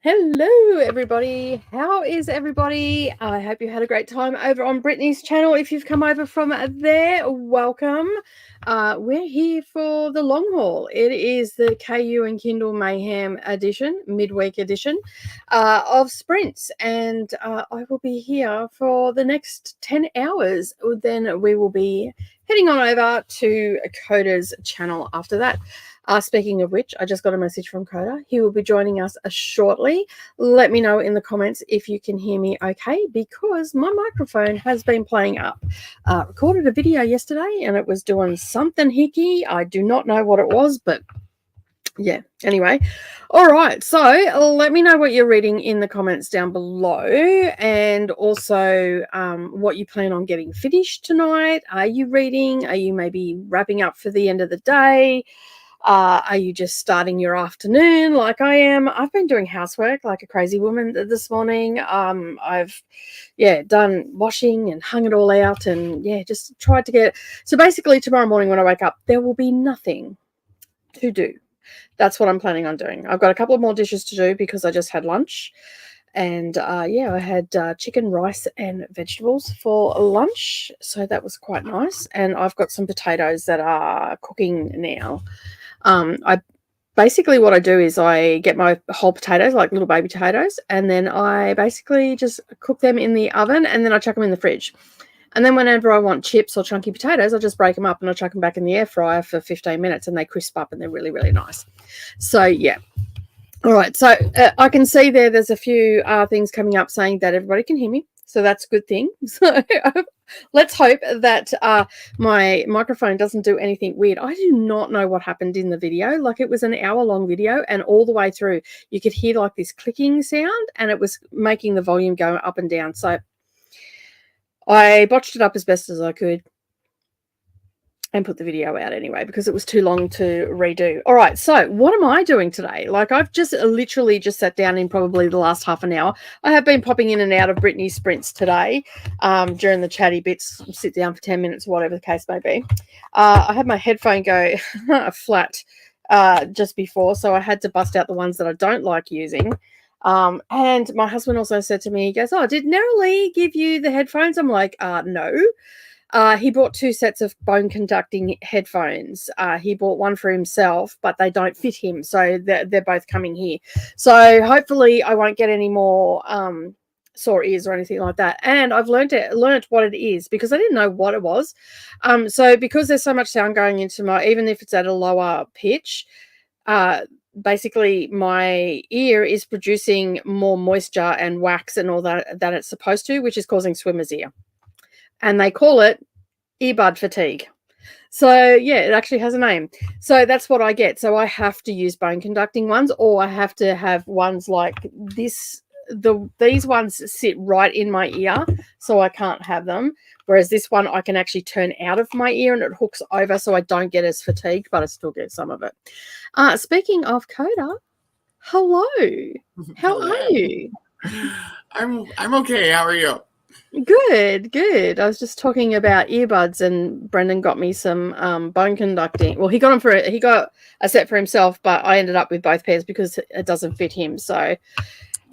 Hello, everybody. How is everybody? I hope you had a great time over on Brittany's channel. If you've come over from there, welcome. We're here for the long haul. It is the KU and Kindle Mayhem edition, midweek edition of sprints, and I will be here for the next 10 hours. Then we will be heading on over to Coda's channel after that. Speaking of which, I just got a message from Coda. He will be joining us shortly. Let me know in the comments if you can hear me okay, because my microphone has been playing up. Recorded a video yesterday and it was doing something hickey. I do not know what it was, but yeah, anyway. All right, so let me know what you're reading in the comments down below, and also what you plan on getting finished tonight. Are you reading? Are you maybe wrapping up for the end of the day? Are you just starting your afternoon like I am? I've been doing housework like a crazy woman this morning. I've done washing and hung it all out, and just tried to get. So basically tomorrow morning when I wake up, there will be nothing to do. That's what I'm planning on doing. I've got a couple of more dishes to do because I just had lunch. And I had chicken, rice and vegetables for lunch. So that was quite nice. And I've got some potatoes that are cooking now. I basically what I do is I get my whole potatoes, like little baby potatoes, and then I basically just cook them in the oven, and then I chuck them in the fridge. And then whenever I want chips or chunky potatoes, I just break them up and I chuck them back in the air fryer for 15 minutes and they crisp up and they're really, really nice. So, yeah. All right. So I can see there's a few things coming up saying that everybody can hear me. So that's a good thing. So let's hope that my microphone doesn't do anything weird. I do not know what happened in the video. Like, it was an hour-long video, and all the way through you could hear like this clicking sound, and it was making the volume go up and down. So I botched it up as best as I could and put the video out anyway because it was too long to redo. All right, so what am I doing today? Like, I've just literally just sat down in probably the last half an hour. I have been popping in and out of Brittany's sprints today during the chatty bits, sit down for 10 minutes, whatever the case may be. I had my headphone go flat just before, so I had to bust out the ones that I don't like using. And my husband also said to me, he goes, "Oh, did Nerily give you the headphones?" I'm like, no. He bought 2 sets of bone conducting headphones. He bought one for himself, but they don't fit him. So they're both coming here. So hopefully I won't get any more sore ears or anything like that. And I've learned what it is because I didn't know what it was. So because there's so much sound going into my, even if it's at a lower pitch, basically my ear is producing more moisture and wax and all that it's supposed to, which is causing swimmer's ear. And they call it earbud fatigue. So, yeah, it actually has a name. So that's what I get. So I have to use bone conducting ones, or I have to have ones like this. These ones sit right in my ear, so I can't have them. Whereas this one I can actually turn out of my ear and it hooks over, so I don't get as fatigued, but I still get some of it. Speaking of Coda, hello. How are you? I'm okay. How are you? Good. I was just talking about earbuds, and Brendan got me some bone conducting. Well, he got a set for himself, but I ended up with both pairs because it doesn't fit him. So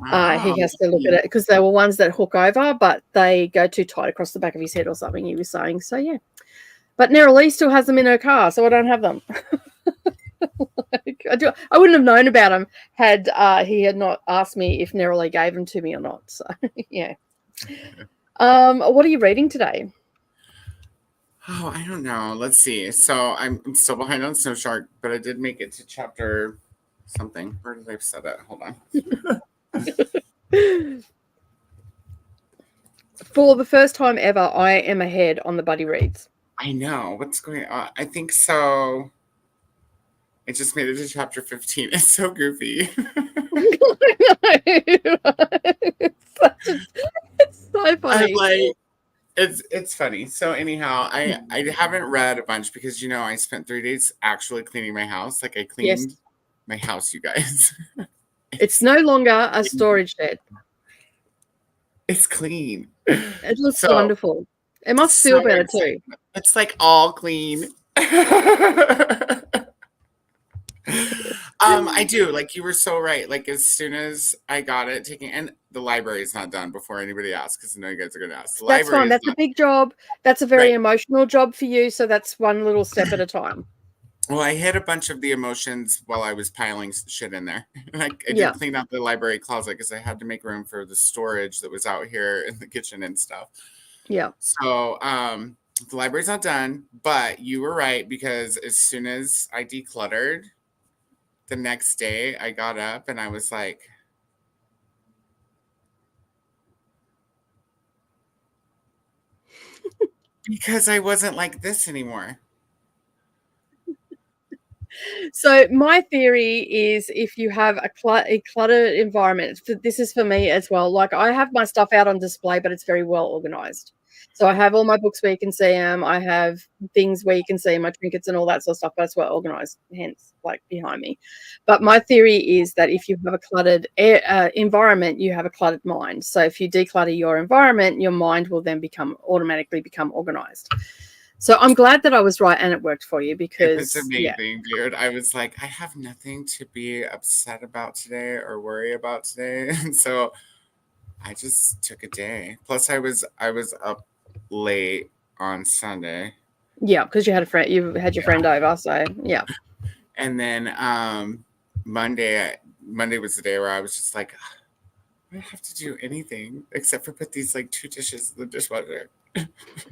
he has to look at it because they were ones that hook over, but they go too tight across the back of his head or something, he was saying. So, yeah. But Nerily still has them in her car, so I don't have them. I wouldn't have known about them had he had not asked me if Nerily gave them to me or not. So, yeah. What are you reading today? Oh, I don't know. Let's see. So I'm still behind on Snow Shark, but I did make it to chapter something. Where did I set it? Hold on. For the first time ever, I am ahead on the buddy reads. I know. What's going on? I think so. I just made it to chapter 15. It's so goofy. It's so funny. It's funny. So anyhow, I haven't read a bunch because I spent 3 days actually cleaning my house. Like, I cleaned my house, you guys. It's no longer a storage shed. It's clean. It looks wonderful. It must feel better too. It's like all clean. I do. Like, you were so right. Like, as soon as I got it taken, and the library is not done before anybody asks, because I know you guys are going to ask. The That's library fine. is That's a not big job. That's a very right. emotional job for you. So that's one little step at a time. Well, I hit a bunch of the emotions while I was piling shit in there. I Yeah. did clean out the library closet because I had to make room for the storage that was out here in the kitchen and stuff. Yeah. So, the library's not done, but you were right, because as soon as I decluttered, the next day I got up and I was like, because I wasn't like this anymore. So my theory is, if you have a cluttered environment, this is for me as well. Like, I have my stuff out on display, but it's very well organized. So I have all my books where you can see them. I have things where you can see my trinkets and all that sort of stuff, but it's well organized, hence like behind me. But my theory is that if you have a cluttered environment, you have a cluttered mind. So if you declutter your environment, your mind will then automatically become organized. So I'm glad that I was right and it worked for you, It was because amazing, dude. I was like, I have nothing to be upset about today or worry about today. And so I just took a day. Plus I was up late on Sunday. Yeah, because you had your friend over, so yeah. And then Monday was the day where I was just like, I don't have to do anything except for put these like 2 dishes in the dishwasher.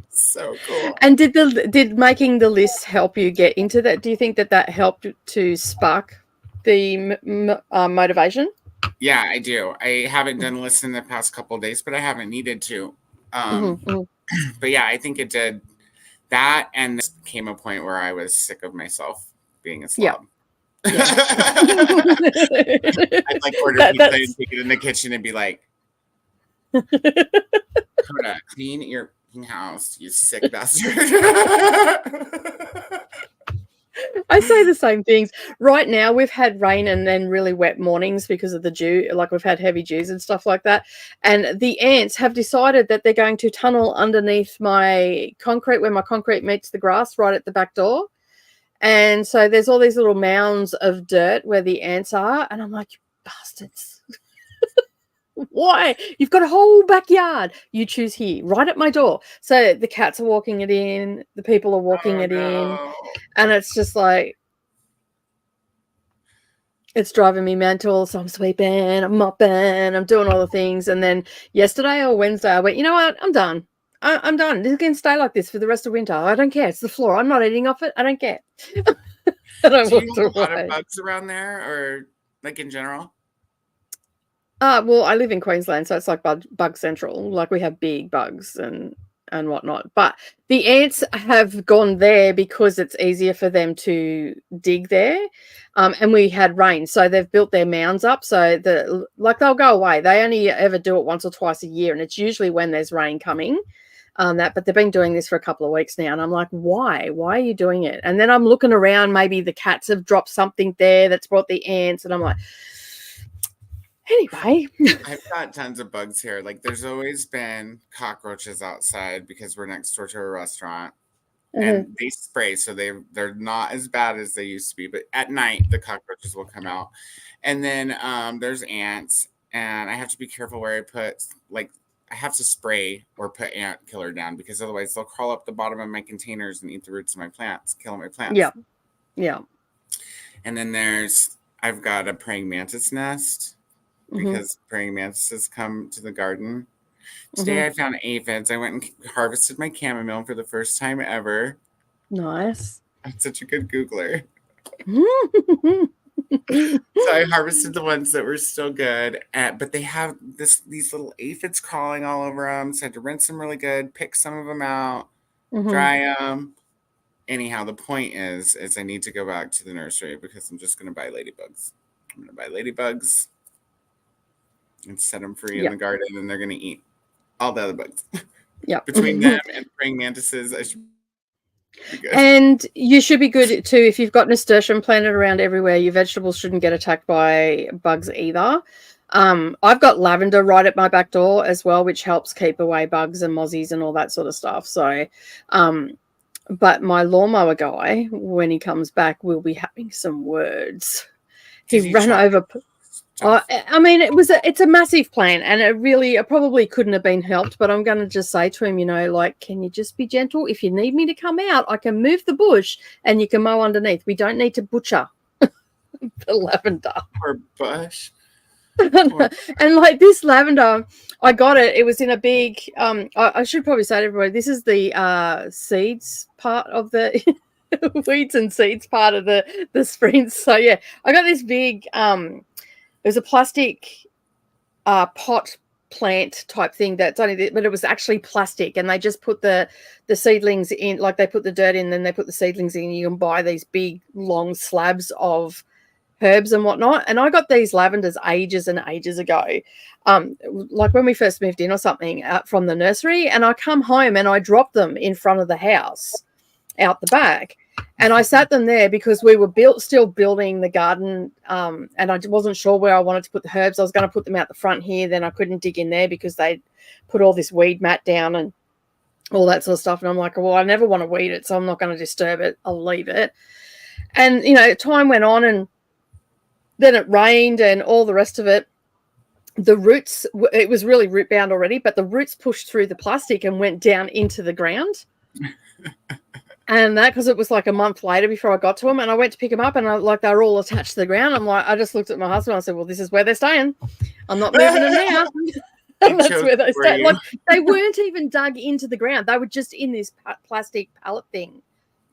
So cool. And did making the list help you get into that? Do you think that helped to spark the motivation? Yeah, I do. I haven't done lists in the past couple of days, but I haven't needed to. But yeah, I think it did that, and this came a point where I was sick of myself being a slob. Yeah. I'd like order pizza and take it in the kitchen and be like, Coda, clean your house, you sick bastard. I say the same things. Right now, we've had rain and then really wet mornings because of the dew. Like, we've had heavy dews and stuff like that. And the ants have decided that they're going to tunnel underneath my concrete, where my concrete meets the grass, right at the back door. And so there's all these little mounds of dirt where the ants are. And I'm like, you bastards. Why? You've got a whole backyard. You choose here, right at my door. So the cats are walking it in. The people are walking in. And it's just like, it's driving me mental. So I'm sweeping, I'm mopping, I'm doing all the things. And then yesterday or Wednesday, I went, you know what? I'm done. I'm done. This is going to stay like this for the rest of winter. I don't care. It's the floor. I'm not eating off it. I don't care. And I do you have a lot of bugs around there, or like in general? Well, I live in Queensland, so it's like bug central. Like, we have big bugs and whatnot. But the ants have gone there because it's easier for them to dig there. And we had rain, so they've built their mounds up. So they'll go away. They only ever do it once or twice a year, and it's usually when there's rain coming. But they've been doing this for a couple of weeks now, and I'm like, why? Why are you doing it? And then I'm looking around. Maybe the cats have dropped something there that's brought the ants, and I'm like, anyway. I've got tons of bugs here. Like, there's always been cockroaches outside because we're next door to a restaurant. And they spray, so they're not as bad as they used to be. But at night, the cockroaches will come out. And then there's ants, and I have to be careful where I put, like, I have to spray or put ant killer down, because otherwise they'll crawl up the bottom of my containers and eat the roots of my plants, kill my plants. Yeah. Yeah. And then I've got a praying mantis nest, because praying mantises come to the garden. Today I found aphids. I went and harvested my chamomile for the first time ever. Nice. I'm such a good Googler. So I harvested the ones that were still good, but they have these little aphids crawling all over them. So I had to rinse them really good, pick some of them out, dry them. Anyhow, the point is I need to go back to the nursery, because I'm just going to buy ladybugs. I'm going to buy ladybugs and set them free in the garden, and they're going to eat all the other bugs. Yeah. Between them and praying mantises, I should be good. And you should be good too. If you've got nasturtium planted around everywhere, your vegetables shouldn't get attacked by bugs either. I've got lavender right at my back door as well, which helps keep away bugs and mozzies and all that sort of stuff. So, but my lawnmower guy, when he comes back, will be having some words. He ran over. I mean, it's a massive plant, and it probably couldn't have been helped. But I'm going to just say to him, like, can you just be gentle? If you need me to come out, I can move the bush, and you can mow underneath. We don't need to butcher the lavender or bush. And like this lavender, I got it. It was in a big. I should probably say to everybody, this is the seeds part of the weeds and seeds part of the sprints. So yeah, I got this big. It was a plastic pot plant type thing that's only, but it was actually plastic, and they just put the seedlings in, like they put the dirt in, then they put the seedlings in. You can buy these big long slabs of herbs and whatnot. And I got these lavenders ages and ages ago, like when we first moved in or something, from the nursery, and I come home and I dropped them in front of the house out the back. And I sat them there because we were still building the garden, and I wasn't sure where I wanted to put the herbs. I was going to put them out the front here. Then I couldn't dig in there because they put all this weed mat down and all that sort of stuff. And I'm like, well, I never want to weed it, so I'm not going to disturb it. I'll leave it. And, time went on, and then it rained and all the rest of it. The roots, it was really root bound already, but the roots pushed through the plastic and went down into the ground. And that, because it was like a month later before I got to them, and I went to pick them up, and they were all attached to the ground. I just looked at my husband. I said, well, this is where they're staying. I'm not moving them now. And that's where they stay. Like, they weren't even dug into the ground. They were just in this plastic pallet thing.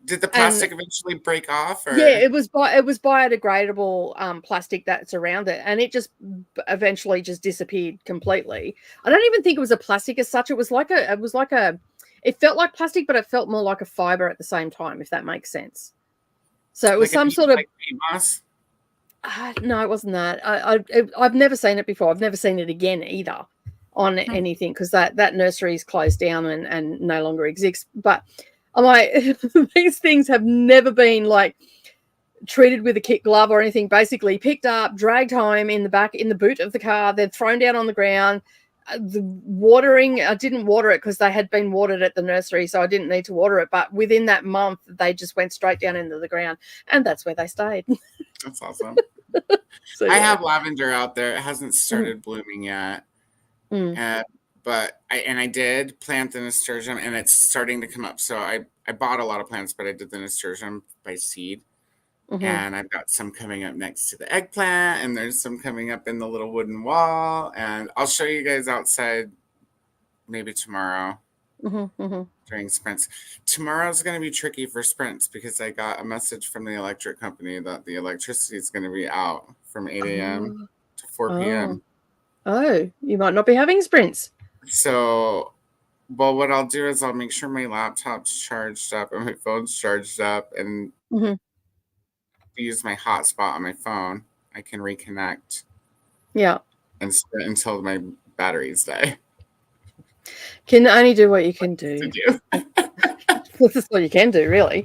Did the plastic eventually break off? Or? Yeah, it was biodegradable plastic that's around it, and it just eventually just disappeared completely. I don't even think it was a plastic as such. It felt like plastic, but it felt more like a fiber at the same time, if that makes sense. So it was some sort of. No, it wasn't that. I've never seen it before. I've never seen it again either on anything, because that nursery is closed down and no longer exists. But I'm like, these things have never been like treated with a kit glove or anything. Basically picked up, dragged home in the boot of the car, then thrown down on the ground. The watering, I didn't water it because they had been watered at the nursery, so I didn't need to water it. But within that month, they just went straight down into the ground, and that's where they stayed. That's awesome. So, yeah. I have lavender out there. It hasn't started blooming yet, but I did plant the nasturtium, and it's starting to come up. So I bought a lot of plants, but I did the nasturtium by seed. And I've got some coming up next to the eggplant, and there's some coming up in the little wooden wall. And I'll show you guys outside maybe tomorrow during sprints. Tomorrow's going to be tricky for sprints because I got a message from the electric company that the electricity is going to be out from 8 a.m. to 4 p.m. Oh, you might not be having sprints. So, well, what I'll do is I'll make sure my laptop's charged up and my phone's charged up, and use my hotspot on my phone, I can reconnect. Yeah. And sprint until my batteries die. Can only do what you can do. This is what you can do, really.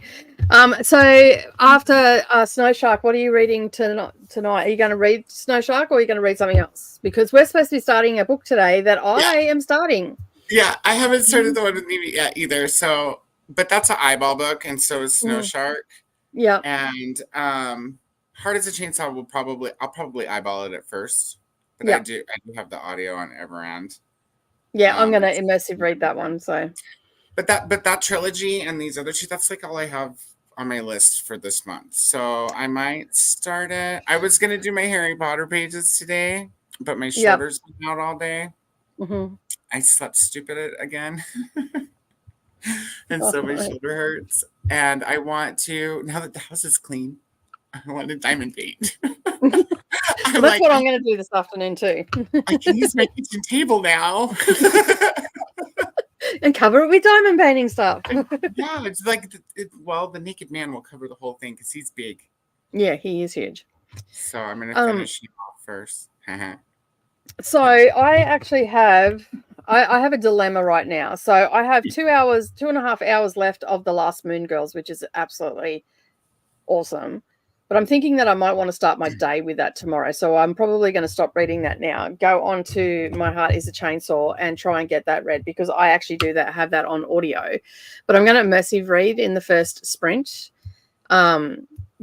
So after Snow Shark, what are you reading tonight? Are you going to read Snow Shark, or are you going to read something else? Because we're supposed to be starting a book today that I am starting. Yeah, I haven't started the one with Neve yet either. So, but that's an eyeball book, and so is Snow Shark. Yeah. And Hard as a Chainsaw I'll probably eyeball it at first. But I do have the audio on Everand. Yeah, I'm gonna immersive read that one. So but that trilogy and these other two, that's like all I have on my list for this month. So I might start it. I was gonna do my Harry Potter pages today, but my shoulder's been out all day. I slept stupid again. And so my shoulder hurts. And I want to, now that the house is clean, I want to diamond paint. That's what I'm going to do this afternoon too. I can use my kitchen table now. And cover it with diamond painting stuff. Yeah, it's like, the naked man will cover the whole thing because he's big. Yeah, he is huge. So I'm going to finish him off first. So I actually have... I have a dilemma right now. So I have 2.5 hours left of The Last Moon Girls, which is absolutely awesome. But I'm thinking that I might want to start my day with that tomorrow. So I'm probably going to stop reading that now, go on to My Heart is a Chainsaw and try and get that read, because I actually have that on audio. But I'm going to immersive read in the first sprint.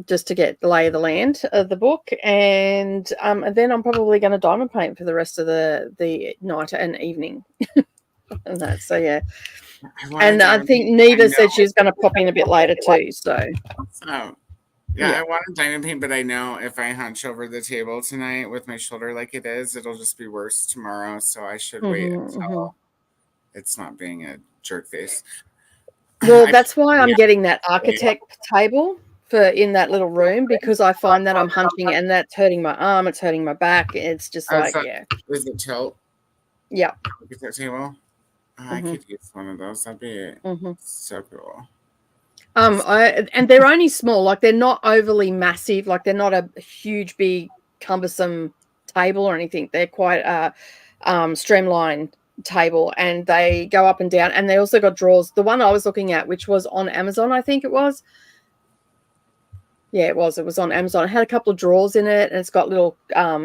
just to get the lay of the land of the book, and then I'm probably going to diamond paint for the rest of the night and evening, and that. So yeah, and I think Neva said she was going to pop in a bit later too. So yeah, I want a diamond paint, but I know if I hunch over the table tonight with my shoulder like it is, it'll just be worse tomorrow. So I should wait until it's not being a jerk face. Well, that's why I'm getting that architect table for in that little room, because I find that I'm hunching and that's hurting my arm, it's hurting my back. It's just like, Is it tilt? Yeah. Architect table? I could use one of those. That'd be so cool. And they're only small, like they're not overly massive, like they're not a huge, big, cumbersome table or anything. They're quite a streamlined table, and they go up and down, and they also got drawers. The one I was looking at, which was on Amazon, I think it was. Yeah, it was on Amazon. It had a couple of drawers in it, and it's got little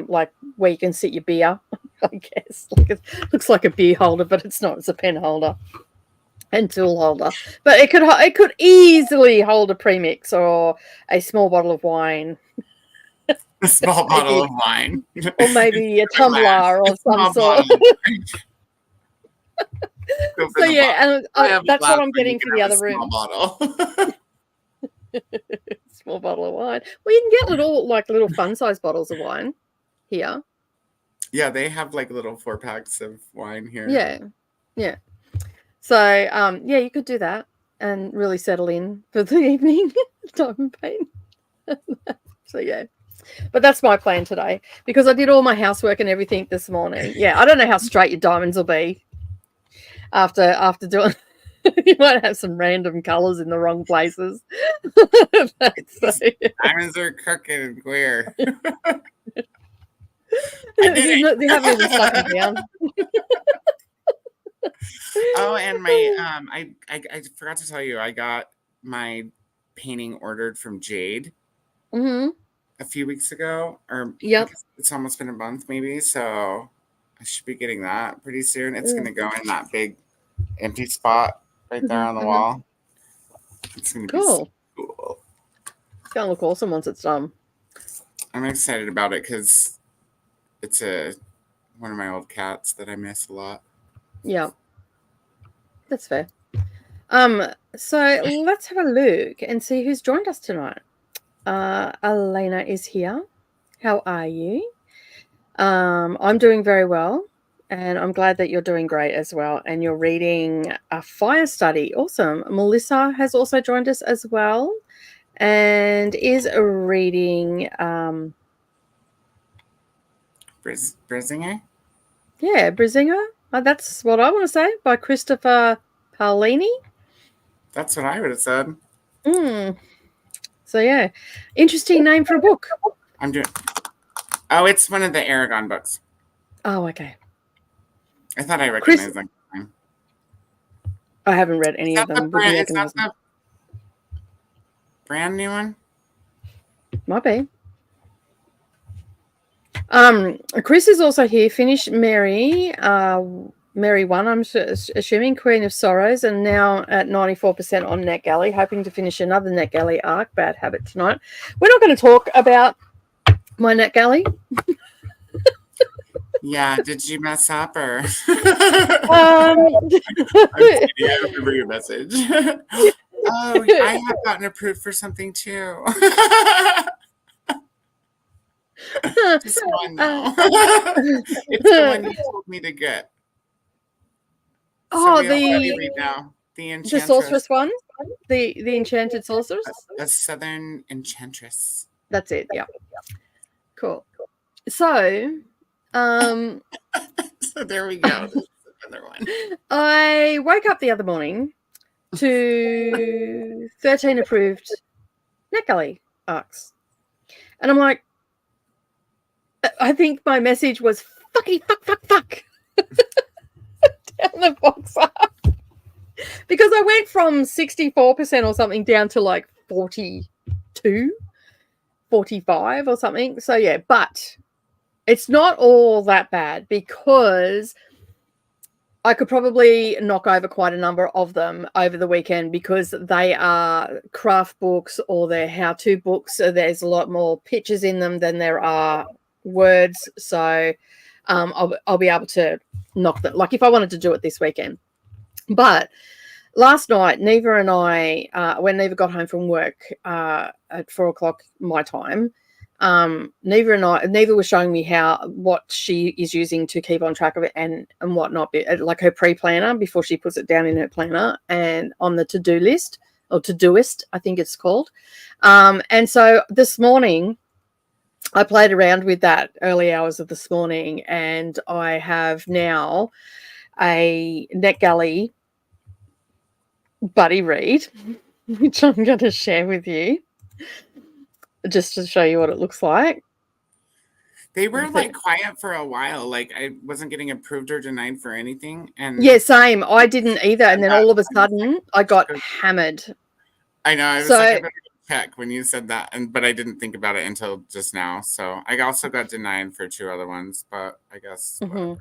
like where you can sit your beer, I guess. Like it looks like a beer holder, but it's not. It's a pen holder and tool holder. But it could easily hold a premix or a small bottle of wine. A small bottle of wine. Or maybe a tumbler or some sort. So yeah, and that's what I'm getting for the other room. Small bottle of wine. Well, you can get little fun size bottles of wine here. Yeah, they have like little 4-packs of wine here. Yeah. So yeah, you could do that and really settle in for the evening. Diamond paint. So yeah. But that's my plan today, because I did all my housework and everything this morning. Yeah, I don't know how straight your diamonds will be after doing. You might have some random colors in the wrong places. Diamonds are crooked and queer. They haven't even stuck them down. Oh, and my I forgot to tell you, I got my painting ordered from Jade a few weeks ago, or it's almost been a month maybe, so I should be getting that pretty soon. It's going to go in that big empty spot right there on the wall. It's going to be so cool. It's going to look awesome once it's done. I'm excited about it because it's one of my old cats that I miss a lot. Yeah, that's fair. So let's have a look and see who's joined us tonight. Elena is here. How are you? I'm doing very well, and I'm glad that you're doing great as well. And you're reading a fire study. Awesome. Melissa has also joined us as well, and is reading Brizinger? Yeah, Brizinger. That's what I want to say, by Christopher Paolini. That's what I would have said. So yeah, interesting name for a book. Oh, it's one of the Aragon books. Oh, okay. I thought I recognized that name. I haven't read any of them. It's not the brand new one? Might be. Chris is also here. Finished Mary 1, I'm assuming, Queen of Sorrows, and now at 94% on NetGalley, hoping to finish another NetGalley arc, Bad Habit, tonight. We're not going to talk about my NetGalley. Yeah, did you mess up or? I remember your message. Oh, I have gotten approved for something too. Just one now. It's the one you told me to get. Oh, so read now. The sorceress one, the enchanted sorceress. A southern enchantress. That's it. Yeah. Cool. So, so there we go. Another one. I woke up the other morning to 13 approved NetGalley arcs, and I'm like, I think my message was fuck down the box up, because I went from 64% or something down to like 42, 45 or something. So yeah, but it's not all that bad, because I could probably knock over quite a number of them over the weekend because they are craft books or they're how-to books. So there's a lot more pictures in them than there are words. So I'll be able to knock them. Like if I wanted to do it this weekend. But last night, Neva and I, when Neva got home from work at 4:00 my time, Neva was showing me what she is using to keep on track of it and whatnot, like her pre-planner before she puts it down in her planner and on the to-do list or Todoist, I think it's called. And so this morning I played around with that early hours of this morning, and I have now a NetGalley buddy read, which I'm going to share with you. Just to show you what it looks like. They were like quiet for a while. Like I wasn't getting approved or denied for anything. And yeah, same. I didn't either. And then all of a sudden I got hammered. I know. I was like, I better check when you said that. But I didn't think about it until just now. So I also got denied for 2 other ones, but I guess whatever.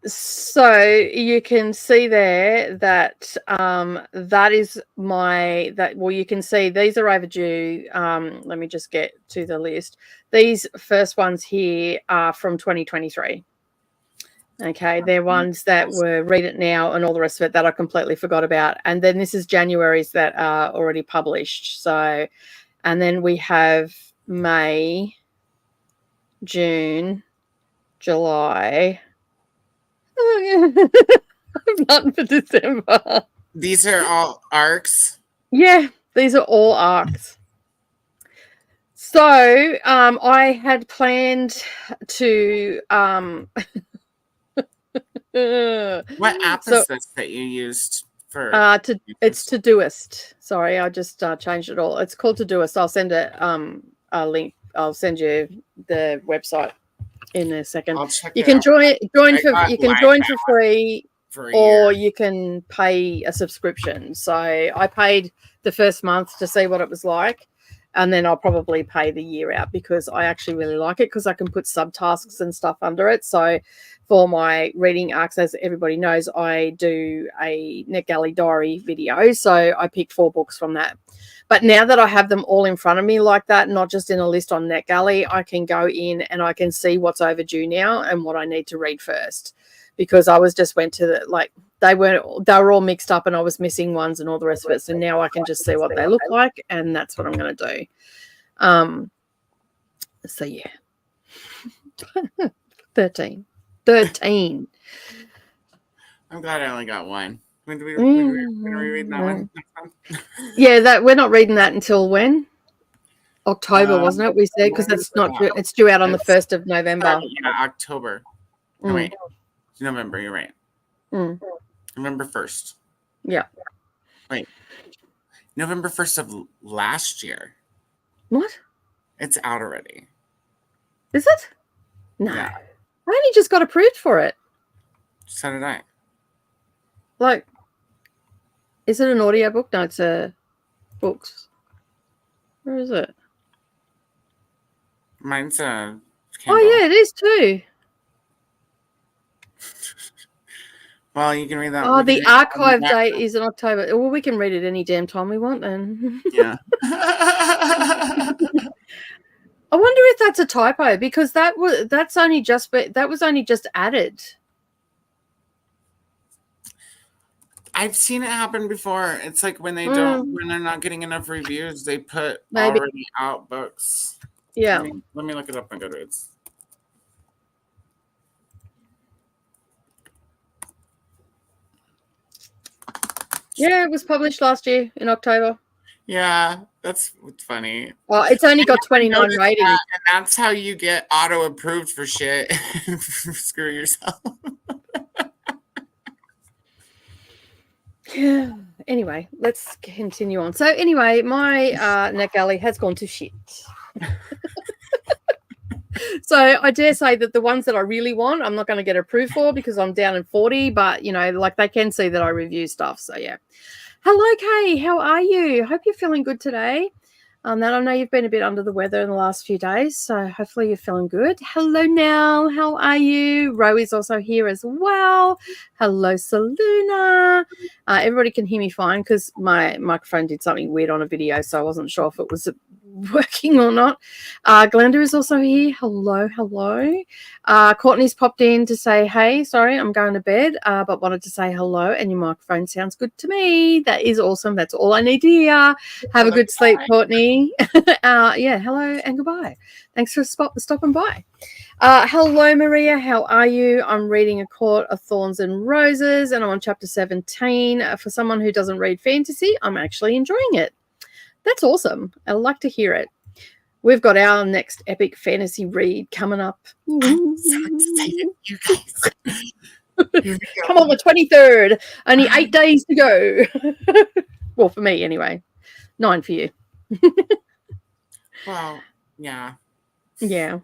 So you can see there that that is you can see these are overdue. Let me just get to the list. These first ones here are from 2023. Okay, they're ones that were Read It Now and all the rest of it that I completely forgot about. And then this is January's that are already published. So, and then we have May, June, July. Not for December. These are all arcs? Yeah, these are all arcs. So I had planned to what app is this that you used for it's Todoist. Sorry, I just changed it all. It's called Todoist. I'll send a link. I'll send you the website in a second. You can join for free, or you can pay a subscription. So I paid the first month to see what it was like, and then I'll probably pay the year out because I actually really like it because I can put subtasks and stuff under it. So for my reading arcs, as everybody knows, I do a NetGalley diary video. So I picked 4 books from that. But now that I have them all in front of me like that, not just in a list on NetGalley, I can go in and I can see what's overdue now and what I need to read first. Because I went to the, they were all mixed up and I was missing ones and all the rest of it. So now I can just see what they look like, and that's what I'm going to do. So yeah. 13. I'm glad I only got one. When do we read that one? Yeah, we're not reading that until when? October, wasn't it? We said because it's due out on the 1st of November. Yeah, October. Oh, wait, November. You're right. November 1st. Yeah. Wait, November 1st of last year. What? It's out already. Is it? No. Yeah. I only just got approved for it. So did I. Is it an audiobook? No, it's a books. Where is it? Mine's a Kindle. Oh, yeah, it is too. Well, you can read that. Oh, the archive date is in October. Well, we can read it any damn time we want then. Yeah. I wonder if that's a typo because that was only just added. I've seen it happen before. It's like when they're not getting enough reviews, they put already out books. Yeah. Let me look it up on Goodreads. Yeah, it was published last year in October. Yeah, that's funny. Well, it's only got 29 ratings. And that's how you get auto-approved for shit. Screw yourself. Yeah. Anyway, let's continue on. So anyway, my NetGalley has gone to shit. So I dare say that the ones that I really want, I'm not going to get approved for because I'm down in 40, but they can see that I review stuff. So yeah. Hello, Kay. How are you? Hope you're feeling good today. That I know you've been a bit under the weather in the last few days, so hopefully you're feeling good. Hello, Nell. How are you? Ro is also here as well. Hello, Saluna. Everybody can hear me fine because my microphone did something weird on a video, so I wasn't sure if it was working or not. Glenda is also here. Hello, hello. Courtney's popped in to say, hey, sorry, I'm going to bed, but wanted to say hello, and your microphone sounds good to me. That is awesome. That's all I need to hear. Have a good sleep, Courtney. Yeah, hello and goodbye. Thanks for stopping by. Hello, Maria. How are you? I'm reading A Court of Thorns and Roses, and I'm on chapter 17. For someone who doesn't read fantasy, I'm actually enjoying it. That's awesome. I'd like to hear it. We've got our next epic fantasy read coming up. I'm so excited, you guys. Come on the 23rd. Only 8 days to go. Well, for me anyway. 9 for you. Well, yeah. Yeah.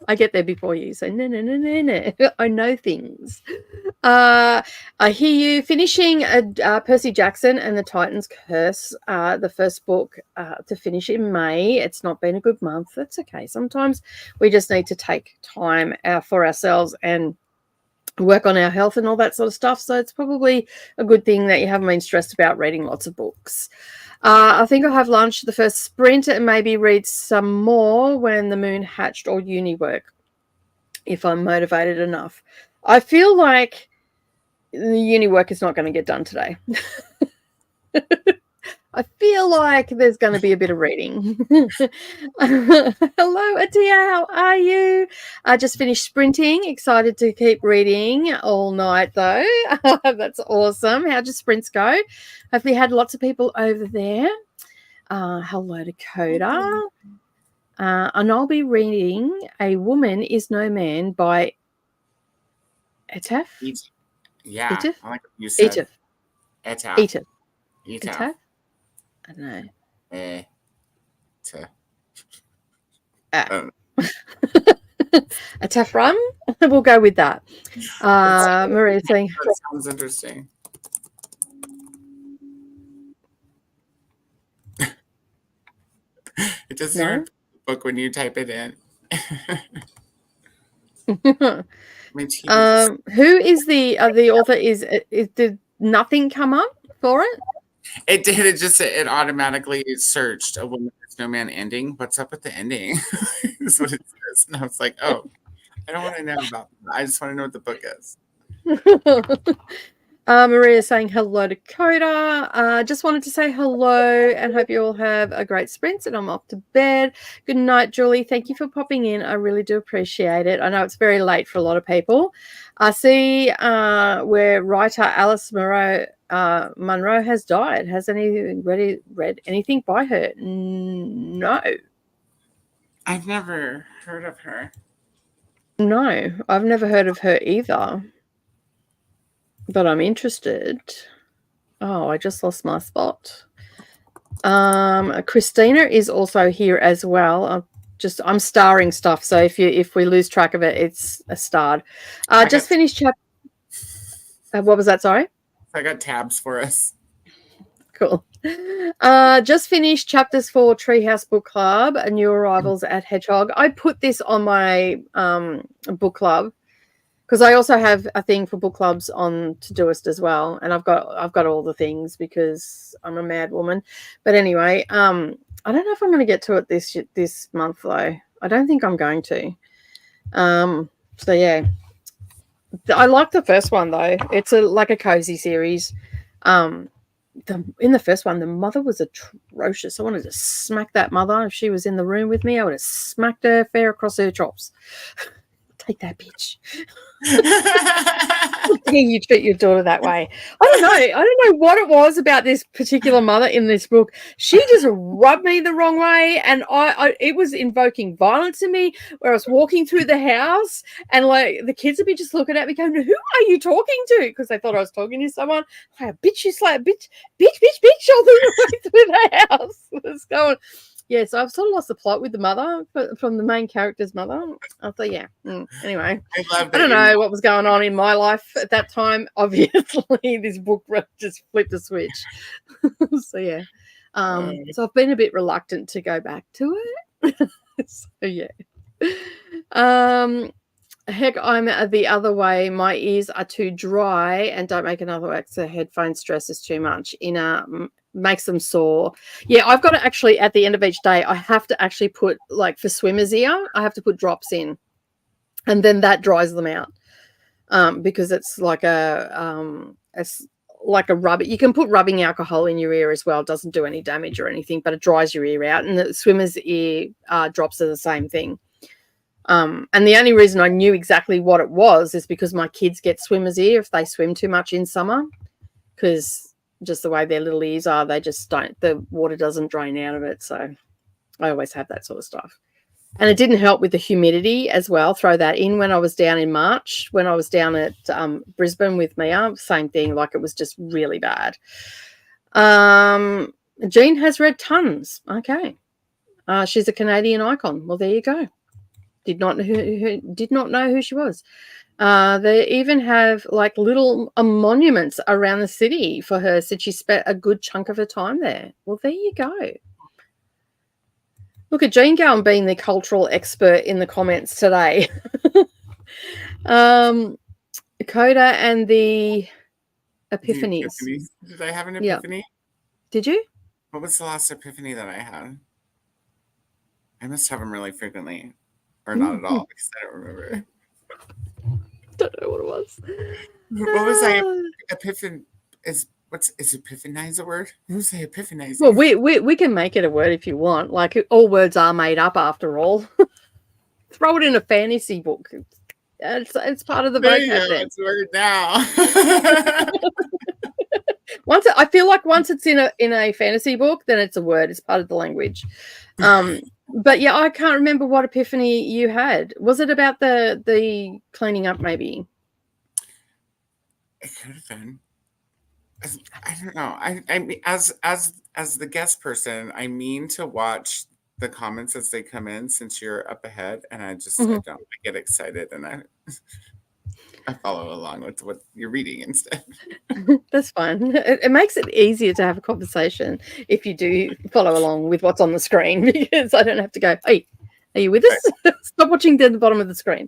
I get there before you. So no. I know things. I hear you finishing Percy Jackson and the Titan's Curse, the first book to finish in May. It's not been a good month. That's okay. Sometimes we just need to take time for ourselves and work on our health and all that sort of stuff. So it's probably a good thing that you haven't been stressed about reading lots of books. I think I'll have lunch the first sprint and maybe read some more when the moon hatched or uni work, if I'm motivated enough. I feel like the uni work is not going to get done today. I feel like there's going to be a bit of reading. Hello, Atia. How are you? I just finished sprinting. Excited to keep reading all night, though. That's awesome. How'd your sprints go? Hopefully, you had lots of people over there. Hello, Dakota. And I'll be reading A Woman Is No Man by Etaf. Yeah, Etaf? I like what you said. Etaf. Etaf. I don't know. A tough run? We'll go with that. Maria saying that sounds interesting. It doesn't even put the book when you type it in. Who is the author? Did nothing come up for it? It did. It automatically searched A Woman Is No Man ending. What's up with the ending? Is what it says. And I was like, oh, I don't want to know about that. I just want to know what the book is. Maria saying hello, Dakota. Just wanted to say hello and hope you all have a great sprint. And I'm off to bed. Good night, Julie. Thank you for popping in. I really do appreciate it. I know it's very late for a lot of people. I see where writer Alice Munro has died. Has anyone read anything by her? No. I've never heard of her. No, I've never heard of her either. But I'm interested. Oh, I just lost my spot. Christina is also here as well. I'm starring stuff, so if we lose track of it, it's a starred. Just finished chapter. What was that? Sorry. I got tabs for us. Cool. Just finished chapters for Treehouse Book Club, New Arrivals at Hedgehog. I put this on my book club because I also have a thing for book clubs on Todoist as well, and I've got all the things because I'm a mad woman. But anyway, I don't know if I'm going to get to it this month though. I don't think I'm going to. So yeah, I like the first one though. It's like a cozy series. In the first one, the mother was atrocious. I wanted to smack that mother. If she was in the room with me, I would have smacked her fair across her chops. Take that, bitch. You treat your daughter that way. I don't know what it was about this particular mother in this book. She just rubbed me the wrong way, and it was invoking violence in me where I was walking through the house and like the kids would be just looking at me going, who are you talking to? Because they thought I was talking to someone. Like, bitch, you slap, bitch all the way through the house. What's going? Yeah, so I've sort of lost the plot with the mother from the main character's mother. I thought, yeah. Anyway, I don't know what was going on in my life at that time. Obviously, this book just flipped a switch. So, yeah. So I've been a bit reluctant to go back to it. So yeah. Heck, I'm the other way. My ears are too dry and don't make another wax. The headphone stress is too much. Makes them sore. Yeah, I've got to actually, at the end of each day, I have to actually put, like for swimmer's ear, I have to put drops in, and then that dries them out. Because it's like a rub. You can put rubbing alcohol in your ear as well. It doesn't do any damage or anything, but it dries your ear out. And the swimmer's ear drops are the same thing. And the only reason I knew exactly what it was is because my kids get swimmer's ear if they swim too much in summer, because just the way their little ears are, they just don't, the water doesn't drain out of it. So I always have that sort of stuff. And it didn't help with the humidity as well. Throw that in when I was down in March, when I was down at Brisbane with Mia, same thing. Like it was just really bad. Jean has read tons. Okay. She's a Canadian icon. Well, there you go. Did not know who she was. They even have like little monuments around the city for her, since she spent a good chunk of her time there. Well, there you go. Look at Jean Gowan being the cultural expert in the comments today. Coda and the Epiphanies. Did I have an epiphany? Yeah. Did you? What was the last epiphany that I had? I must have them really frequently. Or not at all, because I don't remember. Don't know what it was. What was I? Is epiphanize a word? What was I epiphanize? Well, we can make it a word if you want. Like, all words are made up after all. Throw it in a fantasy book. It's part of the vocab. It's a word now. I feel like once it's in a fantasy book, then it's a word. It's part of the language. But yeah, I can't remember what epiphany you had. Was it about the cleaning up? Maybe it could have been. I don't know. I mean, as the guest person, I mean to watch the comments as they come in, since you're up ahead, and I get excited and I follow along with what you're reading instead. That's fine. It makes it easier to have a conversation if you do follow along with what's on the screen, because I don't have to go, hey, are you with us? Right. Stop watching down the bottom of the screen.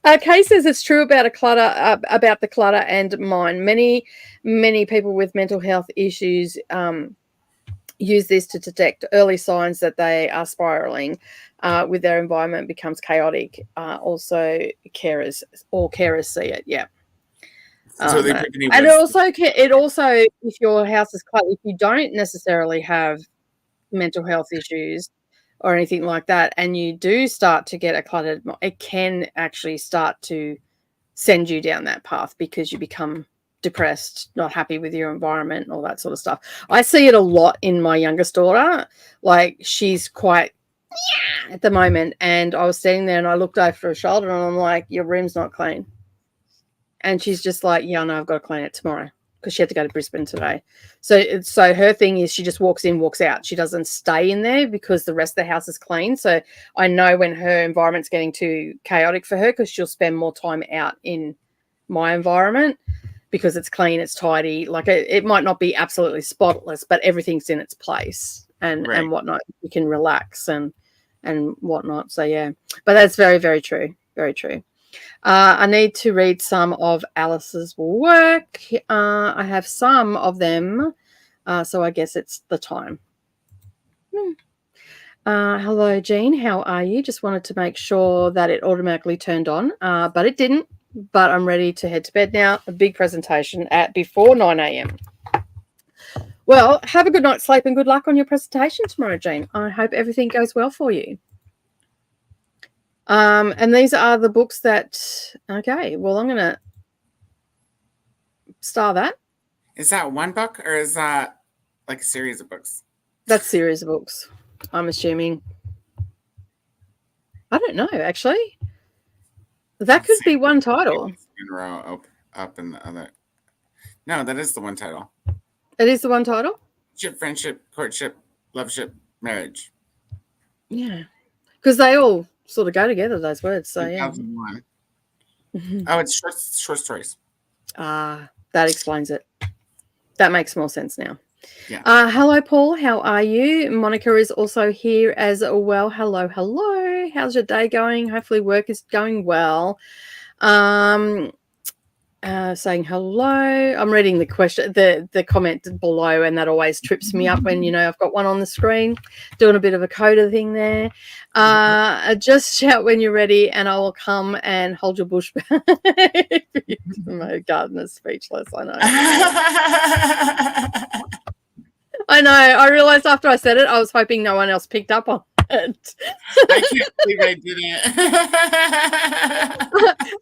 Kay says it's true about the clutter and mine. Many people with mental health issues use this to detect early signs that they are spiraling with their environment becomes chaotic. Also, carers see it. Yeah. So and it also, if your house is cluttered, if you don't necessarily have mental health issues or anything like that, and you do start to get a cluttered, it can actually start to send you down that path, because you become depressed, not happy with your environment, all that sort of stuff. I see it a lot in my youngest daughter. Like, she's quite at the moment, and I was sitting there and I looked over her shoulder and I'm like, your room's not clean. And she's just like, yeah, no, I've got to clean it tomorrow, because she had to go to Brisbane today. So her thing is she just walks in, walks out. She doesn't stay in there because the rest of the house is clean. So I know when her environment's getting too chaotic for her, because she'll spend more time out in my environment because it's clean, it's tidy. Like, it might not be absolutely spotless, but everything's in its place and whatnot. You can relax and whatnot. So yeah, but that's very, very true. Very true. I need to read some of Alice's work. I have some of them, so I guess it's the time. Hello, Jean. How are you? Just wanted to make sure that it automatically turned on, but it didn't. But I'm ready to head to bed now. A big presentation before 9 a.m. Well, have a good night's sleep and good luck on your presentation tomorrow, Jean. I hope everything goes well for you. And these are the books that, okay, well, I'm going to star that. Is that one book, or is that like a series of books? That's a series of books, I'm assuming. I don't know, actually. That could be one title. In a row, up in the other. No, that is the one title. It is the one title? Friendship, courtship, loveship, marriage. Yeah. Because they all sort of go together, those words. So, yeah. 2001. Oh, it's short stories. That explains it. That makes more sense now. Yeah. Hello, Paul. How are you? Monica is also here as well. Hello, hello. How's your day going? Hopefully work is going well. Saying hello. I'm reading the question, the comment below, and that always trips me up when, I've got one on the screen, doing a bit of a coda thing there. Just shout when you're ready and I will come and hold your bush back. My gardener's speechless, I know. I know. I realized after I said it, I was hoping no one else picked up on it. I can't believe I didn't.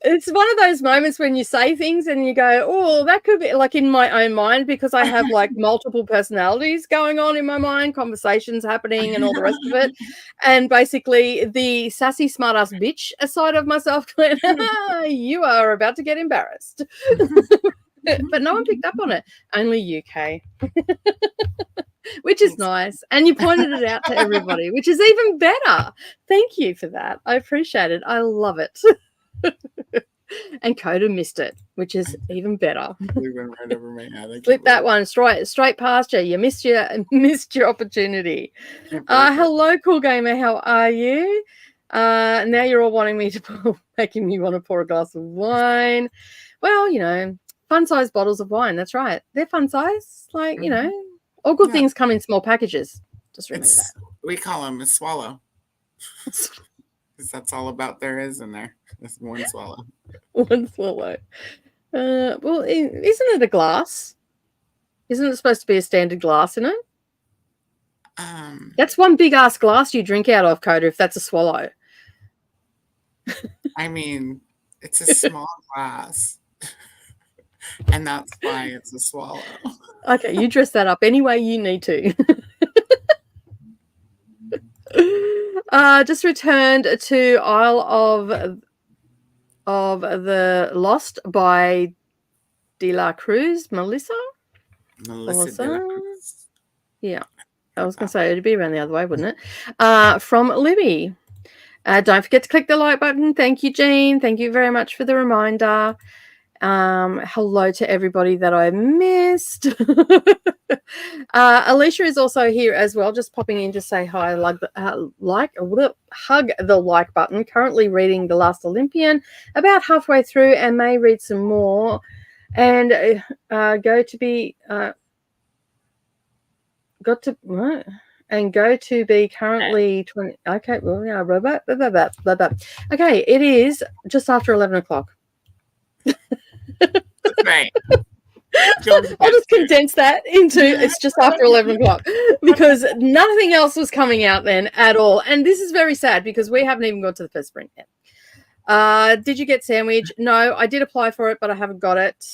It's one of those moments when you say things and you go, oh, that could be like in my own mind, because I have like multiple personalities going on in my mind, conversations happening and all the rest of it. And basically the sassy smartass bitch side of myself going, you are about to get embarrassed. But no one picked up on it. Only UK. Which is nice. And you pointed it out to everybody, which is even better. Thank you for that. I appreciate it. I love it. And Coda missed it, which is even better. We went right over my head. Flip that one straight past you. You missed your opportunity. Hello, Cool Gamer. How are you? Now you're all wanting me to making me want to pour a glass of wine. Well, fun-sized bottles of wine. That's right. They're fun size. Like, all good things come in small packages. Just remember that. We call them a swallow. Because that's all about there is in there. It's one swallow. One swallow. Well, isn't it a glass? Isn't it supposed to be a standard glass in it? That's one big ass glass you drink out of, Coda, if that's a swallow. I mean, it's a small glass. And that's why it's a swallow. Okay, you dress that up any way you need to. Just returned to Isle of the Lost by De La Cruz. Melissa De La Cruz. Yeah, I was going to say it'd be around the other way, wouldn't it? From Libby. Don't forget to click the like button. Thank you, Jean. Thank you very much for the reminder. Hello to everybody that I missed. Alicia is also here as well, just popping in to say hi. Hug the like button. Currently reading The Last Olympian, about halfway through, and may read some more. And go to be currently 20. Okay, well, yeah, okay, it is just after 11 o'clock. Right. I'll just condense that into it's just after 11 o'clock, because nothing else was coming out then at all. And this is very sad because we haven't even got to the first sprint yet. Did you get sandwich? No, I did apply for it, but I haven't got it.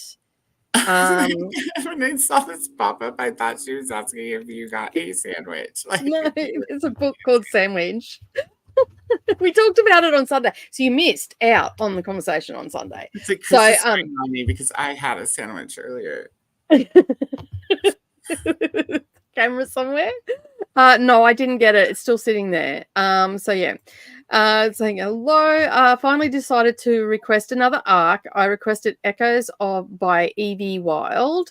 When I saw this pop up, I thought she was asking if you got a sandwich. No, it's a book called Sandwich. We talked about it on Sunday, so you missed out on the conversation on Sunday. It's like Chris is on me because I had a sandwich earlier. Camera somewhere? No, I didn't get it. It's still sitting there. So yeah. Saying hello. Finally decided to request another arc. I requested Echoes by Evie Wild.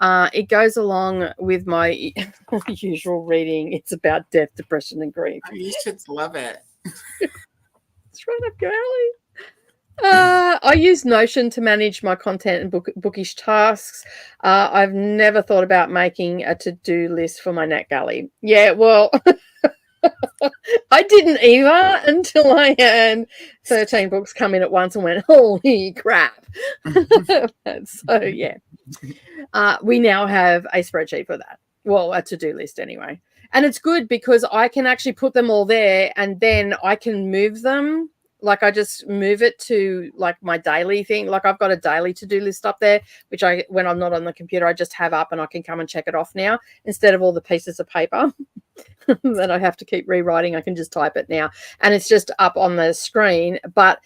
It goes along with my usual reading. It's about death, depression, and grief. You should love it. It's right up your alley. I use Notion to manage my content and bookish tasks. I've never thought about making a to-do list for my NetGalley. Yeah, well, I didn't either until I had 13 books come in at once and went, holy crap. So, yeah. We now have a spreadsheet for that. Well, a to-do list anyway. And it's good because I can actually put them all there and then I can move them. Like I just move it to like my daily thing. Like I've got a daily to-do list up there, which when I'm not on the computer, I just have up and I can come and check it off now instead of all the pieces of paper that I have to keep rewriting. I can just type it now and it's just up on the screen. But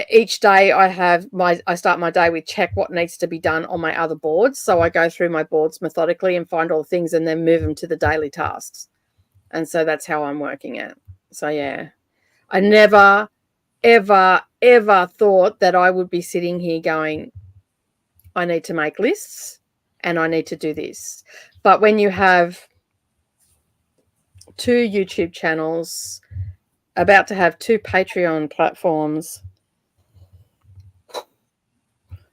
each day I start my day with check what needs to be done on my other boards. So I go through my boards methodically and find all the things and then move them to the daily tasks. And so that's how I'm working it. So yeah, I never, ever, ever thought that I would be sitting here going, I need to make lists and I need to do this. But when you have 2 YouTube channels, about to have 2 Patreon platforms,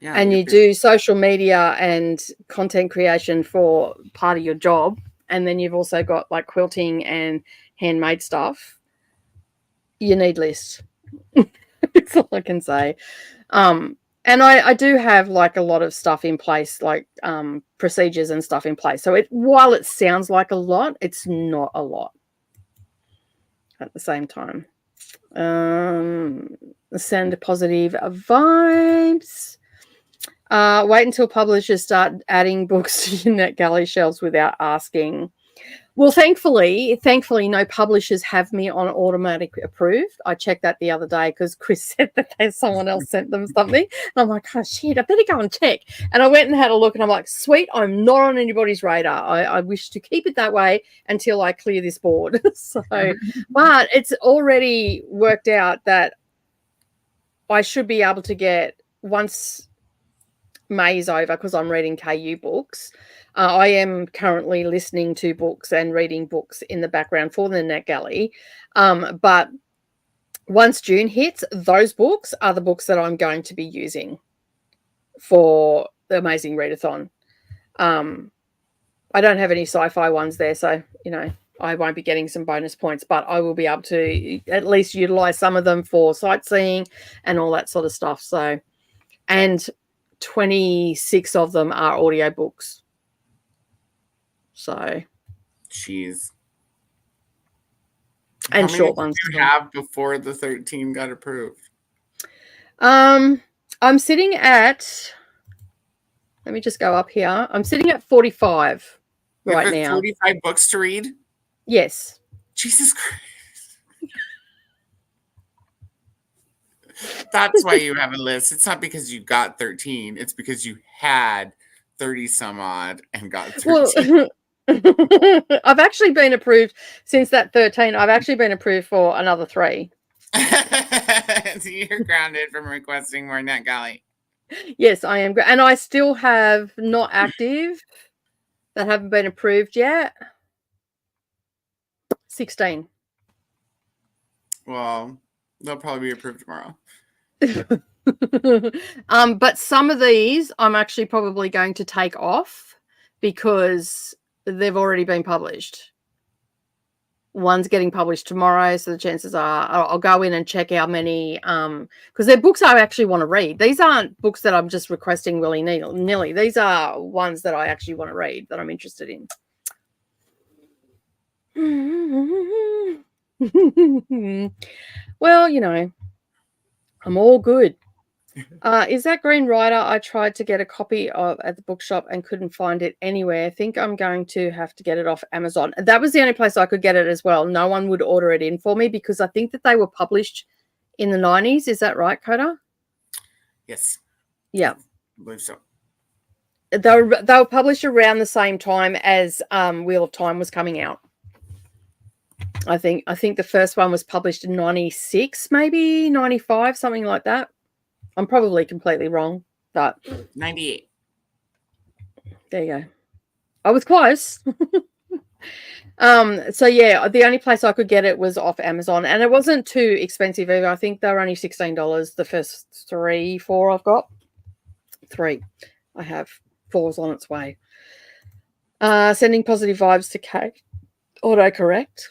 and you do social media and content creation for part of your job, and then you've also got like quilting and handmade stuff, you need lists. That's all I can say. And I do have like a lot of stuff in place, like procedures and stuff in place. So while it sounds like a lot, it's not a lot at the same time. Send positive vibes. Wait until publishers start adding books to your NetGalley shelves without asking. Well, thankfully, no publishers have me on automatic approved. I checked that the other day because Chris said that someone else sent them something. And I'm like, oh, shit, I better go and check. And I went and had a look, and I'm like, sweet, I'm not on anybody's radar. I wish to keep it that way until I clear this board. So, but it's already worked out that I should be able to get, once May's over, because I'm reading KU books, I am currently listening to books and reading books in the background for the NetGalley. But once June hits, those books are the books that I'm going to be using for the Amazing Readathon. I don't have any sci-fi ones there, so, I won't be getting some bonus points, but I will be able to at least utilize some of them for sightseeing and all that sort of stuff. So, and 26 of them are audiobooks. So, jeez. And short ones. Did you have before the 13 got approved? I'm sitting at, let me just go up here. I'm sitting at 45 right now. 45 books to read? Yes. Jesus Christ. That's why you have a list. It's not because you got 13. It's because you had 30 some odd and got 13. Well, I've actually been approved since that 13. I've actually been approved for another 3. So you're grounded from requesting more NetGalley. Yes, I am. And I still have not active that haven't been approved yet. 16. Well, they'll probably be approved tomorrow. But some of these I'm actually probably going to take off because they've already been published. One's getting published tomorrow, so the chances are I'll go in and check how many, because they're books I actually want to read. These aren't books that I'm just requesting willy-nilly. These are ones that I actually want to read, that I'm interested in. Well, I'm all good. Is that Green Rider? I tried to get a copy of at the bookshop and couldn't find it anywhere. I think I'm going to have to get it off Amazon. That was the only place I could get it as well. No one would order it in for me because I think that they were published in the 90s. Is that right, Coda? Yes. Yeah. I believe so. They were published around the same time as Wheel of Time was coming out. I think the first one was published in 96, maybe 95, something like that. I'm probably completely wrong, but 98. There you go. I was close. So yeah, the only place I could get it was off Amazon, and it wasn't too expensive either. I think they were only $16. The first 4 I've got. 3. I have 4's on its way. Sending positive vibes to Kate. Autocorrect.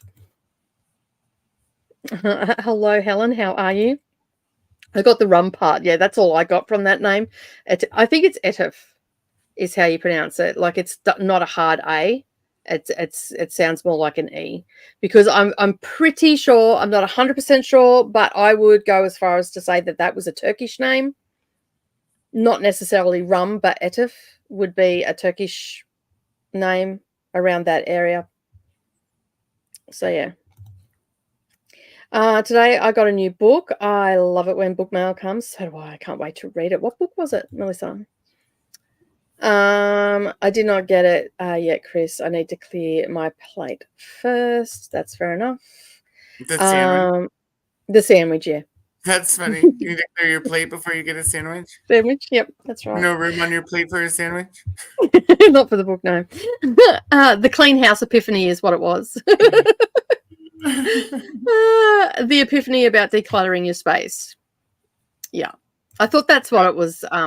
Hello, Helen. How are you? I got the rum part. Yeah, that's all I got from that name. I think it's Etif is how you pronounce it. Like, it's not a hard A. It sounds more like an E, because I'm pretty sure, I'm not 100% sure, but I would go as far as to say that was a Turkish name. Not necessarily rum, but Etif would be a Turkish name around that area. So yeah. Today I got a new book. I love it when book mail comes. So do I. I can't wait to read it. What book was it, Melissa? I did not get it yet, Chris. I need to clear my plate first. That's fair enough. The sandwich. The sandwich, yeah. That's funny. You need to clear your plate before you get a sandwich? Sandwich? Yep, that's right. No room on your plate for a sandwich? Not for the book, no. The clean house epiphany is what it was. The epiphany about decluttering your space. Yeah. I thought that's what it was. I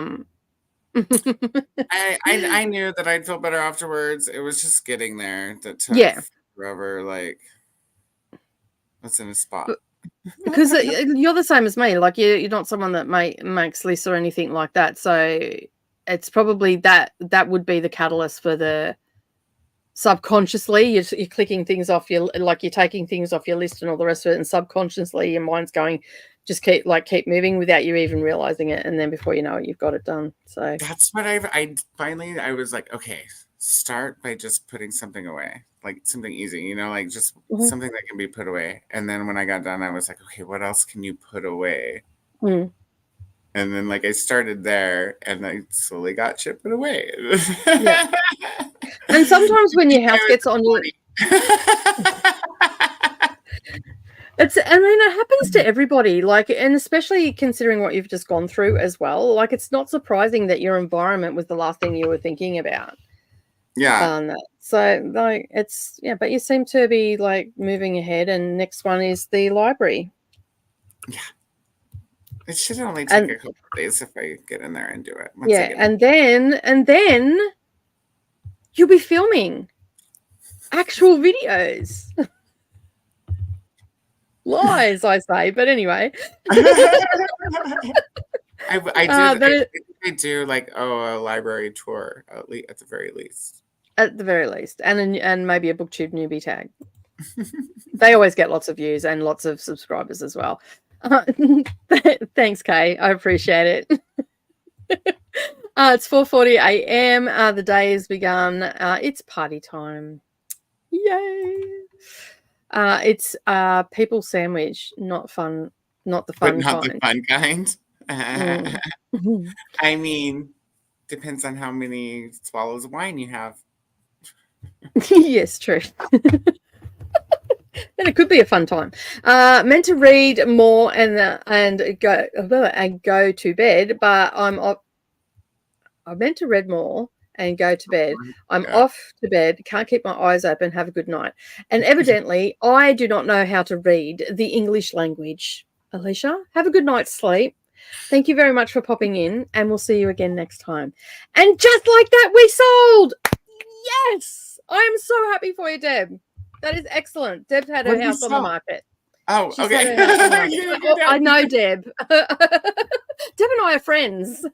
knew that I'd feel better afterwards. It was just getting there that took forever. Like, what's in a spot? Because you're the same as me. Like, you're not someone that makes lists or anything like that. So it's probably that would be the catalyst for the subconsciously you're clicking things off your, like, you're taking things off your list and all the rest of it, and subconsciously your mind's going, just keep moving without you even realizing it, and then before you know it, you've got it done. So that's what I finally was like, okay, start by just putting something away, like something easy, like just something that can be put away. And then when I got done, I was like, okay, what else can you put away? And then, like, I started there, and I slowly got shit put away. Yeah. And sometimes when your house gets on you, it happens to everybody. Like, and especially considering what you've just gone through as well. Like, it's not surprising that your environment was the last thing you were thinking about. Yeah. So, like, it's but you seem to be like moving ahead, and next one is the library. Yeah. It should only take a couple of days if I get in there and do it. And then you'll be filming actual videos. Lies, I say, but anyway. I do like a library tour at the very least. At the very least, and maybe a BookTube newbie tag. They always get lots of views and lots of subscribers as well. Thanks, Kay. I appreciate it. It's 4:40 a.m. The day has begun. It's party time. Yay! It's people sandwich, not fun, not the fun kind. The fun kind. I mean, depends on how many swallows of wine you have. Yes, true. Then it could be a fun time. Meant to read more and go to bed, but I meant to read more and go to bed. I'm off to bed. Can't keep my eyes open. Have a good night. And evidently, I do not know how to read the English language. Alicia, have a good night's sleep. Thank you very much for popping in, and we'll see you again next time. And just like that, we sold. Yes, I am so happy for you, Deb. That is excellent. Deb's had her house on the market. Oh, She's okay. I know Deb. Deb and I are friends.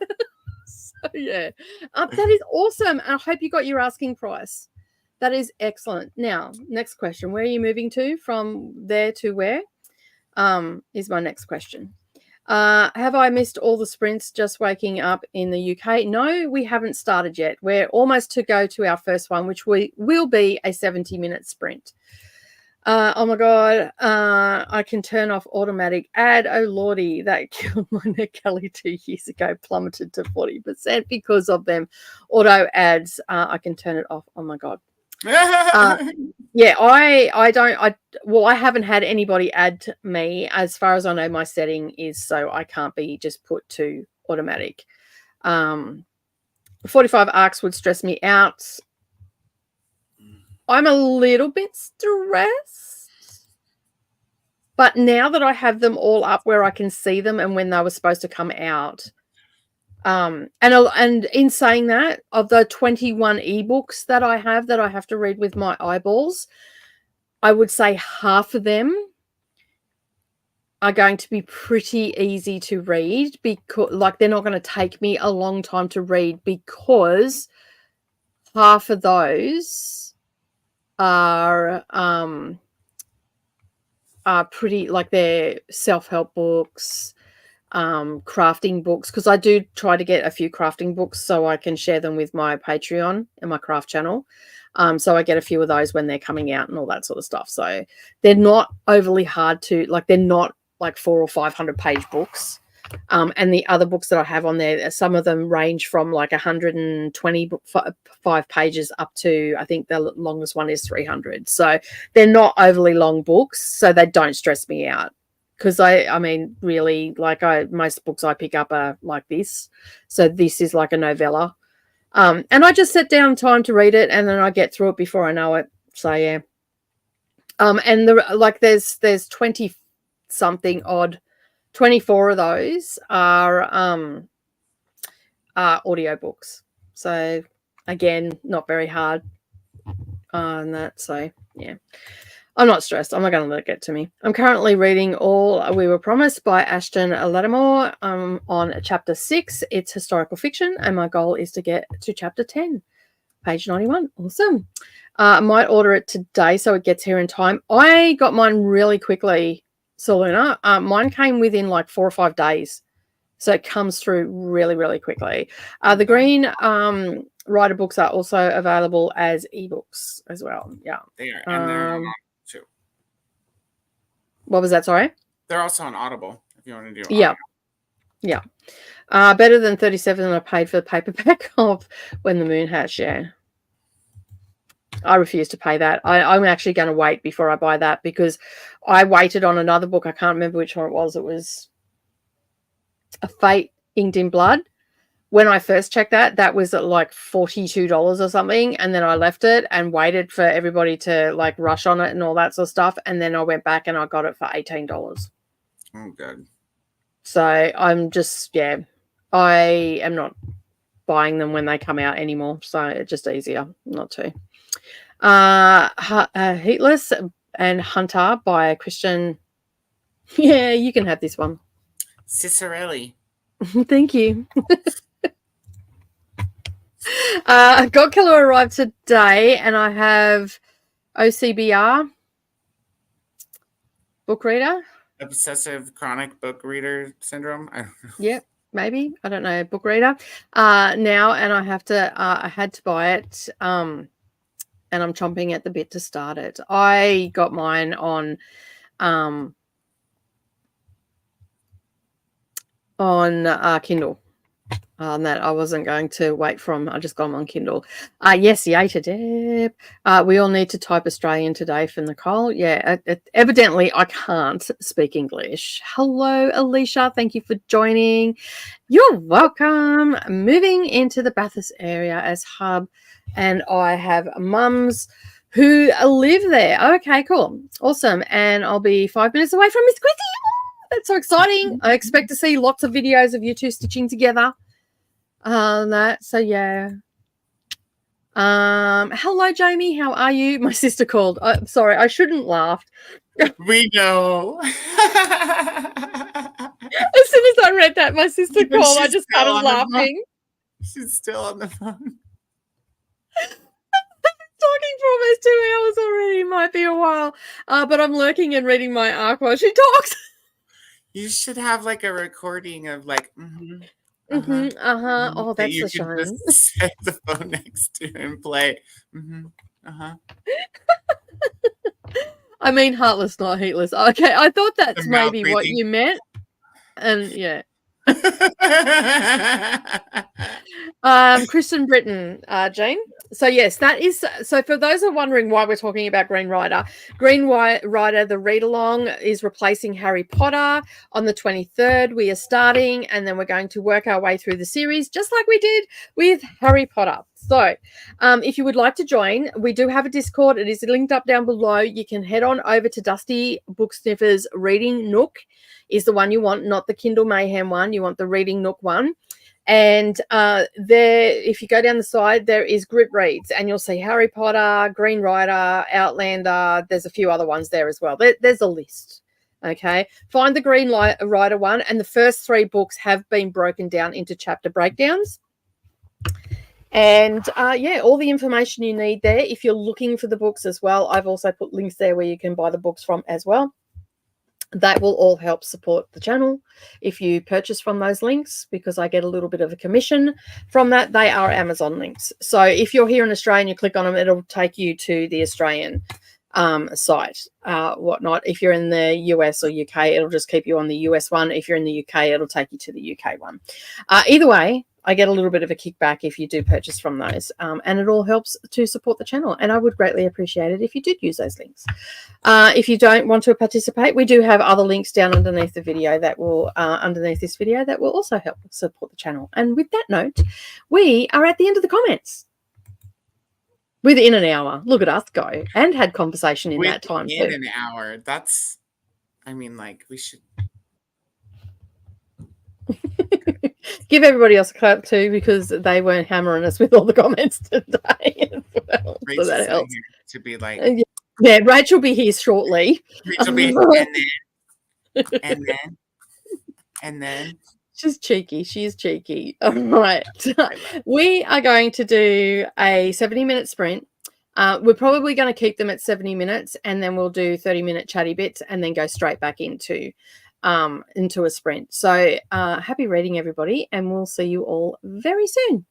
So, yeah. That is awesome. I hope you got your asking price. That is excellent. Now, next question. Where are you moving to? From there to where? Is my next question. Have I missed all the sprints just waking up in the UK? No, we haven't started yet. We're almost to go to our first one, which will be a 70-minute sprint. Oh my God, I can turn off automatic ad. Oh Lordy, that killed my neck, Kelly, 2 years ago, plummeted to 40% because of them auto ads. I can turn it off. Oh my God. Yeah, I haven't had anybody add me. As far as I know, my setting is so I can't be just put to automatic. 45 arcs would stress me out. I'm a little bit stressed, but now that I have them all up where I can see them and when they were supposed to come out, and in saying that, of the 21 ebooks that I have to read with my eyeballs, I would say half of them are going to be pretty easy to read, because they're not going to take me a long time to read, because half of those are pretty, they're self-help books, crafting books, because I do try to get a few crafting books so I can share them with my Patreon and my craft channel. So I get a few of those when they're coming out and all that sort of stuff. So they're not overly hard to, they're not 400 or 500 page books. And the other books that I have on there, some of them range from 125 pages up to, I think the longest one is 300. So they're not overly long books, so they don't stress me out. because I mean, really, like most books I pick up are like this. So this is like a novella. And I just set down time to read it, and then I get through it before I know it. So yeah. And there's 20 something odd, 24 of those are audiobooks. So again, not very hard on that. So yeah. I'm not stressed. I'm not going to let it get to me. I'm currently reading All We Were Promised by Ashton Lattimore. I'm on chapter 6. It's historical fiction, and my goal is to get to chapter 10, page 91. Awesome. I might order it today so it gets here in time. I got mine really quickly, Saluna. Mine came within like 4 or 5 days. So it comes through really, really quickly. The Green Rider books are also available as ebooks as well. Yeah. They are. And they're on too. What was that? Sorry? They're also on Audible if you want to do it. Yeah. Yeah. Better than 37 I paid for the paperback of When the Moon Hatched. Yeah. I refuse to pay that. I'm actually going to wait before I buy that because I waited on another book. I can't remember which one it was. It was A Fate Inked in Blood. When I first checked that was at like $42 or something. And then I left it and waited for everybody to like rush on it and all that sort of stuff. And then I went back and I got it for $18. Oh, good. So I'm just, yeah, I am not buying them when they come out anymore. So it's just easier not to. Heatless and Hunter by Christian. Yeah, you can have this one. Cicerelli. Thank you. God Killer arrived today, and I have OCBR book reader. Obsessive chronic book reader syndrome. Yep, maybe. I don't know. Book reader. Now, and I have to. I had to buy it. And I'm chomping at the bit to start it. I got mine on Kindle. That I wasn't going to wait from. I just got them on Kindle. Yes, Yata Deb. We all need to type Australian today for Nicole. Yeah, evidently I can't speak English. Hello, Alicia. Thank you for joining. You're welcome. Moving into the Bathurst area as hub, and I have mums who live there. Okay, cool. Awesome. And I'll be 5 minutes away from Miss Quizzy. Oh, that's so exciting. I expect to see lots of videos of you two stitching together. So yeah. Hello, Jamie. How are you? My sister called. Sorry, I shouldn't laugh. We know. As soon as I read that, my sister called. I just started laughing. She's still on the phone. Talking for almost 2 hours already. Might be a while. But I'm lurking and reading my arc while she talks. You should have like a recording of like. Oh, that's you the shame. Just set the phone next to and play. I mean, heartless, not heatless. Okay, I thought that's maybe what you meant. And yeah. Kristen Britton, Jane. So yes, that is. So for those who are wondering why we're talking about Green Rider, the read along is replacing Harry Potter on the 23rd. We are starting, and then we're going to work our way through the series, just like we did with Harry Potter. So if you would like to join, we do have a Discord. It is linked up down below. You can head on over to Dusty Booksniffer's Reading Nook. Is the one you want, not the Kindle MAYhem one. You want the Reading Nook one. And there, if you go down the side, there is group reads, and you'll see Harry Potter, Green Rider, Outlander. There's a few other ones there as well. There's a list. Okay, find the Green Rider one, and the first 3 books have been broken down into chapter breakdowns. And yeah, all the information you need there. If you're looking for the books as well, I've also put links there where you can buy the books from as well. That will all help support the channel if you purchase from those links, because I get a little bit of a commission from that. They are Amazon links. So if you're here in Australia and you click on them, it'll take you to the Australian site, whatnot. If you're in the US or UK, it'll just keep you on the US one. If you're in the UK, it'll take you to the UK one. Either way, I get a little bit of a kickback if you do purchase from those, and it all helps to support the channel. And I would greatly appreciate it if you did use those links. If you don't want to participate, we do have other links down underneath the video that will, underneath this video, that will also help support the channel. And with that note, we are at the end of the comments. Within an hour. Look at us go. And had conversation in that time too. Within an hour. That's, I mean, like, we should give everybody else a clap too, because they weren't hammering us with all the comments today as well. So that helps. To be like, yeah, Rachel will be here shortly. Rachel be, and then. She's cheeky. She is cheeky. All right. We are going to do a 70-minute sprint. We're probably going to keep them at 70 minutes, and then we'll do 30-minute chatty bits and then go straight back into a sprint. So happy reading, everybody, and we'll see you all very soon.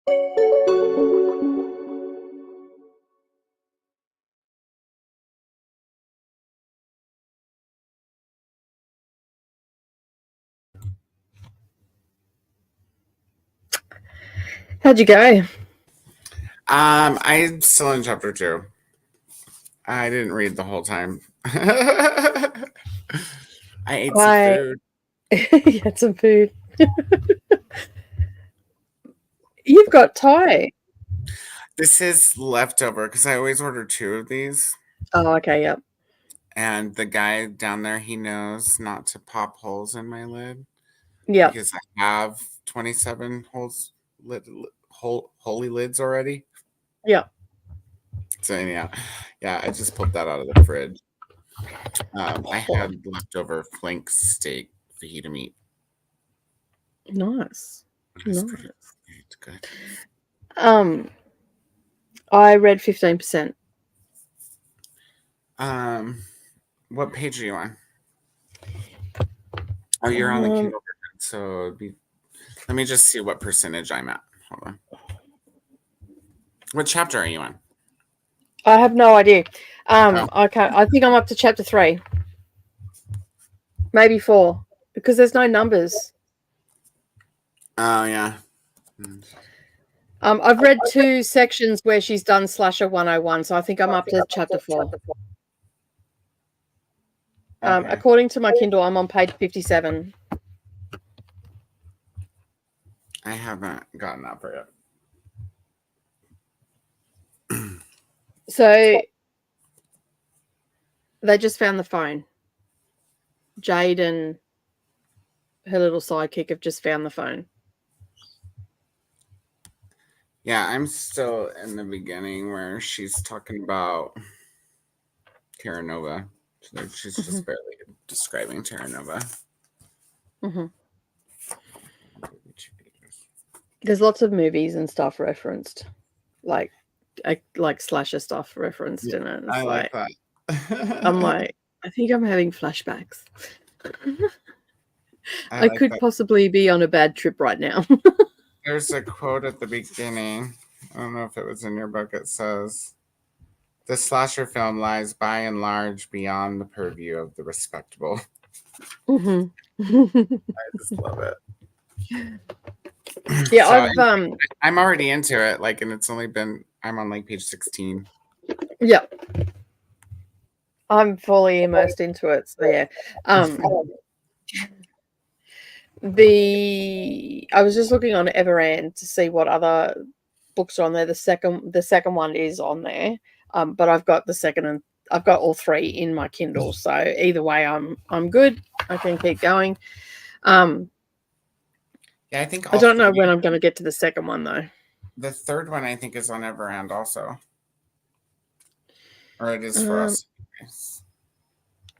How'd you go? I'm still in chapter 2. I didn't read the whole time. I ate some food. You had some food. You've got Thai. This is leftover because I always order 2 of these. Oh, okay, yep. And the guy down there, he knows not to pop holes in my lid. Yep. Because I have 27 holy lids already. Yep. So yeah, I just pulled that out of the fridge. I had leftover flank steak fajita meat. Nice. It's Nice. good. I read 15%. What page are you on? Oh, you're on the Kindle version, so it'd be. Let me just see what percentage I'm at. Hold on. What chapter are you on? I have no idea. Okay, I think I'm up to chapter 3, maybe 4, because there's no numbers. Oh yeah. I've read 2 sections where she's done Slasher 101, so I think I'm up to chapter 4. Okay. According to my Kindle, I'm on page 57. I haven't gotten that far yet. So they just found the phone. Jade and her little sidekick have just found the phone. Yeah, I'm still in the beginning where she's talking about Terra Nova. So she's just barely describing Terra Nova. There's lots of movies and stuff referenced, like slasher stuff referenced in it. It's I like that. I'm like, I think I'm having flashbacks. I could possibly be on a bad trip right now. There's a quote at the beginning. I don't know if it was in your book. It says, "The slasher film lies by and large beyond the purview of the respectable." I just love it. Yeah, so I'm already into it. Like, and it's only been I'm on like page 16. Yeah, I'm fully immersed into it. So yeah, I was just looking on Everand to see what other books are on there. The second one is on there, but I've got the second and I've got all 3 in my Kindle. So either way, I'm good. I can keep going. Yeah, I think I don't know when I'm going to get to the second one though. The third one I think is on Everand also, or it is for us.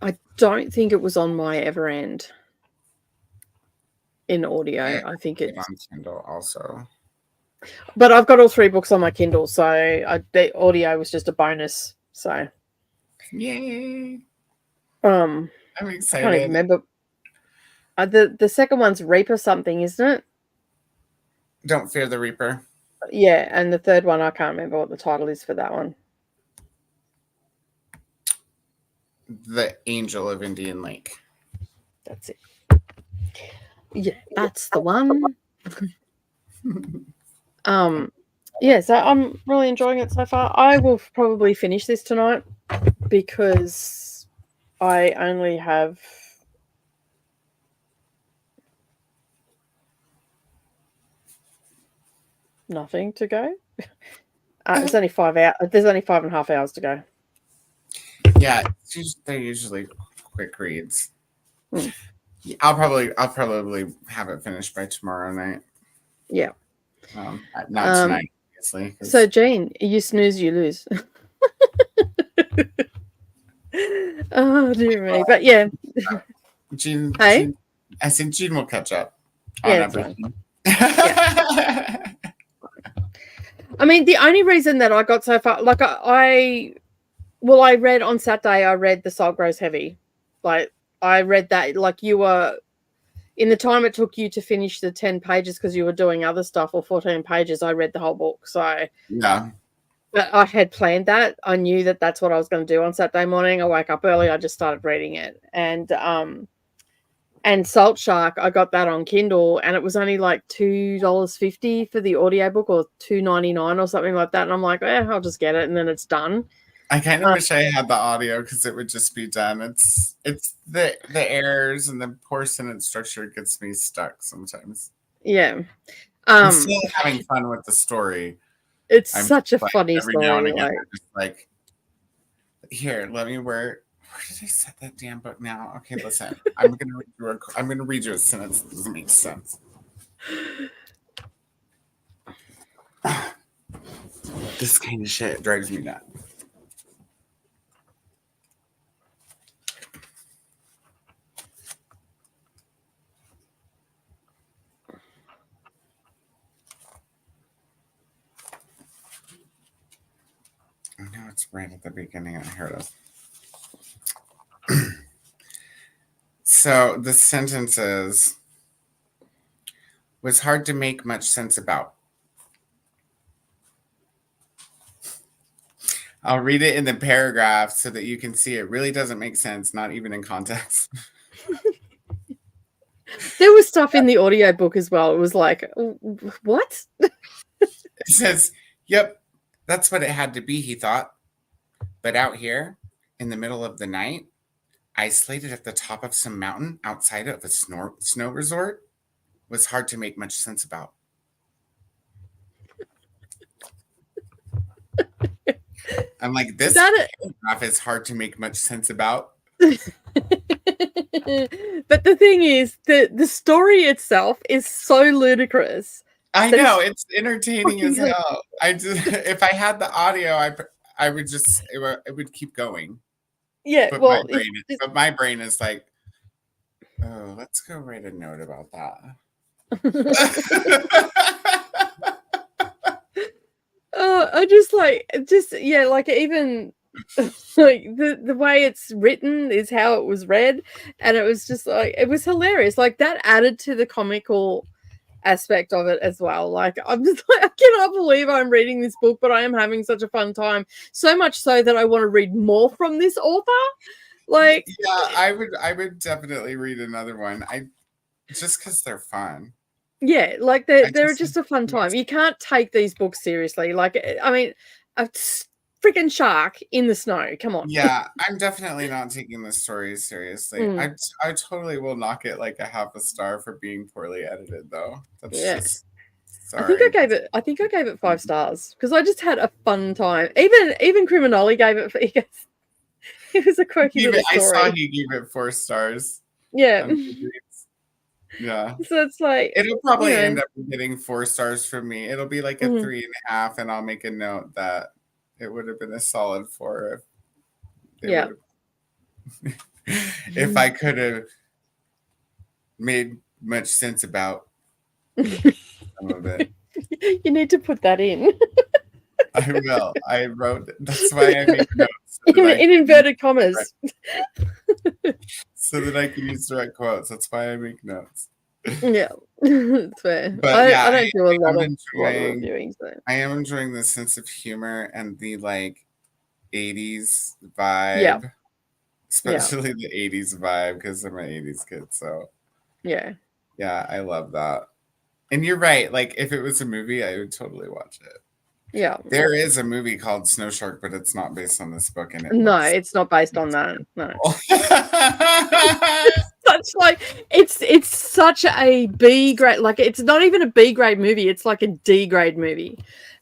I don't think it was on my Everand in audio. Yeah, I think it's on Kindle also. But I've got all 3 books on my Kindle, so the audio was just a bonus. So, yay! I'm excited. I can't even remember. The second one's Reaper something, isn't it? Don't Fear the Reaper. Yeah, and the third one, I can't remember what the title is for that one. The Angel of Indian Lake. That's it. Yeah, that's the one. Yeah, so I'm really enjoying it so far. I will probably finish this tonight because I only have nothing to go. It's only 5 hours. There's only 5.5 hours to go. Yeah, they're usually quick reads. I'll probably have it finished by tomorrow night. Yeah. Not tonight, obviously. So, Jean, you snooze, you lose. Oh dear me, but yeah. Jean, I think Jean will catch up on everything. Yeah. I mean, the only reason that I got so far, like I read on Saturday. I read The Soul Grows Heavy. Like I read that. Like you in the time it took you to finish the 10 pages because you were doing other stuff, or 14 pages, I read the whole book. So Yeah. but I had planned that. I knew that that's what I was going to do on Saturday morning. I woke up early. I just started reading it. And Salt Shark, I got that on Kindle, and it was only like $2.50 for the audiobook, or $2.99 or something like that. And I'm like, I'll just get it, and then it's done. I kind of wish I had the audio because it would just be done. It's the errors and the poor sentence structure gets me stuck sometimes. Yeah. I'm still having fun with the story. It's such a funny every story. Now and again, I'm just like, here, let me where did I set that damn book now? Okay, listen. I'm gonna read you a sentence that doesn't make sense. This kind of shit drives me nuts. I know it's right at the beginning. Here it is. So the sentences was hard to make much sense about. I'll read it in the paragraph so that you can see it really doesn't make sense, not even in context. There was stuff in the audiobook as well. It was like, what? It says, yep, that's what it had to be, he thought. But out here, in the middle of the night, isolated at the top of some mountain outside of a snow resort, was hard to make much sense about. I'm like, this paragraph is hard to make much sense about. But the thing is, the story itself is so ludicrous. I know, it's entertaining as hell. If I had the audio, I would just it would keep going. Yeah, but well, my brain is like, oh, let's go write a note about that. I just like even like the way it's written is how it was read, and it was just like, it was hilarious. Like, that added to the comical aspect of it as well. Like, I'm just like, I cannot believe I'm reading this book, but I am having such a fun time. So much so that I want to read more from this author. Like, yeah, I would definitely read another one. Just because they're fun. Yeah, like they're just a fun time. You can't take these books seriously. Like, I mean, a freaking shark in the snow. Come on. Yeah, I'm definitely not taking the story seriously. I totally will knock it like a half a star for being poorly edited, though. That's just sorry. I think I gave it 5 stars because I just had a fun time. Even Criminoli gave it. It was a quirky little story. I saw he gave it 4 stars. Yeah. Yeah. So it's like, it'll probably end up getting 4 stars from me. It'll be like a 3.5, and I'll make a note that it would have been a solid 4 if I could have made much sense about some of it. You need to put that in. I will. I wrote. That's why I make notes. In inverted commas. So that I can use direct quotes. That's why I make notes. Yeah, it's fair. But I don't do a lot of reviewing. So. I am enjoying the sense of humor and the like 80s vibe. Yeah. Especially the 80s vibe, because I'm an 80s kid. So yeah, I love that. And you're right. Like, if it was a movie, I would totally watch it. Yeah. There is a movie called Snow Shark, but it's not based on this book. And it's not based on that. No. It's such a B grade, like, it's not even a B grade movie, it's like a D grade movie.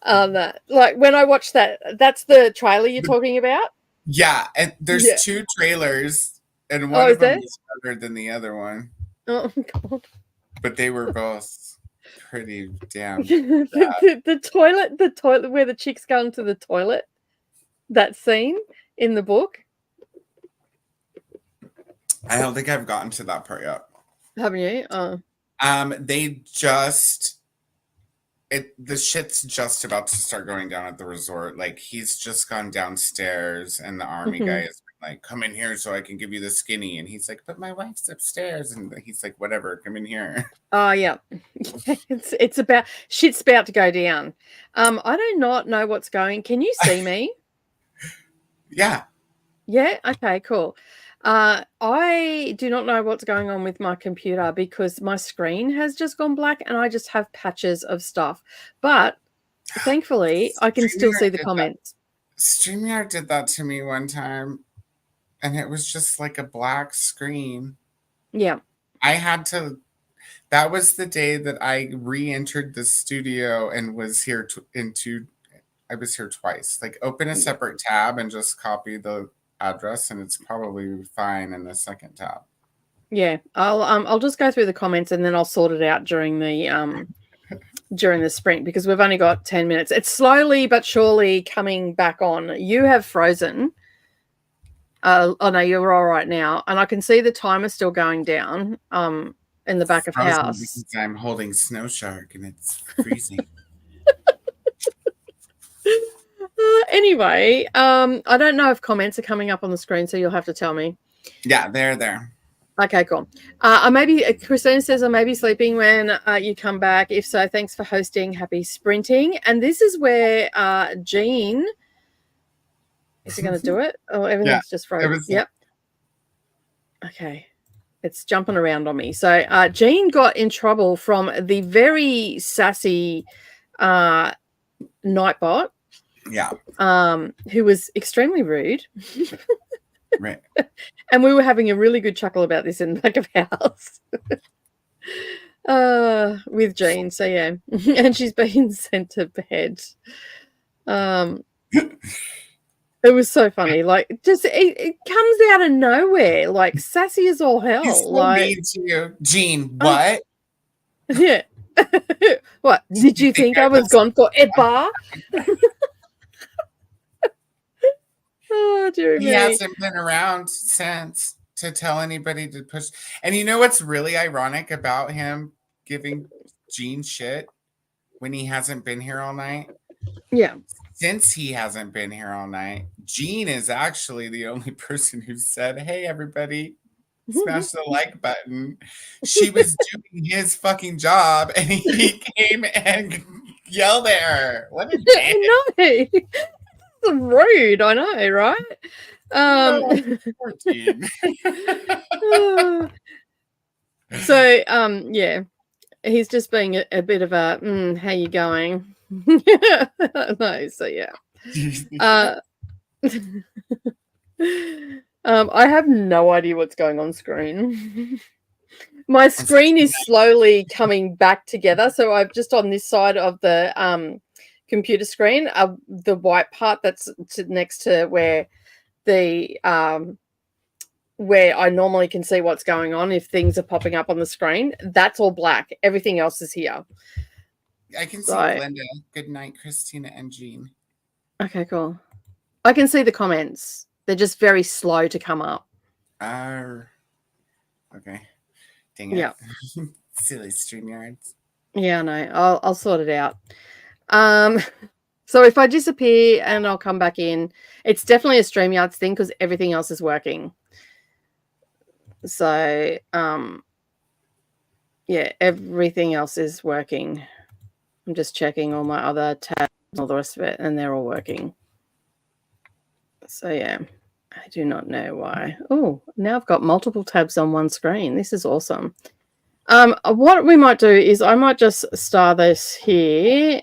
Like, when I watched that's the trailer you're talking about? Yeah, and there's 2 trailers, and one of them is better than the other one. Oh god. But they were both pretty damn the toilet where the chick's going to the toilet, that scene in the book. I don't think I've gotten to that part yet. Haven't you? They just the shit's just about to start going down at the resort. Like, he's just gone downstairs, and the army guy is like, come in here so I can give you the skinny. And he's like, but my wife's upstairs. And he's like, whatever, come in here. Oh, yeah. It's about shit's about to go down. I do not know what's going. Can you see me? Yeah. Yeah. Okay, cool. I do not know what's going on with my computer because my screen has just gone black and I just have patches of stuff. But thankfully, I can still see the comments. StreamYard did that to me one time, and it was just like a black screen. Yeah. I had to. That was the day that I re-entered the studio and was here I was here twice. Like, open a separate tab and just copy the address, and it's probably fine in the second tab. Yeah, I'll just go through the comments and then I'll sort it out during the sprint because we've only got 10 minutes. It's slowly but surely coming back on. You have frozen. Oh no, you're all right now, and I can see the timer still going down. In the back of house. Because I'm holding Snow Shark and it's freezing. Anyway, I don't know if comments are coming up on the screen, so you'll have to tell me. Yeah, they're there. Okay, cool. Christine says I may be sleeping when you come back. If so, thanks for hosting. Happy sprinting. And this is where Jean is he going to do it? Oh, everything's just frozen. Yep. Okay. It's jumping around on me. So Jean got in trouble from the very sassy Nightbot. Yeah. Who was extremely rude. Right. And we were having a really good chuckle about this in the back of house. With Jean. So yeah. And she's been sent to bed. It was so funny. Like, just it comes out of nowhere. Like, sassy as all hell. He's so like, mean to you. Jean, what? Yeah. What? Did you think I was gone for a bar? Oh, dear me. He hasn't been around since to tell anybody to push. And you know what's really ironic about him giving Jean shit when he hasn't been here all night? Yeah. Since he hasn't been here all night, Jean is actually the only person who said, hey, everybody, smash the like button. She was doing his fucking job and he came and yelled at her. What a dick. No. Rude, I know, right? So yeah, he's just being a bit of a how you going? No, so yeah. I have no idea what's going on screen. My screen is slowly coming back together, so I've just on this side of the computer screen, the white part that's next to where the where I normally can see what's going on if things are popping up on the screen, that's all black. Everything else is here. I can see Glenda. Good night, Christina and Jean. Okay, cool. I can see the comments. They're just very slow to come up. Okay. Dang it. Yeah. Silly StreamYards. Yeah, no. I'll sort it out. So if I disappear and I'll come back in, it's definitely a StreamYards thing because everything else is working. So, yeah, everything else is working. I'm just checking all my other tabs and all the rest of it, and they're all working. So, yeah, I do not know why. Oh, now I've got multiple tabs on one screen. This is awesome. What we might do is I might just star this here.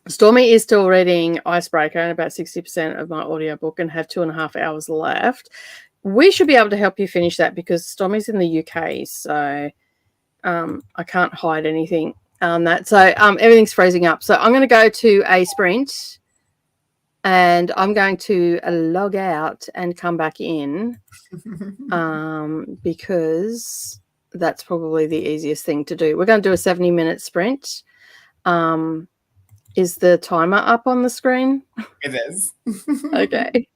Stormy is still reading Icebreaker and about 60% of my audiobook and have 2.5 hours left. We should be able to help you finish that because Stormy's in the UK, so I can't hide anything on that. So everything's freezing up. So I'm going to go to a sprint and I'm going to log out and come back in because that's probably the easiest thing to do. We're going to do a 70-minute sprint. Is the timer up on the screen? It is. Okay.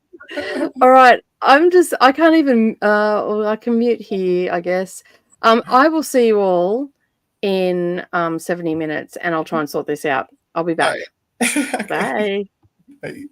All right. I can't even, I can mute here, I guess. I will see you all in 70 minutes and I'll try and sort this out. I'll be back. Right. Bye. Bye.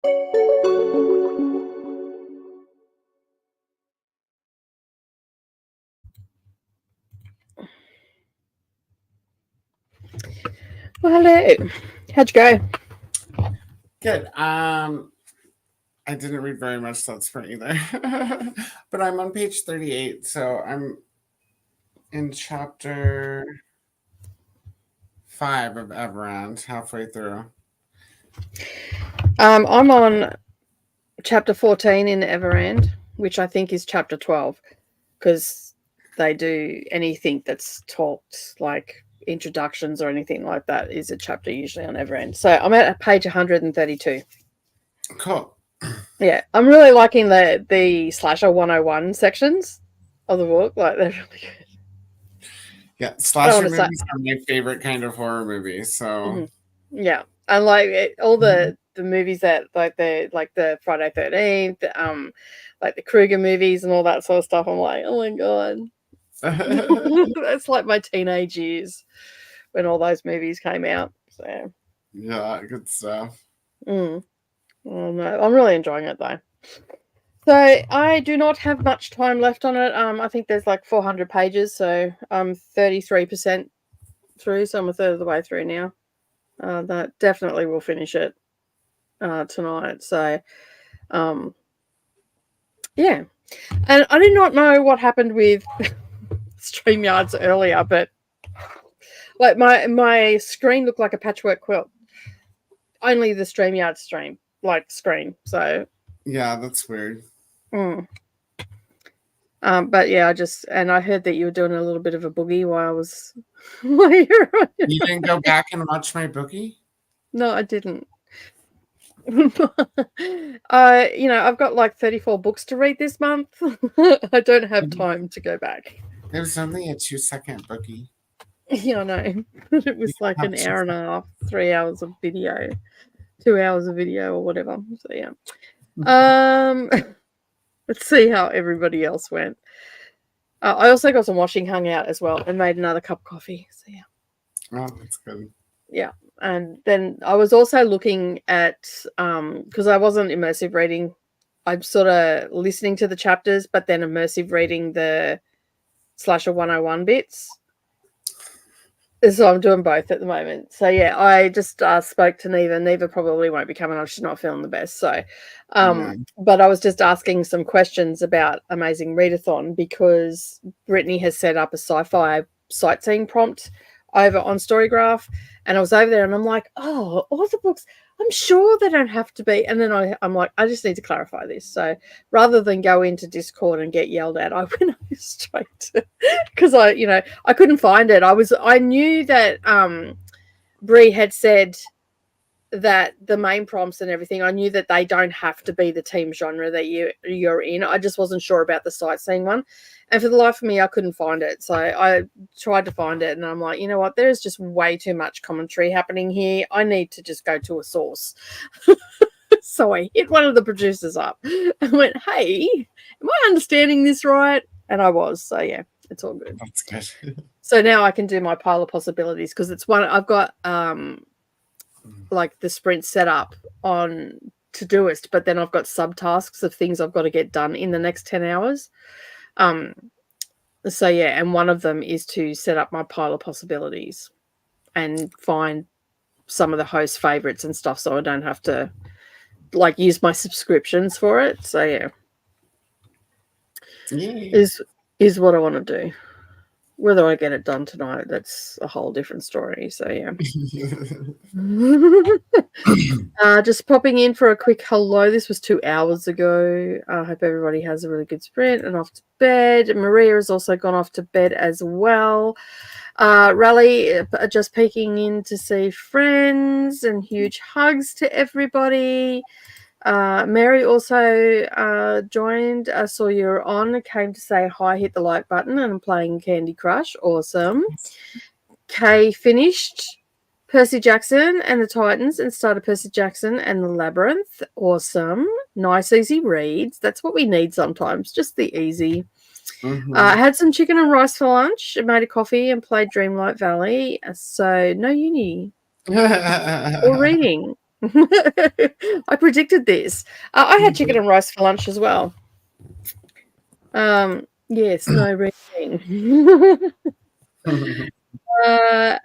Well, hello. How'd you go? Good. I didn't read very much, so that's pretty either. But I'm on page 38, so I'm in chapter 5 of Everand, halfway through. I'm on chapter 14 in Everand, which I think is chapter 12, because they do anything that's talked, like introductions or anything like that, is a chapter usually on Everand. So I'm at page 132. Cool. Yeah, I'm really liking the slasher 101 sections of the book. Like, they're really good. Yeah, slasher movies are my favorite kind of horror movie. So yeah, and like all the movies that like the Friday 13th, like the Krueger movies and all that sort of stuff. I'm like, oh my god, that's like my teenage years when all those movies came out. So yeah, good stuff. Oh, no, I'm really enjoying it though. So I do not have much time left on it. I think there's like 400 pages, so I'm 33% through, so I'm a third of the way through now. That definitely will finish it tonight. So, yeah. And I did not know what happened with StreamYards earlier, but like my screen looked like a patchwork quilt. Only the StreamYard screen. So yeah, that's weird. But yeah, I heard that you were doing a little bit of a boogie while I was. You didn't go back and watch my boogie? No, I didn't. I've got like 34 books to read this month. I don't have time to go back. It was only a 2-second boogie. Yeah, I know. It was like an hour and a half, 3 hours of video, 2 hours of video or whatever. So yeah. Let's see how everybody else went. I also got some washing hung out as well and made another cup of coffee. So yeah. Oh, that's good. Yeah. And then I was also looking at, because I wasn't immersive reading, I'm sort of listening to the chapters, but then immersive reading the slasher 101 bits. So I'm doing both at the moment. So yeah, I just spoke to Neva. Neva probably won't be coming on. She's not feeling the best. So, but I was just asking some questions about Amazing Readathon because Brittany has set up a sci-fi sightseeing prompt over on Storygraph, and I was over there and I'm like, oh, all the books, I'm sure they don't have to be. And then I'm like, I just need to clarify this. So rather than go into Discord and get yelled at, I went straight to, because I couldn't find it. I knew that Bree had said that the main prompts and everything, I knew that they don't have to be the team genre that you're in. I just wasn't sure about the sightseeing one. And for the life of me, I couldn't find it. So I tried to find it and I'm like, you know what? There's just way too much commentary happening here. I need to just go to a source. So I hit one of the producers up and went, hey, am I understanding this right? And I was. So yeah, it's all good. That's good. So now I can do my pile of possibilities because it's one I've got like the sprint set up on Todoist, but then I've got subtasks of things I've got to get done in the next 10 hours. So yeah, and one of them is to set up my pile of possibilities and find some of the host favorites and stuff so I don't have to like use my subscriptions for it. So yeah. Is what I want to do. Whether I get it done tonight, that's a whole different story. So yeah. Just popping in for a quick hello. This was 2 hours ago. I hope everybody has a really good sprint and off to bed. Maria has also gone off to bed as well. Raleigh just peeking in to see friends and huge hugs to everybody. Mary also joined. I saw you're on. Came to say hi, hit the like button, and I'm playing Candy Crush. Awesome. Kay finished Percy Jackson and the Titans and started Percy Jackson and the Labyrinth. Awesome. Nice, easy reads. That's what we need sometimes, just the easy. I had some chicken and rice for lunch, made a coffee and played Dreamlight Valley. So no uni or reading. I predicted this. I had chicken and rice for lunch as well. Yes, no reading.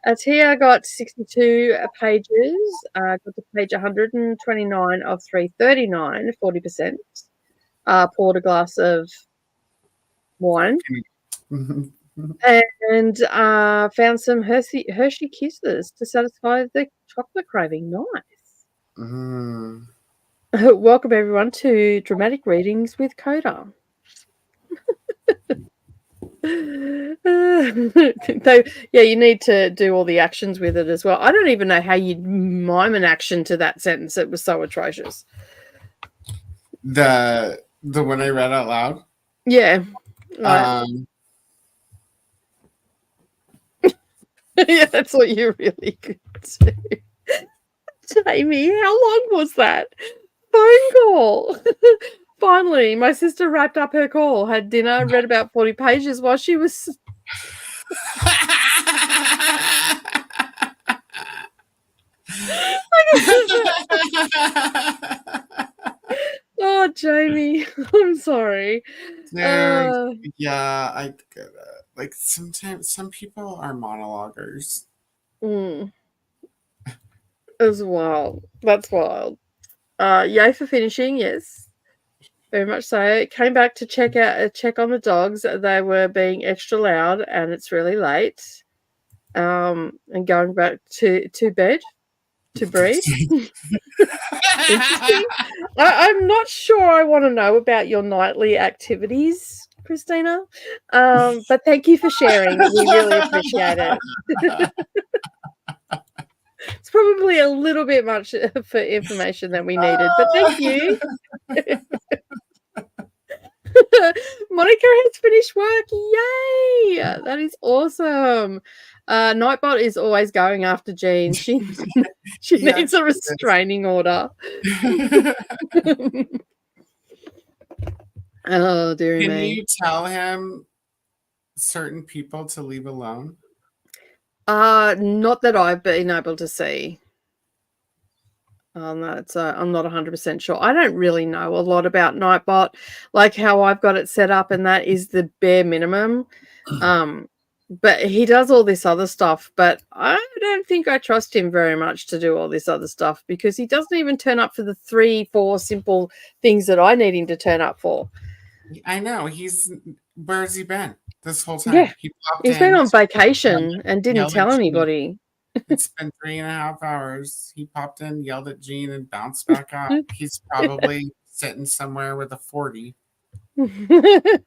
Atia got 62 pages. Got to page 129 of 339, 40%. Poured a glass of wine. And found some Hershey Kisses to satisfy the chocolate craving. Nice. Welcome everyone to Dramatic Readings with Coda. So, yeah, you need to do all the actions with it as well. I don't even know how you'd mime an action to that sentence. It was so atrocious. The one I read out loud? Yeah. Yeah, that's what you really could do. Jamie, how long was that phone call? Finally, my sister wrapped up her call, had dinner, read about 40 pages while she was... Oh, Jamie, I'm sorry. Yeah, I get it. Like, sometimes some people are monologuers. As wild. That's wild. Yay for finishing, yes. Very much so. Came back to check on the dogs. They were being extra loud, and it's really late. And going back to bed to breathe. Interesting. I'm not sure I want to know about your nightly activities, Christina. But thank you for sharing. We really appreciate it. It's probably a little bit much for information that we needed, but thank you. Monica has finished work. Yay! That is awesome. Nightbot is always going after Jean. She needs a restraining order. Oh, dear me. Can you tell him certain people to leave alone? Not that I've been able to see. I'm not 100% sure. I don't really know a lot about Nightbot, like how I've got it set up, and that is the bare minimum. But he does all this other stuff, but I don't think I trust him very much to do all this other stuff because he doesn't even turn up for the 3-4 simple things that I need him to turn up for. I know. Where's he been this whole time? Yeah, he's been on vacation and didn't tell anybody. It's been 3.5 hours. He popped in, yelled at Jean, and bounced back out. He's probably sitting somewhere with a 40. The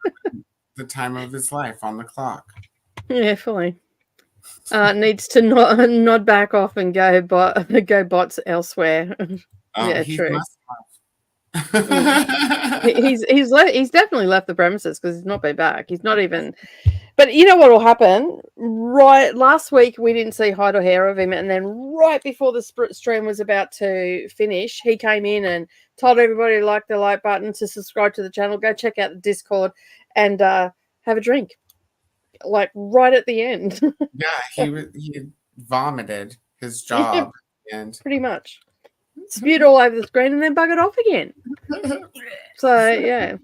time of his life on the clock. Yeah, fully. Needs to nod back off and go bots elsewhere. Yeah, true. He's definitely left the premises because he's not been back. He's not even. But you know what will happen? Right, last week we didn't see hide or hair of him, and then right before the stream was about to finish, he came in and told everybody to like the like button, to subscribe to the channel, go check out the Discord, and have a drink. Like right at the end. Yeah, he vomited his job, and pretty much spewed all over the screen and then buggered off again. So yeah,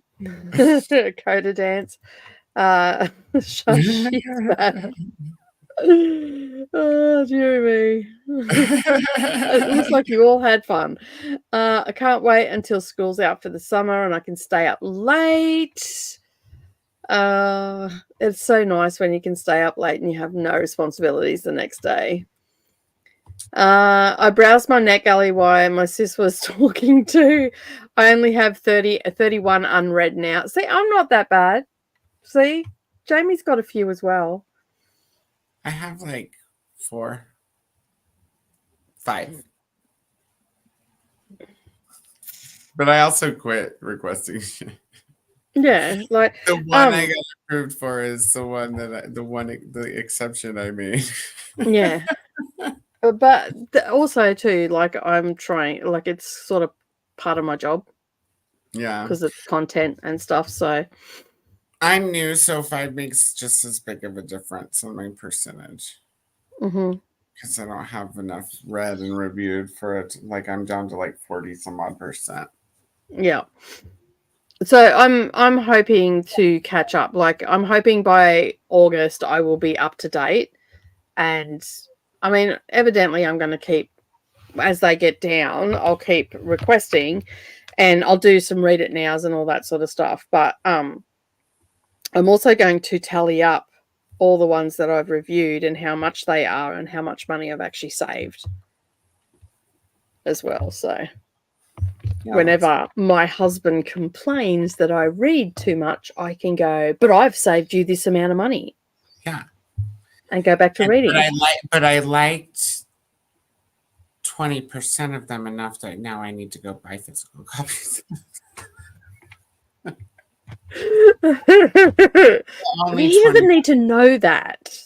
Coda dance. She's bad. Oh, dear me. It looks like you all had fun. I can't wait until school's out for the summer and I can stay up late. It's so nice when you can stay up late and you have no responsibilities the next day. I browsed my NetGalley while my sis was talking to. I only have 31 unread now. See, I'm not that bad. See, Jamie's got a few as well. I have like 4, 5. But I also quit requesting shit. Yeah, like the one I got approved for is the exception I made. Yeah. But also too, like I'm trying, like it's sort of part of my job. Yeah. Because of content and stuff. So I'm new, so 5 makes just as big of a difference in my percentage. Mm-hmm. Because I don't have enough read and reviewed for it. Like I'm down to like 40 some odd percent. Yeah. So I'm hoping to catch up. Like I'm hoping by August I will be up to date. And I mean, evidently I'm going to keep, as they get down, I'll keep requesting, and I'll do some read it nows and all that sort of stuff. But I'm also going to tally up all the ones that I've reviewed and how much they are and how much money I've actually saved as well. So whenever my husband complains that I read too much, I can go, but I've saved you this amount of money. Yeah. And go back to reading. But I liked 20% of them enough that now I need to go buy physical copies. I mean, he doesn't need to know that.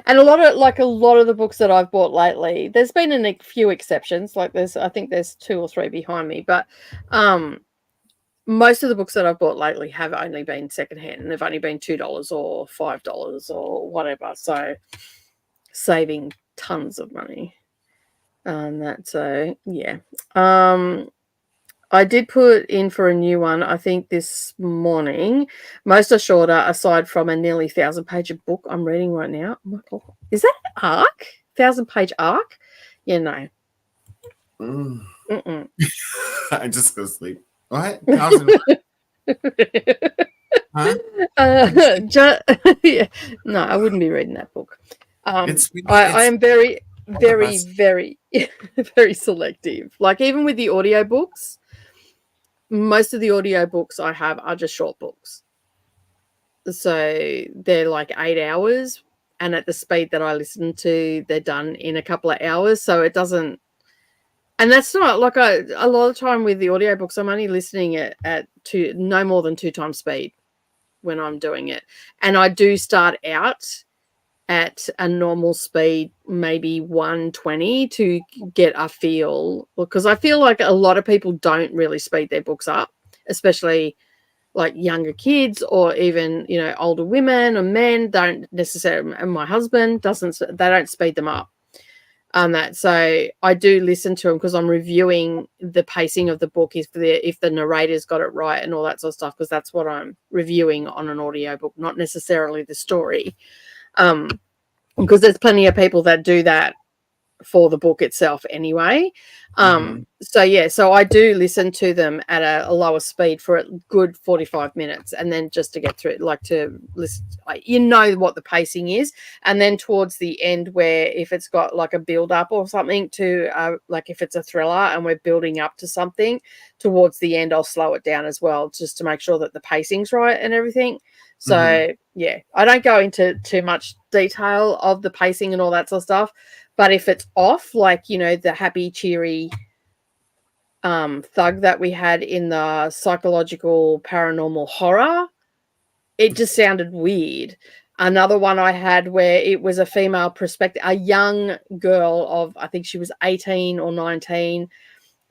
And a lot of the books that I've bought lately, there's been a few exceptions. Like I think there's 2 or 3 behind me, but most of the books that I've bought lately have only been secondhand, and they've only been $2 or $5 or whatever. So saving tons of money on that. So yeah. I did put in for a new one, I think this morning. Most are shorter, aside from a nearly 1,000-page book I'm reading right now. Oh my God. Is that an arc? 1,000-page arc? Yeah, no. I just go sleep. What? 1,000? Huh? Yeah. No, I wouldn't be reading that book. I am very, very, very selective. Like even with the audiobooks, most of the audiobooks I have are just short books. So they're like 8 hours, and at the speed that I listen to, they're done in a couple of hours. So it doesn't, and that's not like a lot of time with the audiobooks, I'm only listening at no more than 2 times speed when I'm doing it. And I do start out at a normal speed, maybe 120, to get a feel, because I feel like a lot of people don't really speed their books up, especially like younger kids or even, older women or men don't necessarily, and my husband they don't speed them up on that. So I do listen to them because I'm reviewing the pacing of the book, if the narrator's got it right and all that sort of stuff, because that's what I'm reviewing on an audiobook, not necessarily the story. Because there's plenty of people that do that for the book itself anyway. So I do listen to them at a lower speed for a good 45 minutes, and then just to get through it, like to listen, what the pacing is, and then towards the end, where if it's got like a build up or something to like if it's a thriller and we're building up to something, towards the end I'll slow it down as well, just to make sure that the pacing's right and everything. So yeah, I don't go into too much detail of the pacing and all that sort of stuff. But if it's off, like, the happy, cheery thug that we had in the psychological paranormal horror, it just sounded weird. Another one I had where it was a female perspective, a young girl of, I think she was 18 or 19,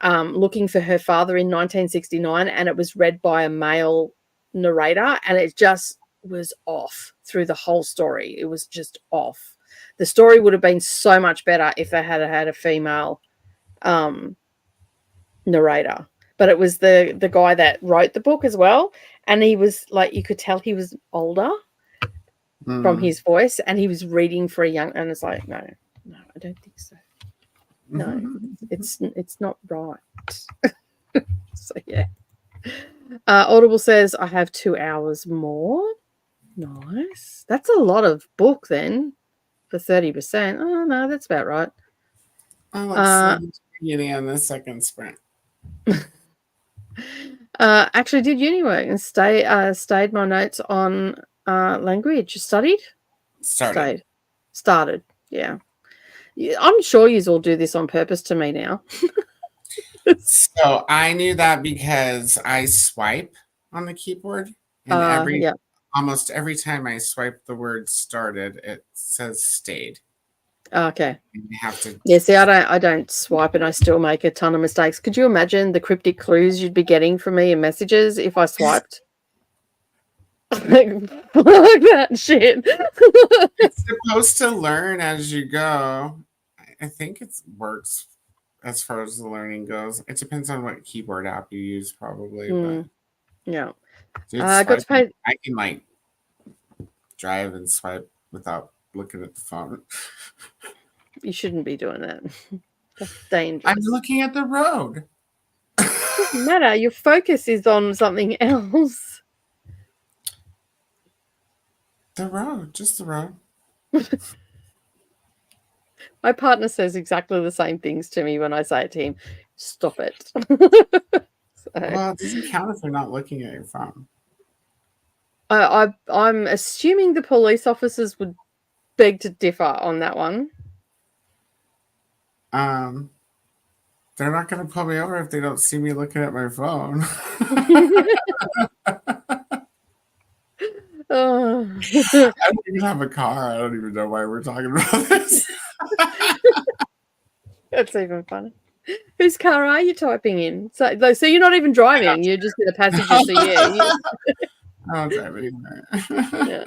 looking for her father in 1969, and it was read by a male narrator, and it just was off through the whole story. It was just off. The story would have been so much better if they had had a female narrator. But it was the guy that wrote the book as well, and he was like, you could tell he was older from his voice, and he was reading for a young, and it's like, no, I don't think so. No, it's not right. So yeah. Audible says I have 2 hours more. Nice. That's a lot of book then for 30%. Oh no, that's about right. Uni on the second sprint. Actually did uni work and stayed my notes on language. Studied? Started. Yeah. I'm sure you all do this on purpose to me now. So I knew that because I swipe on the keyboard, and almost every time I swipe the word started, it says stayed. Okay. You have to. Yeah, see, I don't swipe, and I still make a ton of mistakes. Could you imagine the cryptic clues you'd be getting from me in messages if I swiped? Like that shit. It's supposed to learn as you go. I think it works as far as the learning goes. It depends on what keyboard app you use, probably. But Yeah. it's Got to pay. I can like drive and swipe without looking at the phone. You shouldn't be doing that. That's dangerous. I'm looking at the road. Doesn't matter. Your focus is on something else. The road, just the road. My partner says exactly the same things to me when I say it to him. Stop it. Well, it doesn't count if you're not looking at your phone. I'm assuming the police officers would beg to differ on that one. They're not going to pull me over if they don't see me looking at my phone. Oh. I don't even have a car. I don't even know why we're talking about this. That's even funny. Whose car are you typing in? So you're not even driving. You're just in a passenger seat. I'm driving. Yeah.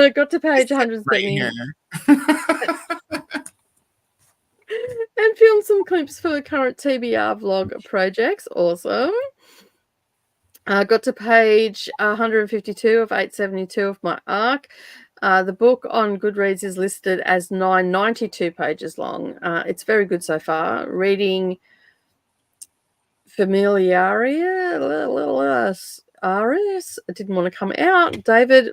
Got to page 170. And filmed some clips for the current TBR vlog projects. Awesome. Got to page 152 of 872 of my arc. The book on Goodreads is listed as 992 pages long. It's very good so far. Reading Familiaria, Aris. It didn't want to come out. David,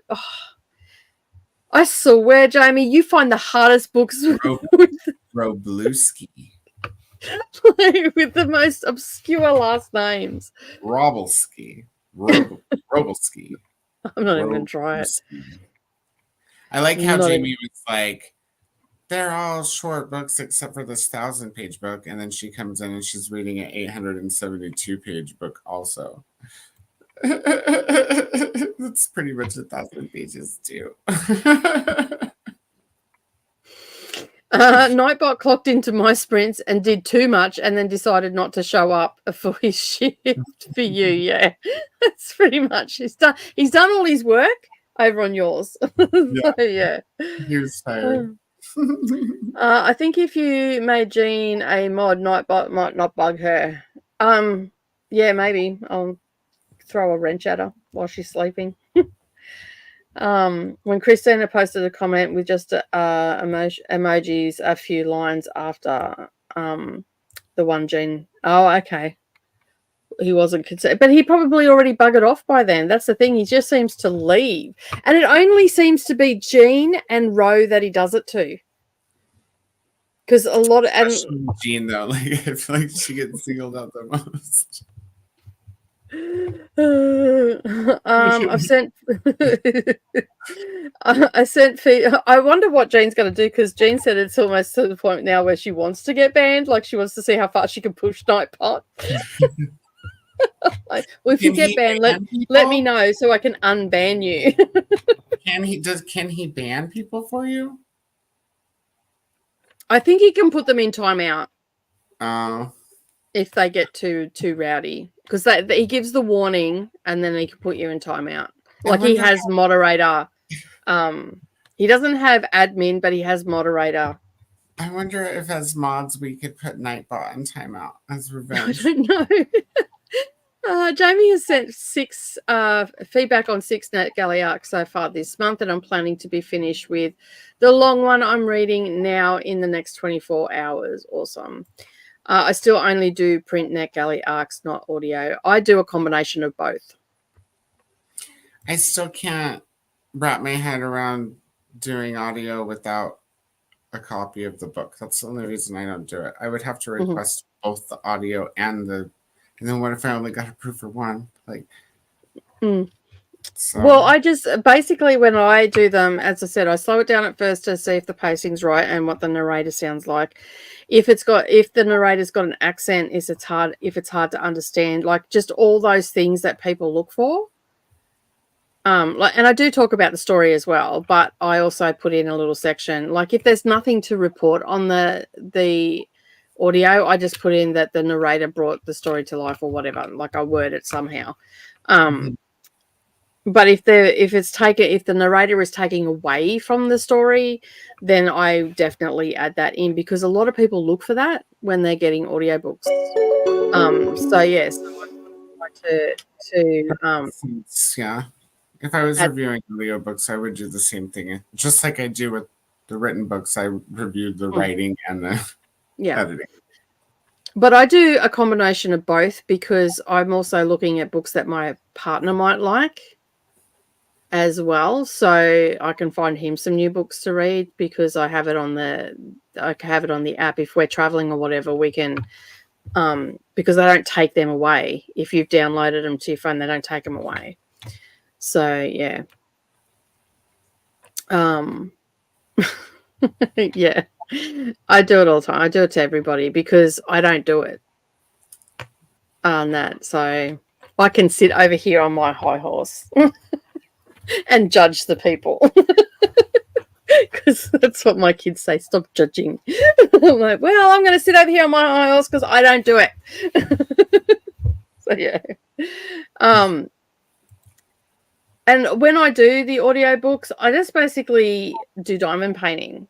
I swear, Jamie, you find the hardest books Robluski. with the most obscure last names. Robelski. Robelski. I'm not even going to try it. I like how Jamie was like, they're all short books except for this 1,000-page book. And then she comes in and she's reading an 872-page book also. That's pretty much 1,000 pages too. Nightbot clocked into my sprints and did too much and then decided not to show up for his shift for you. Yeah, that's pretty much. He's done all his work over on yours. Yeah. So, yeah. He was tired. I think if you made Jean a mod, Nightbot might not bug her. Yeah, maybe I'll throw a wrench at her while she's sleeping. When Christina posted a comment with just emojis a few lines after the one Jean. Oh, okay. He wasn't concerned, but he probably already buggered off by then. That's the thing. He just seems to leave, and it only seems to be Jean and Ro that he does it to. Because a lot of Jean though, like I feel like she gets singled out the most. I've sent. I wonder what Jean's going to do, because Jean said it's almost to the point now where she wants to get banned. Like she wants to see how far she can push Nightbot. Like, well, if you get banned, let me know so I can unban you. Can he ban people for you? I think he can put them in timeout. Oh. If they get too rowdy, because he gives the warning and then he can put you in timeout. Like he has moderator. He doesn't have admin, but he has moderator. I wonder if as mods we could put Nightbot in timeout as revenge. I don't know. Jamie has sent 6 feedback on 6 NetGalley arcs so far this month, and I'm planning to be finished with the long one I'm reading now in the next 24 hours. Awesome. I still only do print NetGalley arcs, not audio. I do a combination of both. I still can't wrap my head around doing audio without a copy of the book. That's the only reason I don't do it. I would have to request both the audio and then what if I only got approved for one? Like, so. Well, I just basically, when I do them, as I said, I slow it down at first to see if the pacing's right and what the narrator sounds like. If the narrator's got an accent, if it's hard to understand, like just all those things that people look for. And I do talk about the story as well, but I also put in a little section, like if there's nothing to report on the audio, I just put in that the narrator brought the story to life or whatever, like I word it somehow. But if the narrator is taking away from the story, then I definitely add that in, because a lot of people look for that when they're getting audiobooks. So yes, I Yeah. If I was add, reviewing audiobooks, I would do the same thing. Just like I do with the written books, I reviewed the writing and the yeah. editing. But I do a combination of both, because I'm also looking at books that my partner might like as well, so I can find him some new books to read, because I have it on the app. If we're traveling or whatever, we can, because they don't take them away. If you've downloaded them to your phone, they don't take them away. So yeah. Yeah, I do it all the time. I do it to everybody, because I don't do it on that. So I can sit over here on my high horse and judge the people, because that's what my kids say. Stop judging. I'm like, well, I'm going to sit over here on my high horse because I don't do it. So yeah. And when I do the audiobooks, I just basically do diamond painting.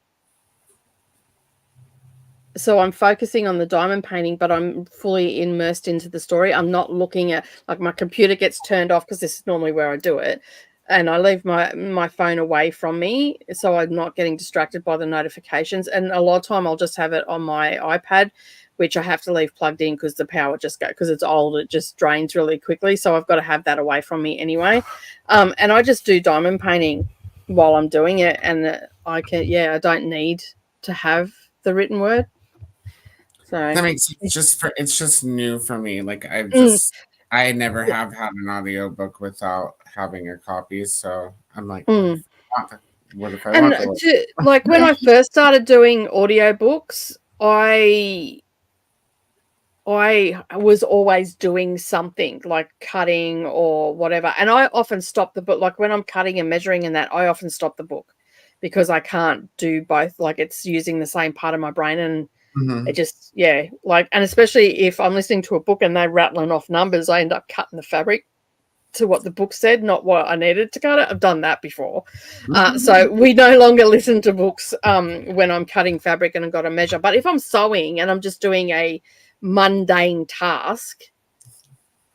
So I'm focusing on the diamond painting, but I'm fully immersed into the story. I'm not looking at, like, my computer gets turned off, because this is normally where I do it, and I leave my phone away from me, so I'm not getting distracted by the notifications. And a lot of time I'll just have it on my iPad, which I have to leave plugged in, because the power just goes, because it's old, it just drains really quickly. So I've got to have that away from me anyway. And I just do diamond painting while I'm doing it, and I don't need to have the written word. So That makes sense. It's just new for me. Like mm, I never have had an audiobook without having a copy. So I'm like, mm. what if I And want the word? like, when I first started doing audiobooks, I was always doing something like cutting or whatever. And I often stop the book. Like when I'm cutting and measuring and that, I often stop the book, because I can't do both. Like, it's using the same part of my brain, and it just, like, and especially if I'm listening to a book and they're rattling off numbers, I end up cutting the fabric to what the book said, not what I needed to cut it. I've done that before. So we no longer listen to books when I'm cutting fabric and I've got to measure. But if I'm sewing and I'm just doing a mundane task,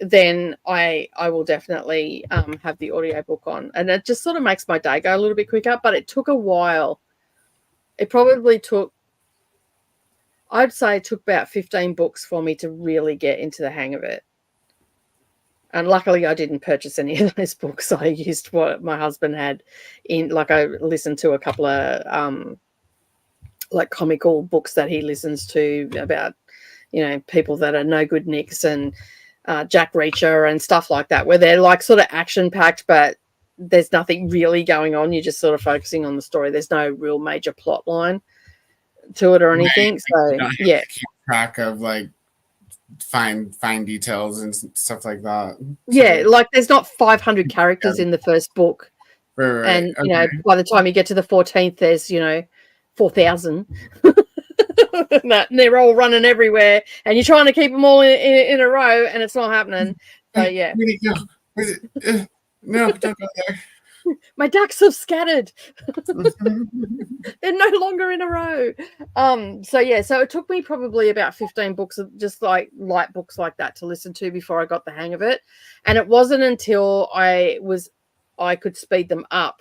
then I will definitely have the audiobook on. And it just sort of makes my day go a little bit quicker. But it took a while. It probably took, I'd say it took about 15 books for me to really get into the hang of it. And luckily I didn't purchase any of those books. I used what my husband had in, like, I listened to a couple of like comical books that he listens to about, people that are no good nicks, and Jack Reacher and stuff like that, where they're like sort of action packed, but there's nothing really going on. You're just sort of focusing on the story. There's no real major plot line to it or anything. Right. So yeah, Keep track of like fine details and stuff like that. yeah, like there's not 500 characters in the first book, Right. and Okay. by the time you get to the 14th, there's 4,000. And they're all running everywhere, and you're trying to keep them all in a row, and it's not happening. So yeah, Where'd it go? No, don't go there. my ducks have scattered. They're no longer in a row. So yeah, so it took me probably about 15 books of just like light books like that to listen to before I got the hang of it. And it wasn't until I could speed them up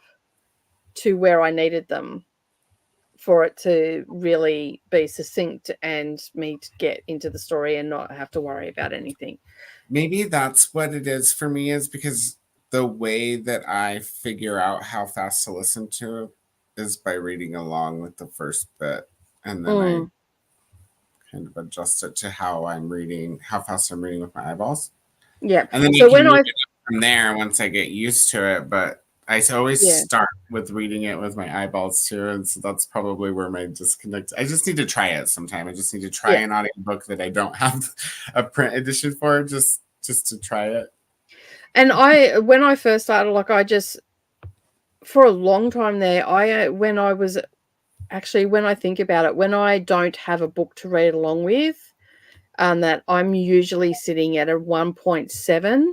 to where I needed them for it to really be succinct and me to get into the story and not have to worry about anything. Maybe that's what it is for me, is because the way that I figure out how fast to listen to it is by reading along with the first bit, and then I kind of adjust it to how fast I'm reading with my eyeballs. Yeah. And then So you can when move I it up from there once I get used to it. But I always start with reading it with my eyeballs too. And so that's probably where my disconnect. I just need to try it sometime. I just need to try an audiobook that I don't have a print edition for, just to try it. And when I first started, like, I just, for a long time there, when I think about it, when I don't have a book to read along with, that I'm usually sitting at a 1.7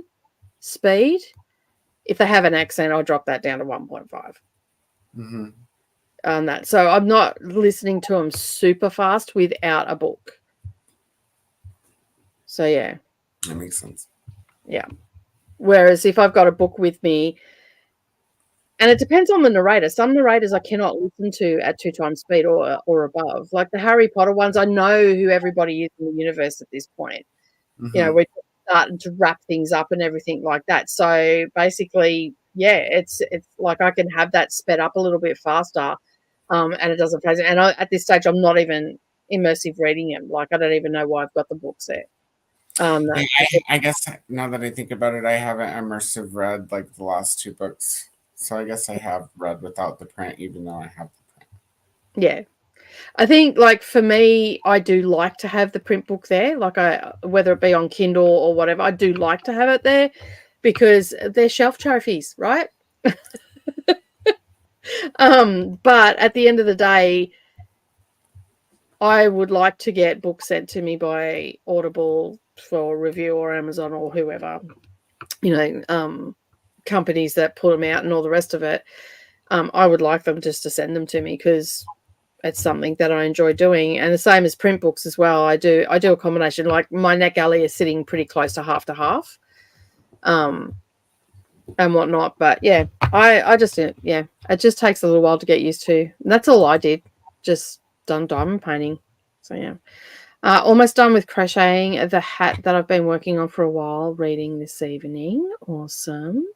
speed. if they have an accent, I'll drop that down to 1.5. Mm-hmm. On that. So I'm not listening to them super fast without a book. So yeah. That makes sense. Yeah. Whereas if I've got a book with me, and it depends on the narrator. Some narrators I cannot listen to at 2 times speed or above. Like the Harry Potter ones, I know who everybody is in the universe at this point. Mm-hmm. You know, we're starting to wrap things up and everything like that. So basically, yeah, it's like I can have that sped up a little bit faster, and it doesn't phase me. And at this stage, I'm not even immersive reading them. Like I don't even know why I've got the books there. I guess now that I think about it, I haven't immersive read like the last 2 books. So I guess I have read without the print, even though I have the print. Yeah. I think, like, for me, I do like to have the print book there. Like, whether it be on Kindle or whatever, I do like to have it there because they're shelf trophies, right? But at the end of the day, I would like to get books sent to me by Audible for review or Amazon or whoever, companies that put them out and all the rest of it. I would like them just to send them to me because it's something that I enjoy doing. And the same as print books as well. I do a combination. Like my NetGalley is sitting pretty close to half. And whatnot. But yeah, I just, yeah, it just takes a little while to get used to. And that's all I did. Just done diamond painting. So yeah. Almost done with crocheting the hat that I've been working on for a while, reading this evening. Awesome.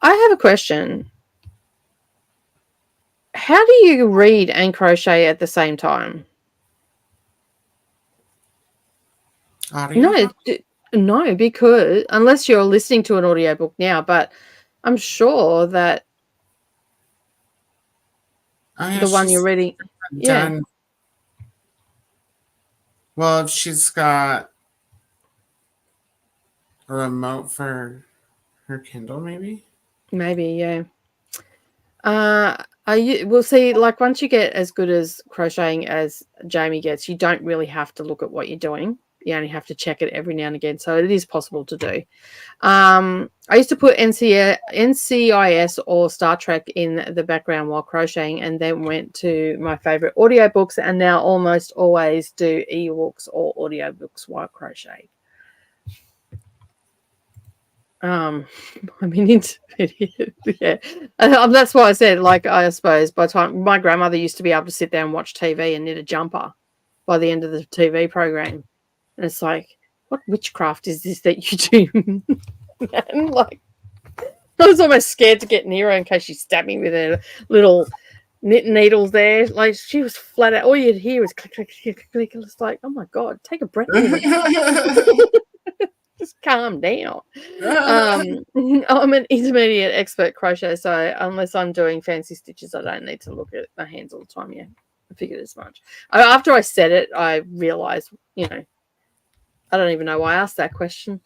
I have a question. How do you read and crochet at the same time? Audio? No, because unless you're listening to an audiobook now, but I'm sure that the one you're reading, done. Well, if she's got a remote for her Kindle, maybe, yeah. We'll see. Like once you get as good as crocheting as Jamie gets, you don't really have to look at what you're doing. You only have to check it every now and again. So it is possible to do. I used to put NCIS or Star Trek in the background while crocheting, and then went to my favorite audiobooks, and now almost always do ebooks or audiobooks while crocheting. I mean, yeah. That's why I said, like, I suppose by the time my grandmother used to be able to sit there and watch TV and knit a jumper by the end of the TV program, and it's like, what witchcraft is this that you do? And like, I was almost scared to get near her in case she stabbed me with her little knit needles there. Like she was flat out. All you'd hear was click, click, click, click. It's like, oh my God, take a breath. Just calm down. I'm an intermediate expert crochet, so unless I'm doing fancy stitches, I don't need to look at my hands all the time. Yeah, I figured as much. After I said it, I realized, I don't even know why I asked that question.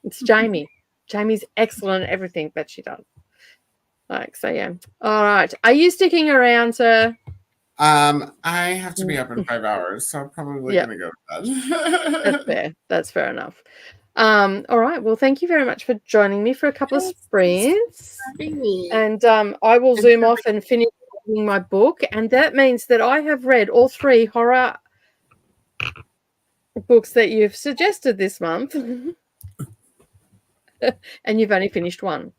It's Jamie. Jamie's excellent at everything that she does. Like, so yeah. All right. Are you sticking around, sir? I have to be up in 5 hours, so I'm probably gonna go to bed. That's fair. That's fair enough. All right. Well, thank you very much for joining me for a couple of sprints. And I will zoom off and finish reading my book. And that means that I have read all 3 horror books that you've suggested this month. And you've only finished 1.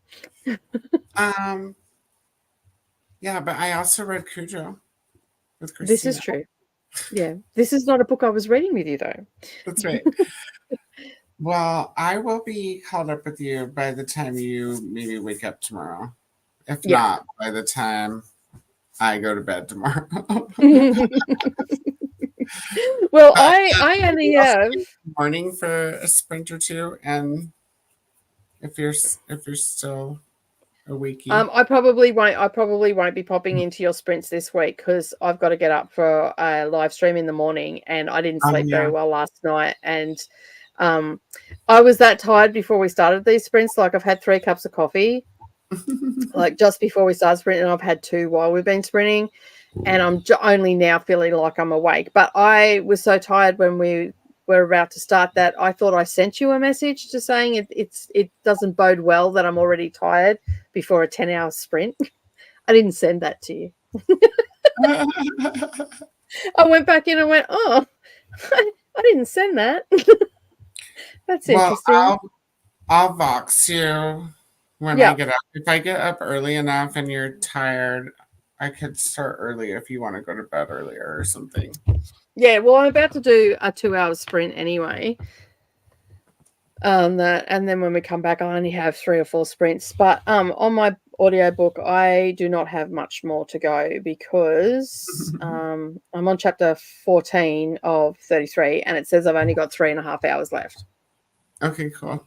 Yeah, but I also read Cujo with Christina. This is true. Yeah. This is not a book I was reading with you, though. That's right. Well, I will be caught up with you by the time you maybe wake up tomorrow. If not, by the time I go to bed tomorrow. Well, I only have morning for a sprint or 2, and if you're still awake, I probably won't be popping into your sprints this week because I've got to get up for a live stream in the morning, and I didn't sleep very well last night, and I was that tired before we started these sprints. Like I've had 3 cups of coffee, like just before we started sprinting, and I've had 2 while we've been sprinting, and I'm only now feeling like I'm awake. But I was so tired when we we're about to start that, I thought I sent you a message just saying it doesn't bode well that I'm already tired before a 10-hour sprint. I didn't send that to you. I went back in and went, oh, I didn't send that. That's interesting. I'll Vox you when I get up. If I get up early enough and you're tired, I could start early if you want to go to bed earlier or something. Yeah, well, I'm about to do a 2-hour sprint anyway. And then when we come back, I only have 3 or 4 sprints. But on my audiobook, I do not have much more to go because I'm on chapter 14 of 33, and it says I've only got 3.5 hours left. Okay, cool.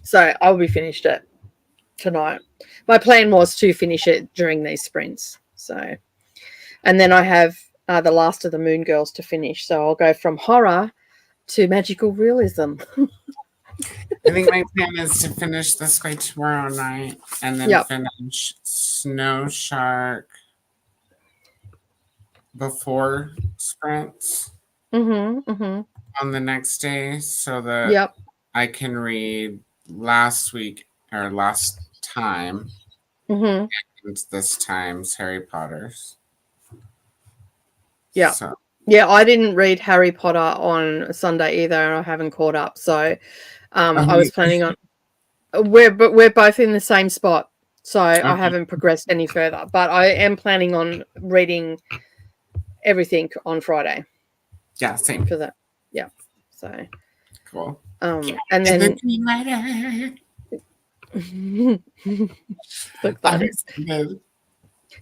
So I'll be finished it tonight. My plan was to finish it during these sprints. So, and then I have the last of the Moon Girls to finish. So I'll go from horror to magical realism. I think my plan is to finish this by tomorrow night and then finish Snow Shark before sprints on the next day so that I can read last week or last time and this time's Harry Potter's. Yeah. So. Yeah, I didn't read Harry Potter on Sunday either, and I haven't caught up. So I was planning on we're both in the same spot. So I haven't progressed any further. But I am planning on reading everything on Friday. Yeah, same. For that. Yeah. So cool. And then look, that is good.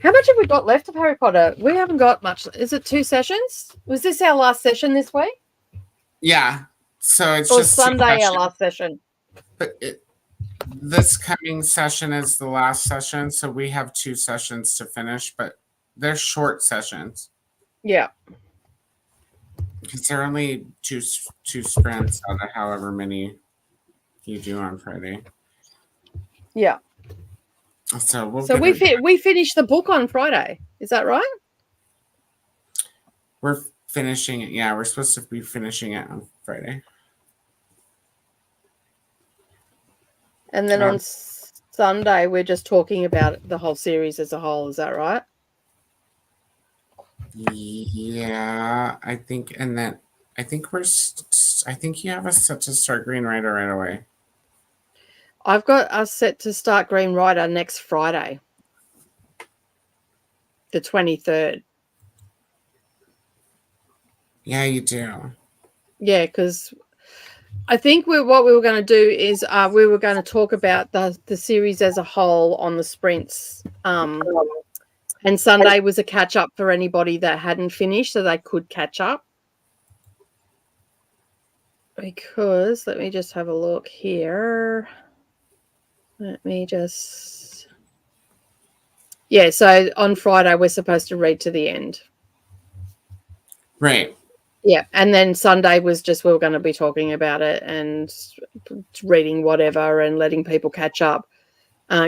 How much have we got left of Harry Potter? We haven't got much. Is it 2 sessions? Was this our last session this week? Yeah. So it's or just Sunday our last session. But this coming session is the last session, so we have 2 sessions to finish, but they're short sessions. Yeah. Because they're only two sprints out of however many you do on Friday. Yeah. So we finished the book on Friday. Is that right? We're finishing it. Yeah, we're supposed to be finishing it on Friday. And then on Sunday, we're just talking about the whole series as a whole. Is that right? Yeah, I think. And then I think you have us set to start Green Rider right away. I've got us set to start Green Rider next Friday, the 23rd. Yeah, you do. Yeah, because I think what we were going to do is we were going to talk about the series as a whole on the sprints. And Sunday was a catch-up for anybody that hadn't finished, so they could catch up. Because, let me just have a look here. Let me just... Yeah, so on Friday, we're supposed to read to the end. Right. Yeah, and then Sunday was just we were going to be talking about it and reading whatever and letting people catch up.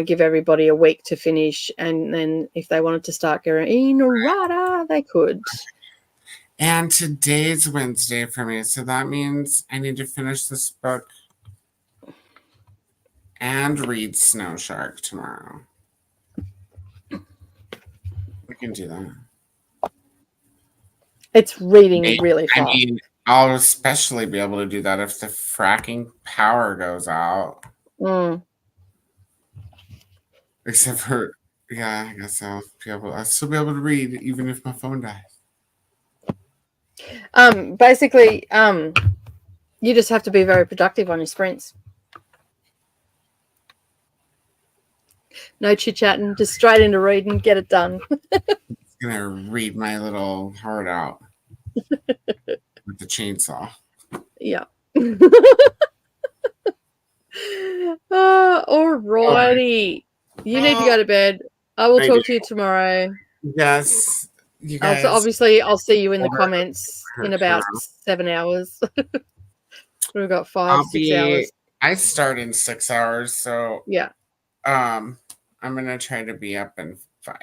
Give everybody a week to finish, and then if they wanted to start Green Rider, they could. And today's Wednesday for me, so that means I need to finish this book and read Snow Shark tomorrow. We can do that. It's reading really fast. I mean, I'll especially be able to do that if the fracking power goes out. Except for, yeah, I guess I'll still be able to read even if my phone dies. Basically, you just have to be very productive on your sprints. No chit-chatting, just straight into reading, get it done. I'm gonna read my little heart out with the chainsaw. Yeah. Alrighty. You need to go to bed. I will talk to you tomorrow. Yes. You guys. Obviously, I'll see you in the comments in about 7 hours. We've got 6 hours. I start in 6 hours, so yeah. I'm gonna try to be up in 5.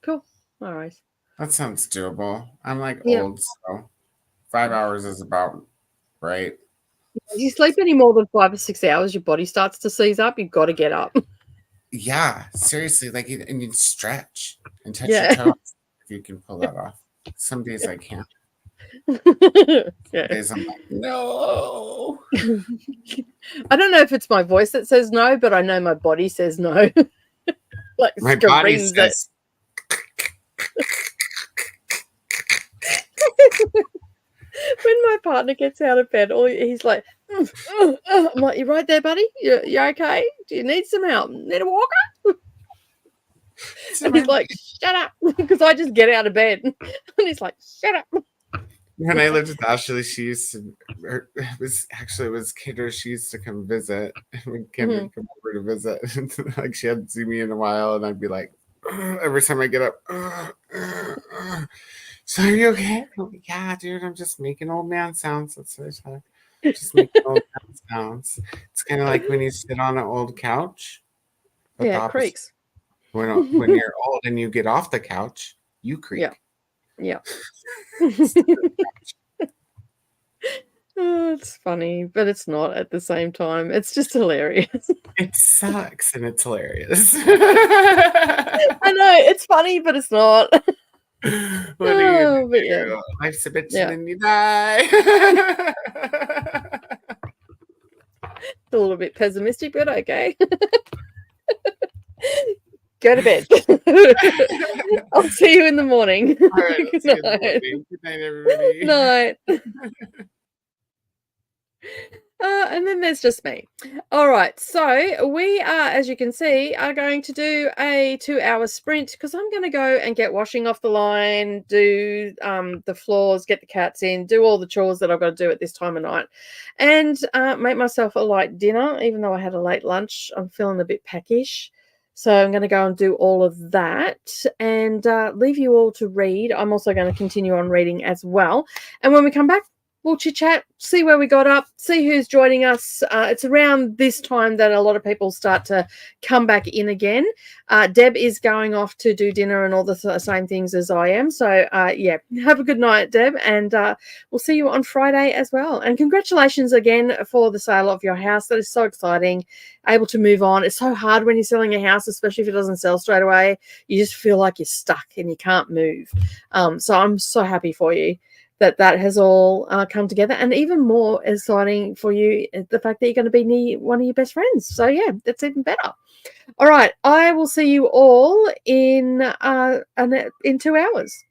Cool. All right. That sounds doable. I'm old, so 5 hours is about right? If you sleep any more than 5 or 6 hours, your body starts to seize up. You've got to get up. Yeah, seriously, like, and you stretch and touch your Yeah. toes if you can pull that off. Some days I can't. Yeah. Days I'm like, no. I don't know if it's my voice that says no, but I know my body says no. Like My body screams it. says, When my partner gets out of bed, he's like, I'm like, you right there, buddy? You okay? Do you need some help? Need a walker? And he's like, shut up, because I just get out of bed, and he's like, shut up. when I lived with Ashley, she used to, it was Kinder. She used to come visit. When Kinder would come over to visit, like she hadn't seen me in a while, and I'd be like, every time I get up, so are you okay? I'm like, yeah, dude, I'm just making old man sounds. That's what I said. Just making old man sounds. It's kind of like when you sit on an old couch, but Yeah, the it opposite. creaks. When you're old and you get off the couch, you creak. Yeah. Oh, it's funny, but it's not at the same time. It's just hilarious. It sucks and it's hilarious. I know, it's funny, but it's not. What do you Oh, but do? yeah. Life's a bitch Yeah. and then you die. It's a little bit pessimistic, but okay. Go to bed. I'll see you in the morning. All right, I'll Good see you in the night. morning. Good night, everybody. Night. And then there's just me. All right, so we are, as you can see, are going to do a 2-hour sprint because I'm going to go and get washing off the line, do the floors, get the cats in, do all the chores that I've got to do at this time of night, and make myself a light dinner. Even though I had a late lunch, I'm feeling a bit peckish. So I'm going to go and do all of that and leave you all to read. I'm also going to continue on reading as well. And when we come back, we'll chit chat, see where we got up, see who's joining us. It's around this time that a lot of people start to come back in again. Deb is going off to do dinner and all the same things as I am. So, yeah, have a good night, Deb, and we'll see you on Friday as well. And congratulations again for the sale of your house. That is so exciting. Able to move on. It's so hard when you're selling a house, especially if it doesn't sell straight away. You just feel like you're stuck and you can't move. So I'm so happy for you that has all come together, and even more exciting for you, the fact that you're going to be near one of your best friends. So yeah, that's even better. All right, I will see you all in 2 hours.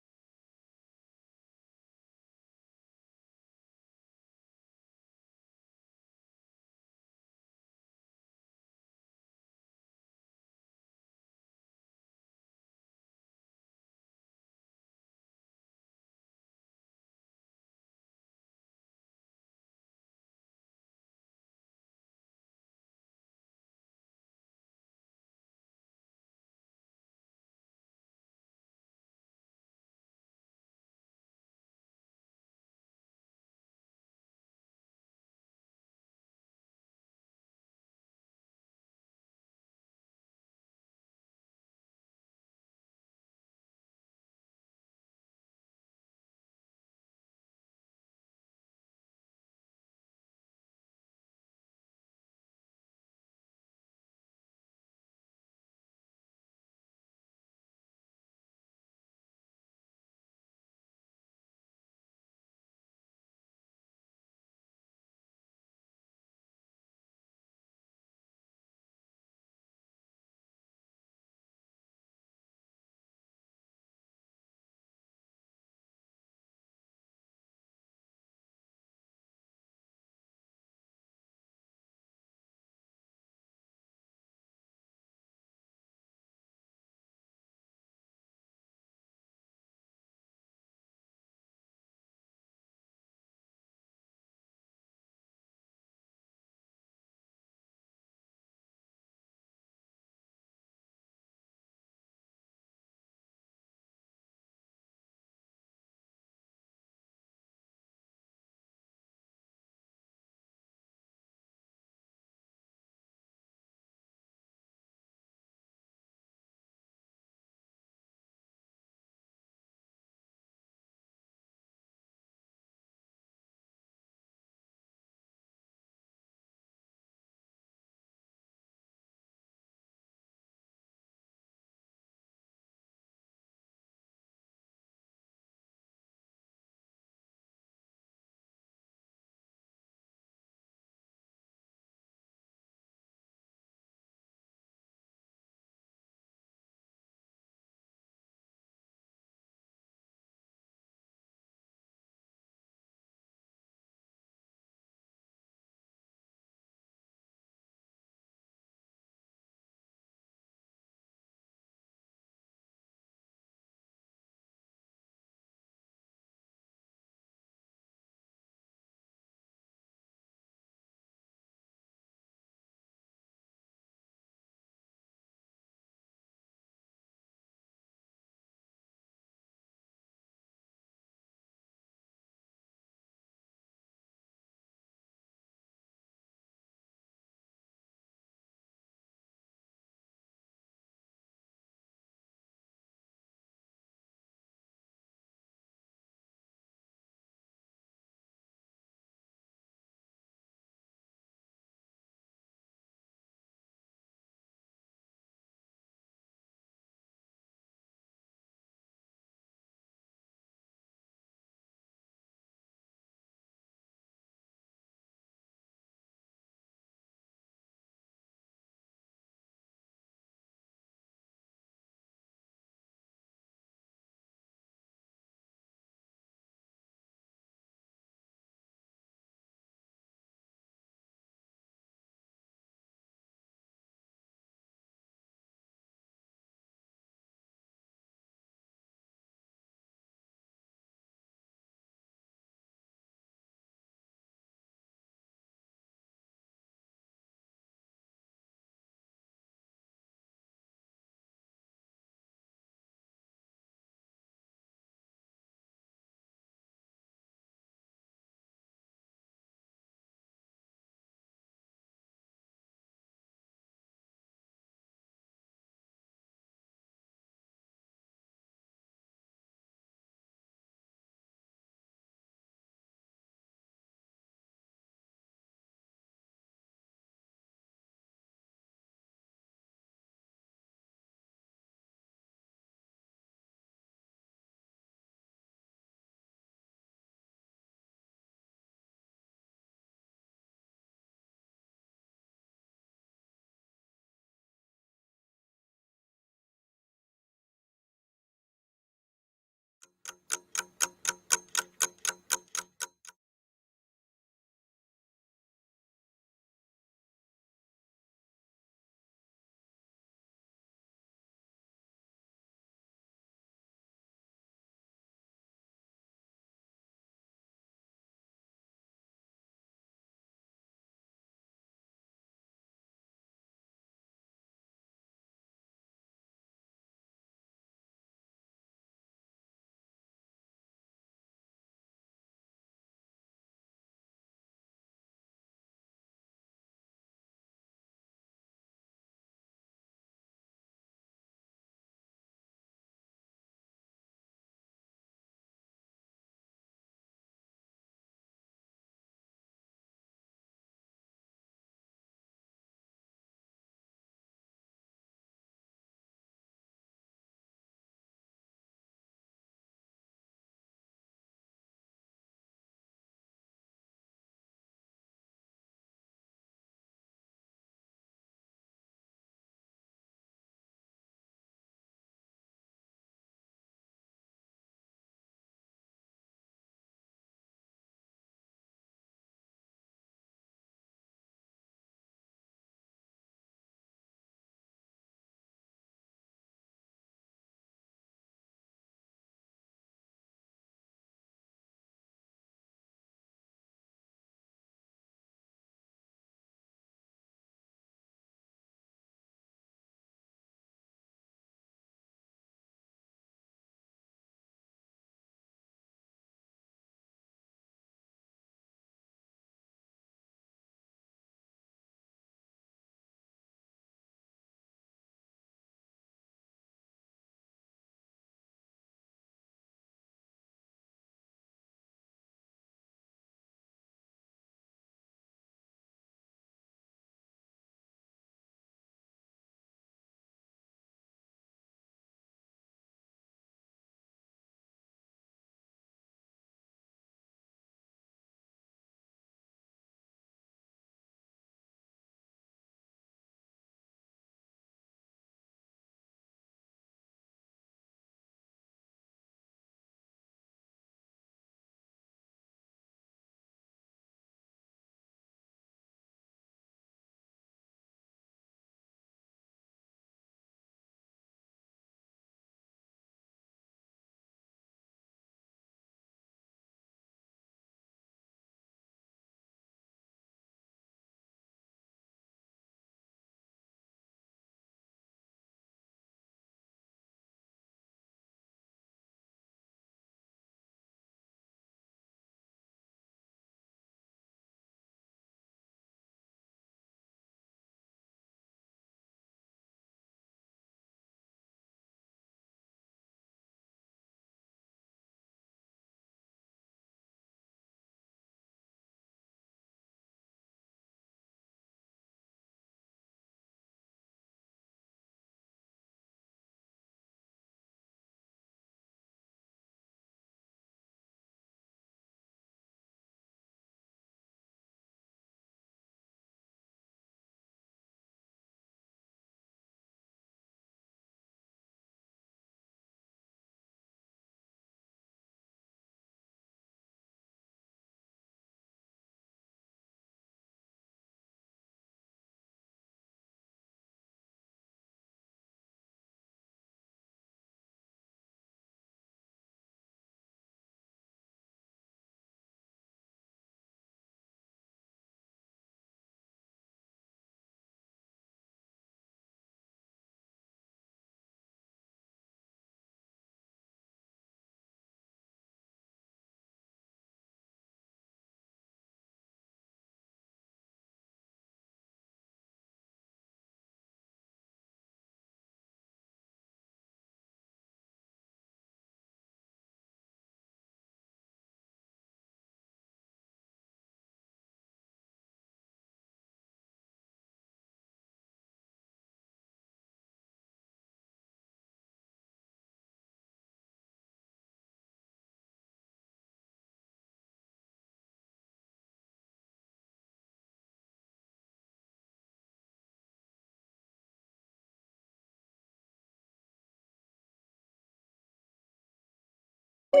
How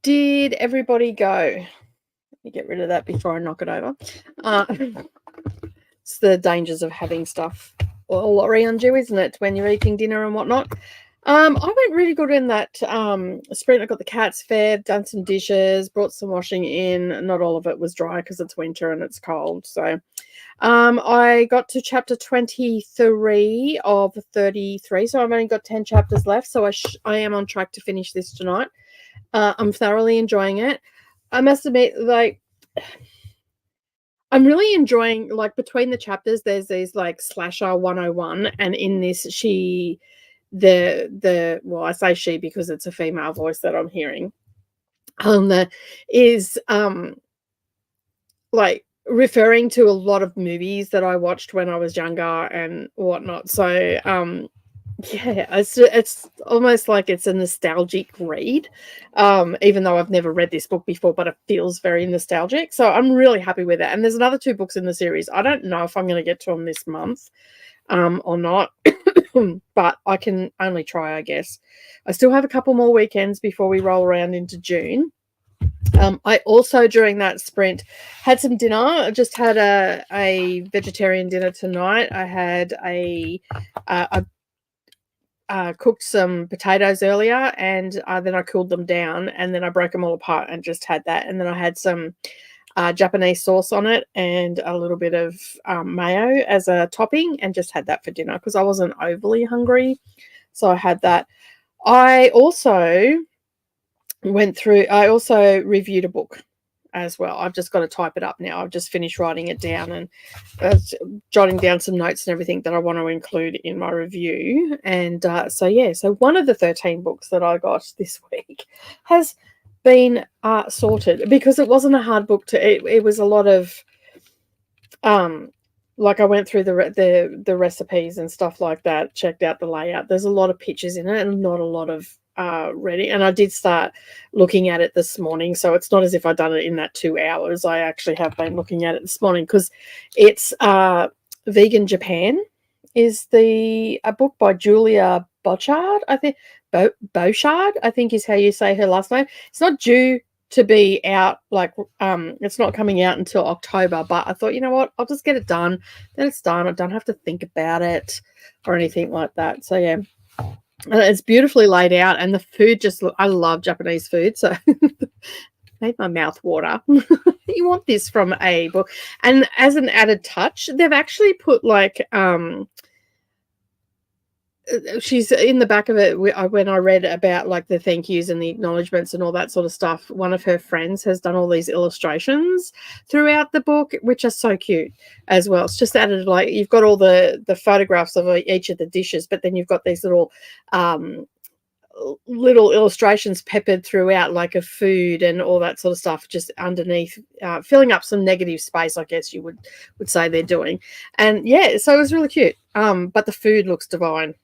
did everybody go? Let me get rid of that before I knock it over. It's the dangers of having stuff all around you, isn't it, when you're eating dinner and whatnot? I went really good in that sprint. I got the cats fed, done some dishes, brought some washing in. Not all of it was dry because it's winter and it's cold. So I got to chapter 23 of 33. So I've only got 10 chapters left. So I am on track to finish this tonight. I'm thoroughly enjoying it. I must admit, like, I'm really enjoying, like, between the chapters, there's these, like, slasher 101, and in this, well, I say she because it's a female voice that I'm hearing, is, like, referring to a lot of movies that I watched when I was younger and whatnot. So, yeah, it's almost like it's a nostalgic read, even though I've never read this book before, but it feels very nostalgic. So I'm really happy with it. And there's another 2 books in the series. I don't know if I'm going to get to them this month or not, but I can only try, I guess. I still have a couple more weekends before we roll around into June. I also, during that sprint, had some dinner. I just had a vegetarian dinner tonight. I had cooked some potatoes earlier, and then I cooled them down, and then I broke them all apart and just had that. And then I had some Japanese sauce on it and a little bit of mayo as a topping, and just had that for dinner because I wasn't overly hungry. So I had that. I also reviewed a book as well. I've just got to type it up now. I've just finished writing it down and jotting down some notes and everything that I want to include in my review. And so one of the 13 books that I got this week has been sorted because it wasn't a hard book it was a lot of like I went through the recipes and stuff like that, checked out the layout. There's a lot of pictures in it and not a lot of ready, and I did start looking at it this morning, so it's not as if I've done it in that 2 hours. I actually have been looking at it this morning because it's Vegan Japan is a book by Julia Bochard, I think. Bochard, I think is how you say her last name. It's not due to be out, like it's not coming out until October, but I thought, you know what, I'll just get it done, then it's done. I don't have to think about it or anything like that. So yeah, it's beautifully laid out, and the food I love Japanese food, so made my mouth water. You want this from a book. And as an added touch, they've actually put like she's in the back of it. When I read about like the thank yous and the acknowledgements and all that sort of stuff, one of her friends has done all these illustrations throughout the book, which are so cute as well. It's just added, like, you've got all the photographs of each of the dishes, but then you've got these little illustrations peppered throughout, like of food and all that sort of stuff, just underneath, filling up some negative space, I guess you would say they're doing. And yeah, so it was really cute. But the food looks divine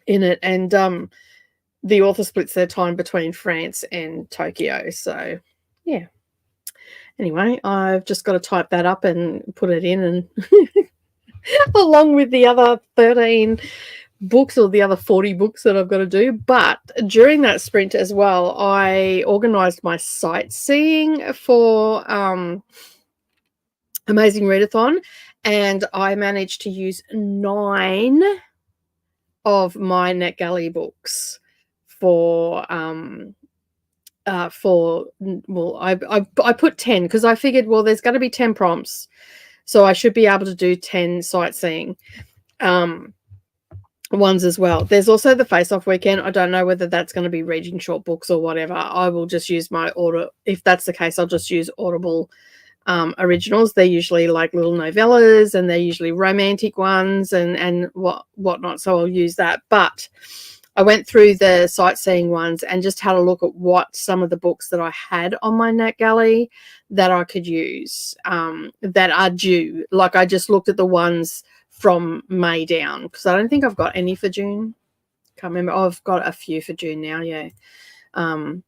in it, and the author splits their time between France and Tokyo. So yeah, anyway, I've just got to type that up and put it in, and along with the other 13 books or the other 40 books that I've got to do. But during that sprint as well, I organized my sightseeing for Amazing Readathon, and I managed to use 9 of my NetGalley books for I put 10 because I figured, well, there's going to be 10 prompts, so I should be able to do 10 sightseeing ones as well. There's also the face-off weekend. I don't know whether that's going to be reading short books or whatever. I will just use my order. If that's the case, I'll just use Audible originals. They're usually like little novellas, and they're usually romantic ones and whatnot. So I'll use that. But I went through the sightseeing ones and just had a look at what some of the books that I had on my NetGalley that I could use that are due. Like, I just looked at the ones from May down, because I don't think I've got any for June. Can't remember. Oh, I've got a few for June now, yeah. So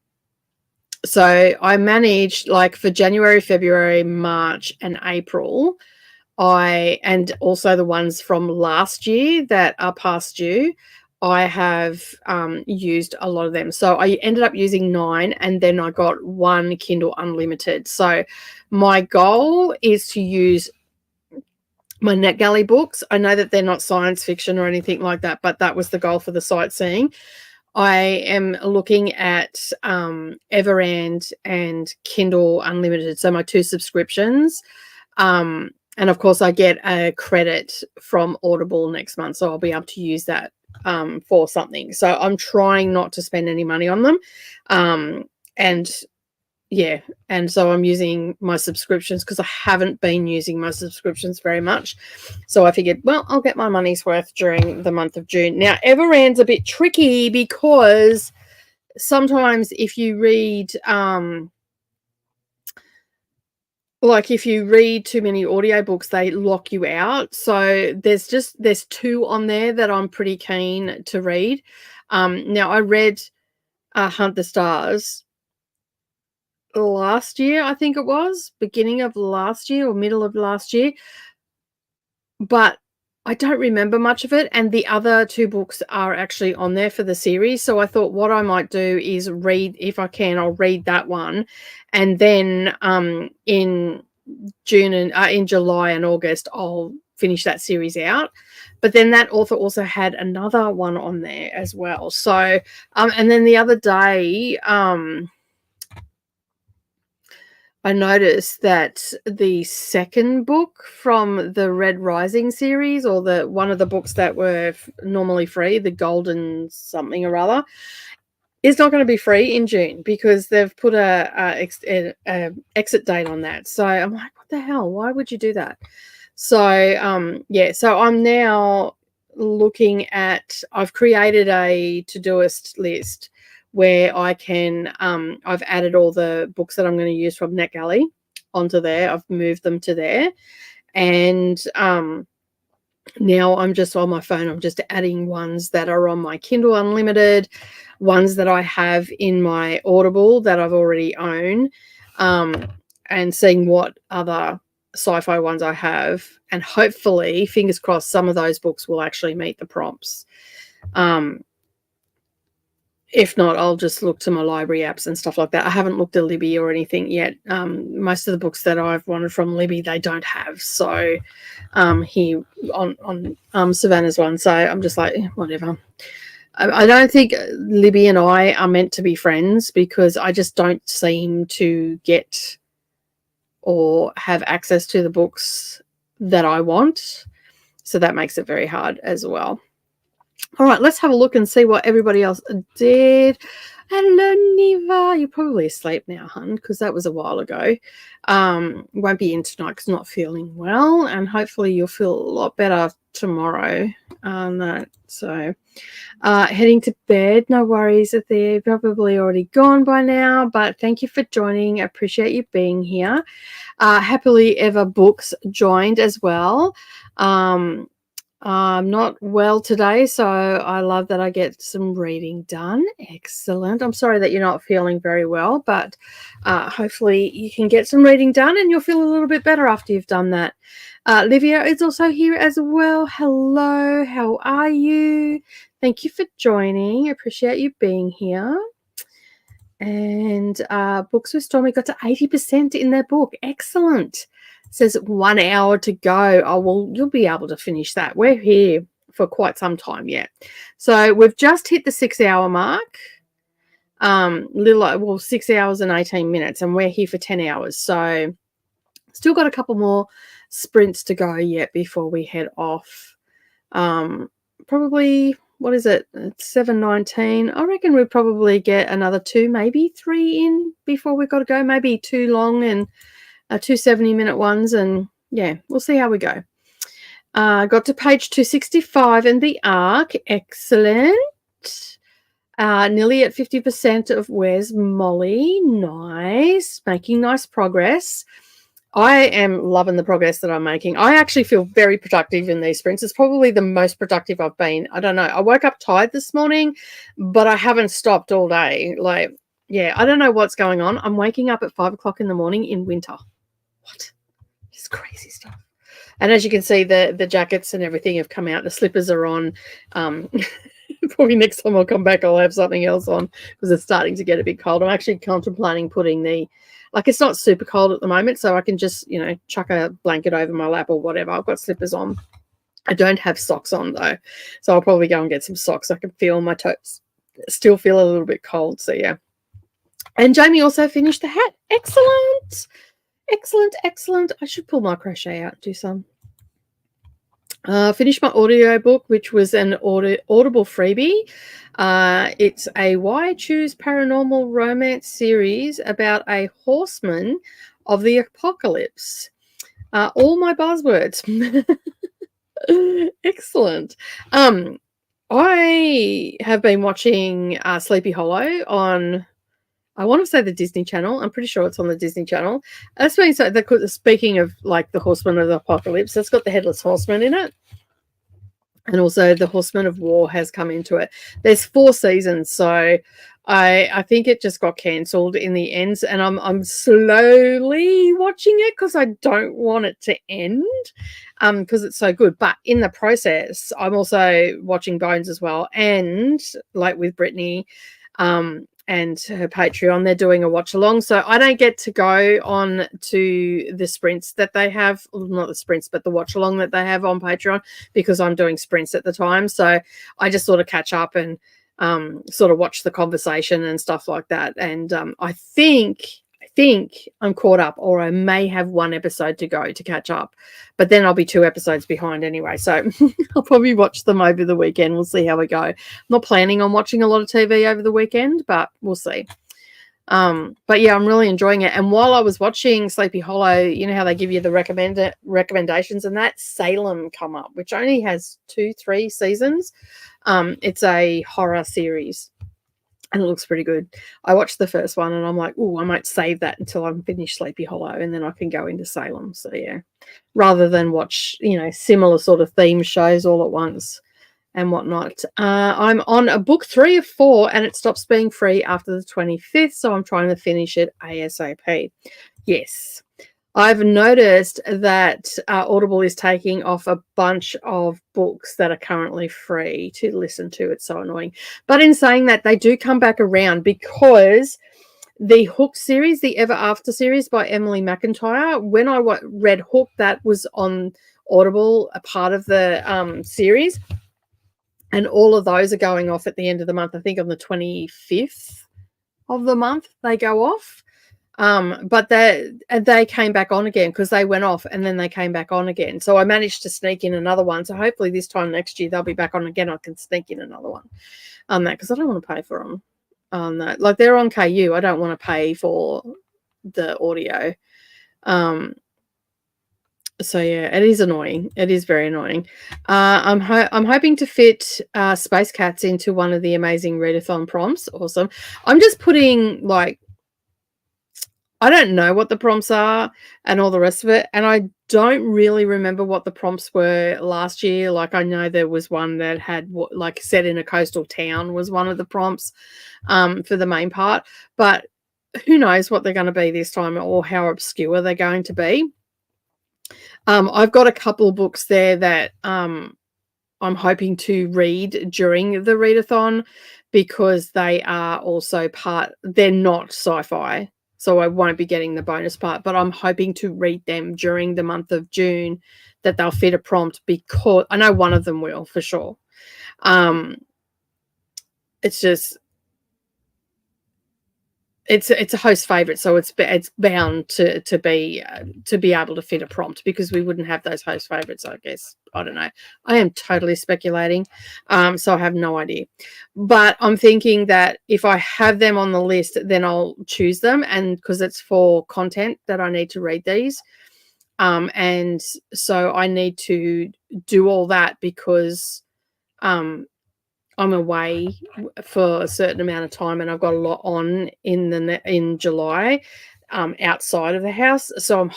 I managed, like, for January, February, March, and April, and also the ones from last year that are past due, I have used a lot of them. So I ended up using 9, and then I got 1 Kindle Unlimited. So my goal is to use my NetGalley books. I know that they're not science fiction or anything like that, but that was the goal for the sightseeing. I am looking at Everand and Kindle Unlimited, so my 2 subscriptions. And of course, I get a credit from Audible next month, so I'll be able to use that for something. So I'm trying not to spend any money on them. And yeah, and so I'm using my subscriptions because I haven't been using my subscriptions very much. So I figured, well, I'll get my money's worth during the month of June. Now, Everand's a bit tricky because sometimes if you read, like if you read too many audiobooks, they lock you out. So there's 2 on there that I'm pretty keen to read. Now I read Hunt the Stars last year, I think it was beginning of last year or middle of last year, but I don't remember much of it, and the other 2 books are actually on there for the series. So I thought what I might do is read, if I can, I'll read that one, and then in June and in July and August I'll finish that series out. But then that author also had another one on there as well. So and then the other day I noticed that the second book from the Red Rising series, or the one of the books that were normally free, the Golden something or other, is not going to be free in June because they've put a exit date on that. So I'm like, what the hell? Why would you do that? So yeah, so I'm now looking at, I've created a Todoist list where I can, I've added all the books that I'm going to use from NetGalley onto there. I've moved them to there. And now I'm just on my phone, I'm just adding ones that are on my Kindle Unlimited, ones that I have in my Audible that I've already own, and seeing what other sci-fi ones I have. And hopefully, fingers crossed, some of those books will actually meet the prompts. If not, I'll just look to my library apps and stuff like that. I haven't looked at Libby or anything yet. Most of the books that I've wanted from Libby, they don't have. So here on Savannah's one. So I'm just like, whatever. I don't think Libby and I are meant to be friends because I just don't seem to get or have access to the books that I want. So that makes it very hard as well. All right, let's have a look and see what everybody else did. Hello, Niva. You're probably asleep now, hun, because that was a while ago. Won't be in tonight because not feeling well, and hopefully you'll feel a lot better tomorrow. So heading to bed. No worries if they're probably already gone by now, but thank you for joining. I appreciate you being here. Happily Ever Books joined as well. I'm not well today, so I love that I get some reading done. Excellent. I'm sorry that you're not feeling very well, but hopefully you can get some reading done and you'll feel a little bit better after you've done that. Livia is also here as well. Hello, how are you? Thank you for joining. I appreciate you being here. And Books with Stormy got to 80% in their book. Excellent. It says 1 hour to go. Oh, well, you'll be able to finish that. We're here for quite some time yet. So we've just hit the 6 hour mark. 6 hours and 18 minutes, and we're here for 10 hours. So still got a couple more sprints to go yet before we head off. Probably, what is it? It's 7:19. I reckon we'll probably get another 2, maybe 3 in before we've got to go. Maybe 2 long and 2 70-minute ones, and yeah, we'll see how we go. Got to page 265 in the arc. Excellent. Nearly at 50% of Where's Molly. Nice. Making nice progress. I am loving the progress that I'm making. I actually feel very productive in these sprints. It's probably the most productive I've been. I don't know. I woke up tired this morning, but I haven't stopped all day. Like, yeah, I don't know what's going on. I'm waking up at 5 o'clock in the morning in winter. What? It's crazy stuff. And as you can see, the jackets and everything have come out. The slippers are on. Probably next time I'll come back, I'll have something else on because it's starting to get a bit cold. I'm actually contemplating putting it's not super cold at the moment, so I can just, chuck a blanket over my lap or whatever. I've got slippers on. I don't have socks on though, so I'll probably go and get some socks. I can feel my toes still feel a little bit cold, so yeah. And Jamie also finished the hat. Excellent. Excellent. I should pull my crochet out and do some. Finished my audio book, which was an Audible freebie. It's a Why Choose Paranormal Romance series about a horseman of the apocalypse. All my buzzwords. Excellent. I have been watching Sleepy Hollow on, I want to say, the Disney Channel. I'm pretty sure it's on the Disney Channel. That's been so. Speaking of like the Horseman of the Apocalypse, that's got the Headless Horseman in it, and also the Horseman of War has come into it. There's 4 seasons, so I think it just got cancelled in the end, and I'm slowly watching it because I don't want it to end, because it's so good. But in the process, I'm also watching Bones as well, and like with Brittany, and her Patreon, they're doing a watch along. So I don't get to go on to the sprints that they have, not the sprints, but the watch along that they have on Patreon, because I'm doing sprints at the time. So I just sort of catch up and sort of watch the conversation and stuff like that. And I think I'm caught up, or I may have 1 episode to go to catch up, but then I'll be 2 episodes behind anyway. So I'll probably watch them over the weekend. We'll see how we go. I'm not planning on watching a lot of TV over the weekend, but we'll see. But yeah, I'm really enjoying it. And while I was watching Sleepy Hollow, you know how they give you the recommendations, and that Salem come up, which only has 2-3 seasons. It's a horror series, and it looks pretty good. I watched the first one and I'm like, oh, I might save that until I'm finished Sleepy Hollow, and then I can go into Salem. So yeah, rather than watch, similar sort of theme shows all at once and whatnot. I'm on a book 3 of 4, and it stops being free after the 25th. So I'm trying to finish it ASAP. Yes. I've noticed that Audible is taking off a bunch of books that are currently free to listen to. It's so annoying. But in saying that, they do come back around, because the Hook series, the Ever After series by Emily McIntyre, when I read Hook, that was on Audible, a part of the series. And all of those are going off at the end of the month. I think on the 25th of the month they go off. But they came back on again, because they went off and then they came back on again. So I managed to sneak in another one. So hopefully this time next year they'll be back on again. I can sneak in another one on that, because I don't want to pay for them on that. Like, they're on KU. I don't want to pay for the audio. So yeah, it is annoying. It is very annoying. I'm hoping to fit Space Cats into one of the amazing readathon prompts. Awesome. I'm just putting, like, I don't know what the prompts are and all the rest of it. And I don't really remember what the prompts were last year. Like, I know there was one that had, like, set in a coastal town was one of the prompts for the main part. But who knows what they're going to be this time, or how obscure they're going to be. I've got a couple of books there that I'm hoping to read during the readathon, because they are also they're not sci-fi. So I won't be getting the bonus part, but I'm hoping to read them during the month of June, that they'll fit a prompt, because I know one of them will for sure. It's just, it's a host favorite, so it's bound to be able to fit a prompt, because we wouldn't have those host favorites, I guess. I don't know. I am totally speculating, so I have no idea. But I'm thinking that if I have them on the list, then I'll choose them, and because it's for content that I need to read these, and so I need to do all that, because I'm away for a certain amount of time, and I've got a lot on in July. outside of the house. So I'm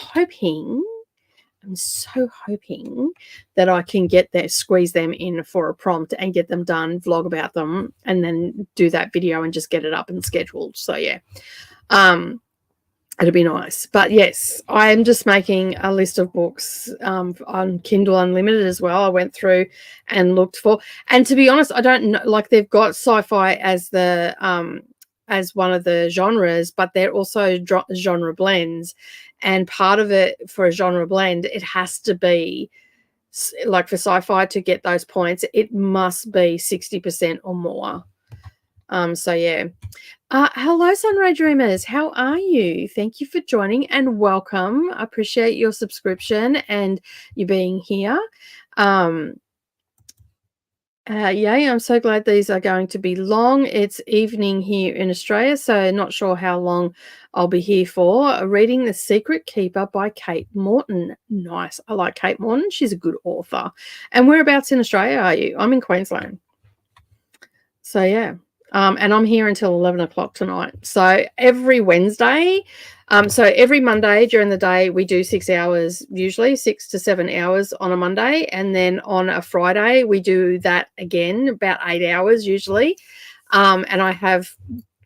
so hoping that I can squeeze them in for a prompt and get them done, vlog about them, and then do that video and just get it up and scheduled. So yeah, it'd be nice. But yes, I'm just making a list of books on Kindle Unlimited as well. I went through and looked for, and to be honest, I don't know, like they've got sci-fi as the as one of the genres, but they're also genre blends. And part of it for a genre blend, it has to be like for sci-fi to get those points, it must be 60% or more. So yeah. Hello, Sunray Dreamers. How are you? Thank you for joining and welcome. I appreciate your subscription and you being here. Yay, I'm so glad these are going to be long. It's evening here in Australia, so not sure how long I'll be here for. Reading The Secret Keeper by Kate Morton. Nice. I like Kate Morton. She's a good author. And whereabouts in Australia are you? I'm in Queensland. So, yeah. And I'm here until 11 o'clock tonight. So every Wednesday, so every Monday during the day, we do 6 hours, usually 6 to 7 hours on a Monday. And then on a Friday, we do that again, about 8 hours usually. And I have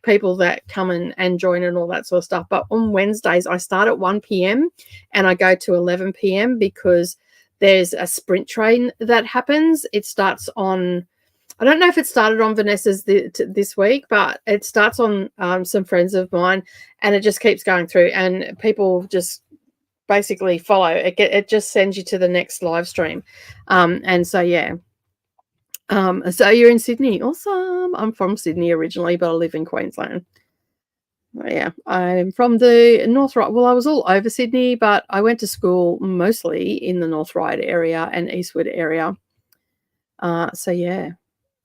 people that come and join and all that sort of stuff. But on Wednesdays, I start at 1 p.m. and I go to 11 p.m. because there's a sprint train that happens. It starts on... I don't know if it started on Vanessa's this week, but it starts on some friends of mine, and it just keeps going through, and people just basically follow. It just sends you to the next live stream. And so, yeah. So you're in Sydney. Awesome. I'm from Sydney originally, but I live in Queensland. Yeah, I'm from the North Ryde. Well, I was all over Sydney, but I went to school mostly in the North Ryde area and Eastwood area. So, yeah.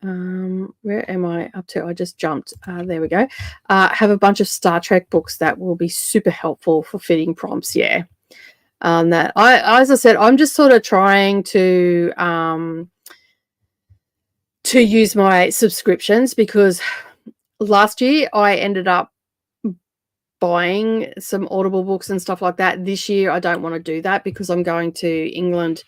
Where am I up to? I just jumped. There we go. Have a bunch of Star Trek books that will be super helpful for fitting prompts. Yeah. That as I said, I'm just sort of trying to use my subscriptions because last year I ended up buying some Audible books and stuff like that. This year I don't want to do that because I'm going to England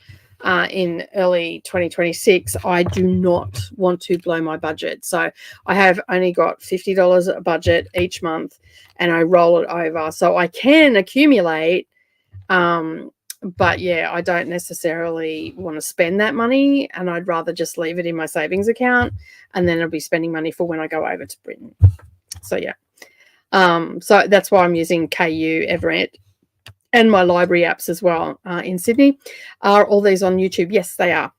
in early 2026. I do not want to blow my budget. So I have only got $50 a budget each month and I roll it over. So I can accumulate, but yeah, I don't necessarily want to spend that money, and I'd rather just leave it in my savings account and then I'll be spending money for when I go over to Britain. So yeah. So that's why I'm using KU Everett. And my library apps as well in Sydney. Are all these on YouTube? Yes, they are.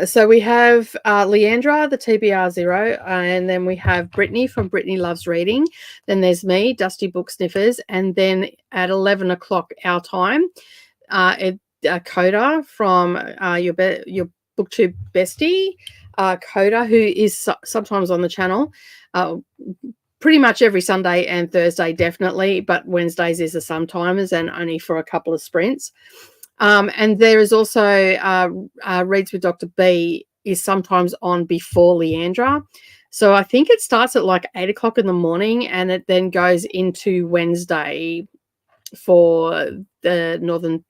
So we have Leandra, the TBR Zero, and then we have Brittany from Brittany Loves Reading. Then there's me, Dusty Book Sniffers, and then at 11 o'clock our time, Coda from your BookTube bestie, Coda, who is sometimes on the channel. Pretty much every Sunday and Thursday, definitely, but Wednesdays is a sometimes and only for a couple of sprints. And there is also Reads with Dr. B is sometimes on before Leandra. So I think it starts at like 8 o'clock in the morning and it then goes into Wednesday for the northern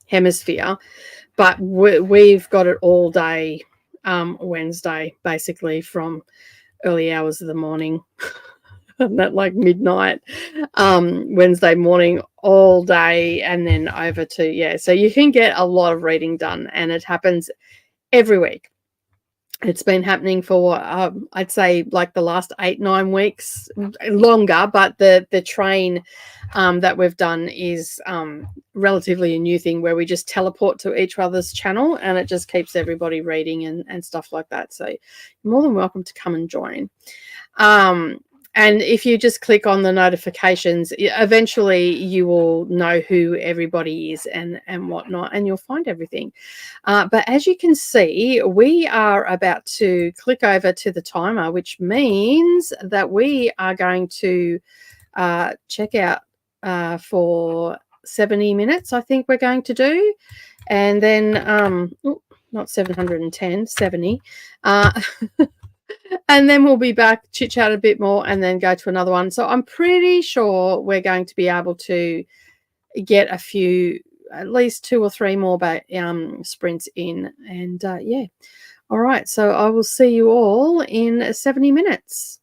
hemisphere. But we've got it all day Wednesday, basically from early hours of the morning, not like midnight, Wednesday morning, all day, and then over to, yeah. So you can get a lot of reading done, and it happens every week. It's been happening for, I'd say, like the last 8-9 weeks, longer, but the train that we've done is relatively a new thing where we just teleport to each other's channel and it just keeps everybody reading and stuff like that. So you're more than welcome to come and join. And if you just click on the notifications, eventually you will know who everybody is and whatnot, and you'll find everything. But as you can see, we are about to click over to the timer, which means that we are going to check out for 70 minutes, I think we're going to do. And then, not 710, 70. And then we'll be back, chit chat a bit more, and then go to another one. So I'm pretty sure we're going to be able to get a few, at least 2 or 3 more sprints in. And yeah. All right. So I will see you all in 70 minutes.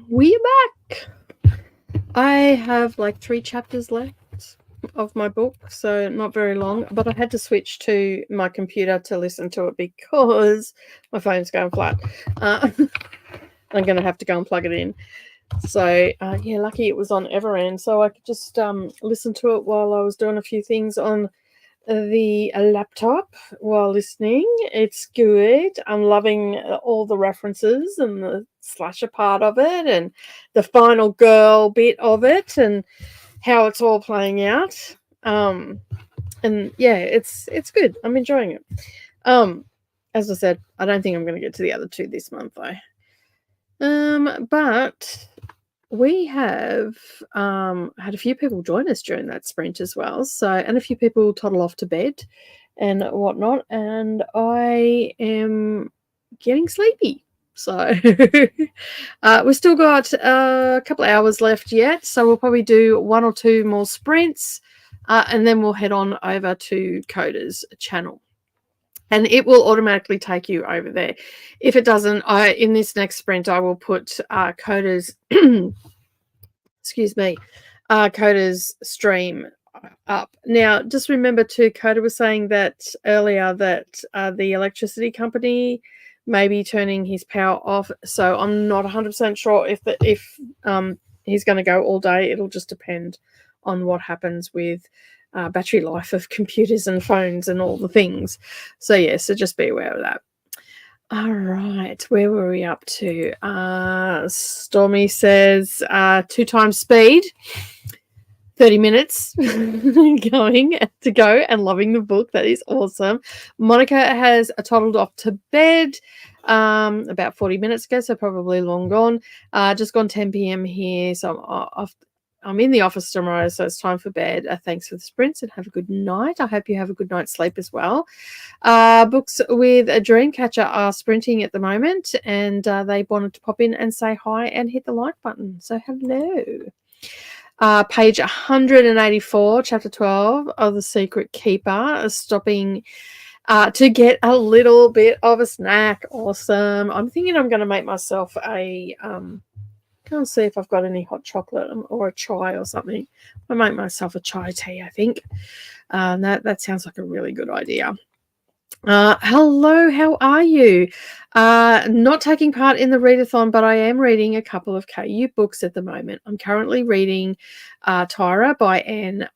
We're back. I have like 3 chapters left of my book, so not very long, but I had to switch to my computer to listen to it because my phone's going flat. I'm going to have to go and plug it in. So yeah, lucky it was on Everend, so I could just listen to it while I was doing a few things on the laptop while listening. It's good. I'm loving all the references and the slasher part of it and the final girl bit of it and how it's all playing out. And yeah, it's good. I'm enjoying it. As I said, I don't think I'm going to get to the other 2 this month though. But we have had a few people join us during that sprint as well. So, and a few people toddle off to bed and whatnot. And I am getting sleepy. So we've still got a couple of hours left yet. So we'll probably do 1 or 2 more sprints. And then we'll head on over to Coda's channel. And it will automatically take you over there. If it doesn't, in this next sprint, I will put Coda's excuse me, Coda's stream up. Now, just remember too, Coda was saying that earlier that the electricity company may be turning his power off. So I'm not 100% sure if he's going to go all day. It'll just depend on what happens with battery life of computers and phones and all the things. So yeah, so just be aware of that. All right, where were we up to? Stormy says 2 times speed, 30 minutes going to go and loving the book. That is awesome. Monica has toddled off to bed about 40 minutes ago, so probably long gone. Just gone 10 p.m. here, so I'm in the office tomorrow, so it's time for bed. Thanks for the sprints and have a good night. I hope you have a good night's sleep as well. Books with a Dreamcatcher are sprinting at the moment, and they wanted to pop in and say hi and hit the like button. So hello. Page 184, chapter 12 of The Secret Keeper, stopping to get a little bit of a snack. Awesome. I'm thinking I'm going to make myself a... can't see if I've got any hot chocolate or a chai or something. I make myself a chai tea, I think. That sounds like a really good idea. Hello, how are you? Not taking part in the readathon, but I am reading a couple of KU books at the moment. I'm currently reading Tyra by Anne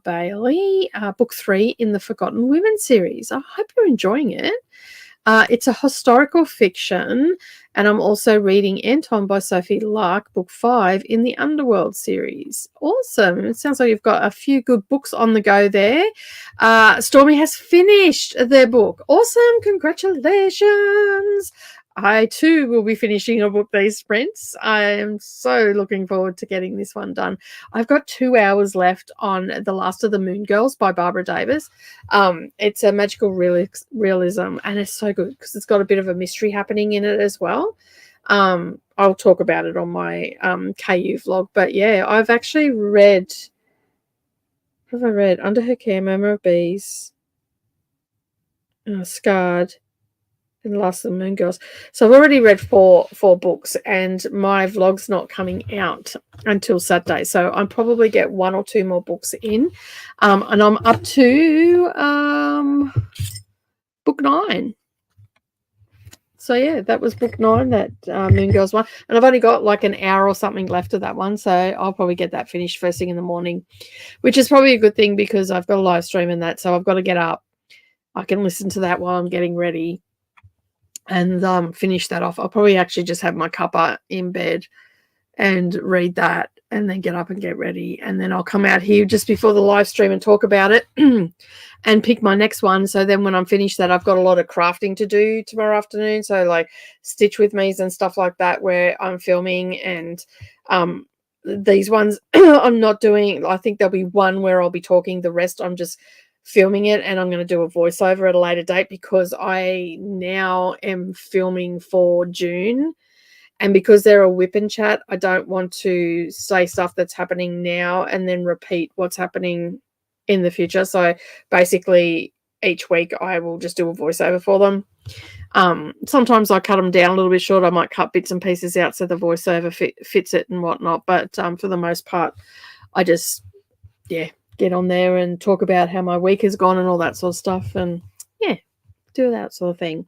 Bailey, book 3 in the Forgotten Women series. I hope you're enjoying it. It's a historical fiction, and I'm also reading Anton by Sophie Lark, book 5 in the Underworld series. Awesome. It sounds like you've got a few good books on the go there. Stormy has finished their book. Awesome. Congratulations. I too will be finishing a book these sprints. I am so looking forward to getting this one done. I've got 2 hours left on The Last of the Moon Girls by Barbara Davis. It's a magical realism, and it's so good because it's got a bit of a mystery happening in it as well. I'll talk about it on my KU vlog. But yeah, I've actually read... What have I read? Under Her Care, Murmur of Bees, Scarred, and The Last of the Moon Girls. So I've already read four books, and my vlog's not coming out until Saturday. So I'll probably get 1 or 2 more books in. And I'm up to book 9. So yeah, that was book 9, that Moon Girls one. And I've only got like an hour or something left of that one. So I'll probably get that finished first thing in the morning, which is probably a good thing because I've got a live stream in that. So I've got to get up. I can listen to that while I'm getting ready and finish that off. I'll probably actually just have my cuppa in bed and read that and then get up and get ready. And then I'll come out here just before the live stream and talk about it and pick my next one. So then when I'm finished that, I've got a lot of crafting to do tomorrow afternoon. So like stitch with me's and stuff like that where I'm filming, and these ones I'm not doing. I think there'll be one where I'll be talking. The rest I'm just filming it, and I'm going to do a voiceover at a later date because I now am filming for June, and because they're a whip and chat, I don't want to say stuff that's happening now and then repeat what's happening in the future. So basically each week I will just do a voiceover for them. Sometimes I cut them down a little bit short. I might cut bits and pieces out so the voiceover fits it and whatnot. But for the most part, I just, get on there and talk about how my week has gone and all that sort of stuff. And do that sort of thing.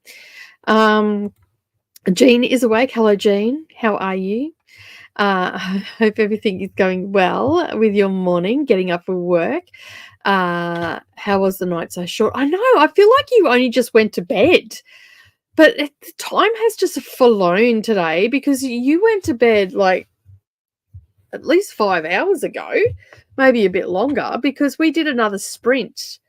Jean is awake. Hello, Jean. How are you? I hope everything is going well with your morning, getting up for work. How was the night so short? I know. I feel like you only just went to bed. But the time has just flown today because you went to bed like at least 5 hours ago, maybe a bit longer, because we did another sprint.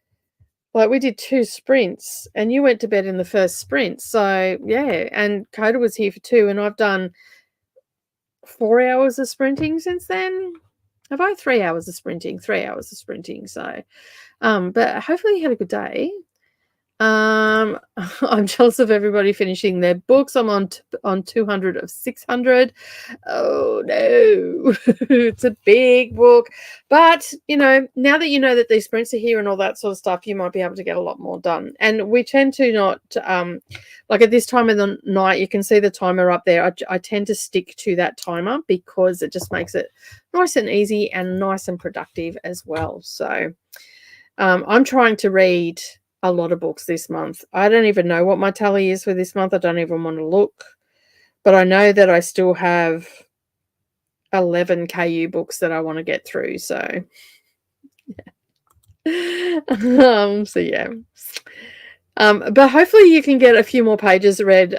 Like we did 2 sprints and you went to bed in the first sprint. So, yeah, and Coda was here for 2 and I've done 4 hours of sprinting since then. Have I? 3 hours of sprinting, 3 hours of sprinting. So, but hopefully you had a good day. I'm jealous of everybody finishing their books. I'm on 200 of 600. Oh no, it's a big book. But now that you know that these sprints are here and all that sort of stuff, you might be able to get a lot more done. And we tend to not, like at this time of the night, you can see the timer up there. I tend to stick to that timer because it just makes it nice and easy and nice and productive as well. So I'm trying to read a lot of books this month. I don't even know what my tally is for this month. I don't even want to look. But I know that I still have 11 KU books that I want to get through. So, yeah. But hopefully you can get a few more pages read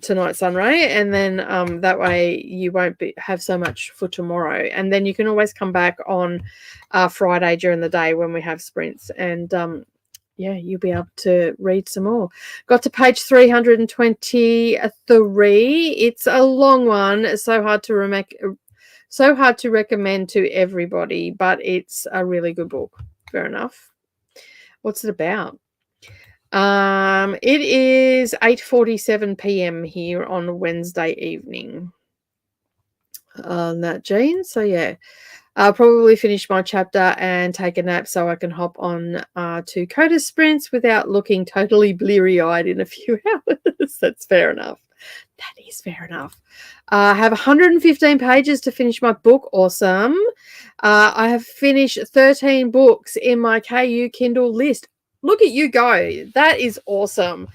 tonight, Sunray, and then that way you won't have so much for tomorrow. And then you can always come back on Friday during the day when we have sprints and you'll be able to read some more. Got to page 323. It's a long one. It's so hard to recommend to everybody, but it's a really good book. Fair enough. What's it about? It is 8:47 p.m. here on Wednesday evening. That, Jean. So yeah. I'll probably finish my chapter and take a nap so I can hop on to Coda sprints without looking totally bleary-eyed in a few hours. That's fair enough. That is fair enough. I have 115 pages to finish my book. Awesome. I have finished 13 books in my KU Kindle list. Look at you go. That is awesome.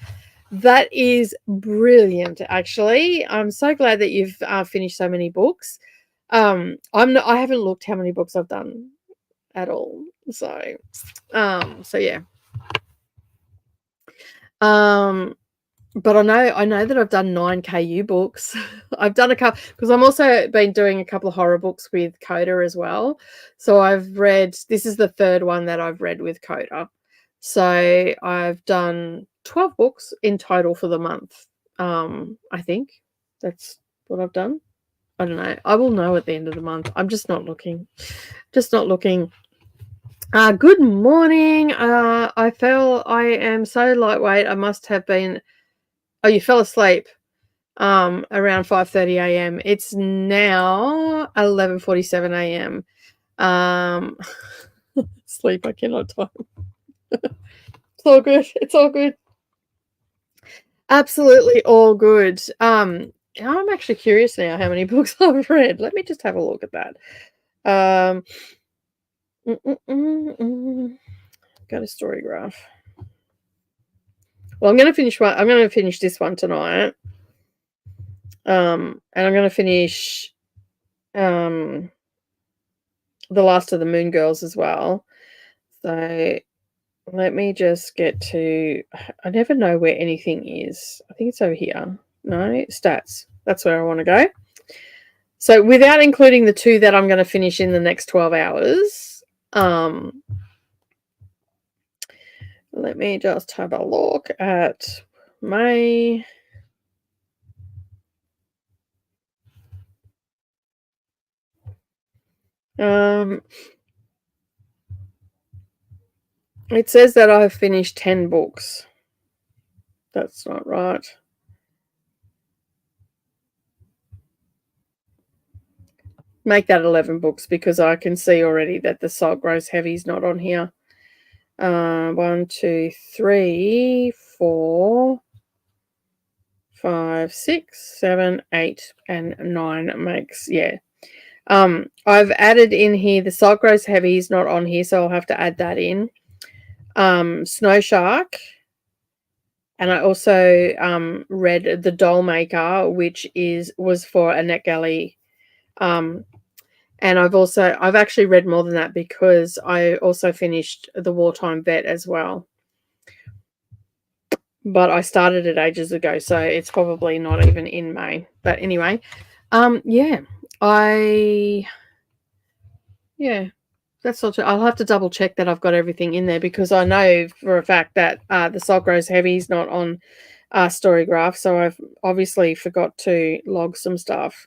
That is brilliant, actually. I'm so glad that you've finished so many books. I haven't looked how many books I've done at all. So yeah. But I know that I've done 9 KU books. I've done a couple because I'm also been doing a couple of horror books with Coda as well. So this is the 3rd one that I've read with Coda. So I've done 12 books in total for the month. I think that's what I've done. I don't know. I will know at the end of the month. I'm just not looking. Good morning. I am so lightweight. I must have been. Oh, you fell asleep around 5:30 a.m. It's now 11:47 a.m. Sleep, I cannot time. It's all good. It's all good. Absolutely all good. I'm actually curious now how many books I've read. Let me just have a look at that. Got a story graph. Well, I'm going to finish this one tonight. And I'm going to finish The Last of the Moon Girls as well. So let me just get to. I never know where anything is. I think it's over here. No, stats. That's where I want to go. So without including the 2 that I'm going to finish in the next 12 hours, let me just have a look at my. It says that I've finished 10 books. That's not right. Make that 11 books because I can see already that the Salt Grows Heavy is not on here. 1, 2, 3, 4, 5, 6, 7, 8, and 9 makes, yeah. I've added in here, the Salt Grows Heavy is not on here, so I'll have to add that in. Snow Shark. And I also read The Doll Maker, which was for Annette Galley. And I've actually read more than that because I also finished The Wartime Vet as well. But I started it ages ago, so it's probably not even in May. But anyway, yeah, that's not true. I'll have to double check that I've got everything in there because I know for a fact that the Salt Grows Heavy is not on Storygraph, so I've obviously forgot to log some stuff.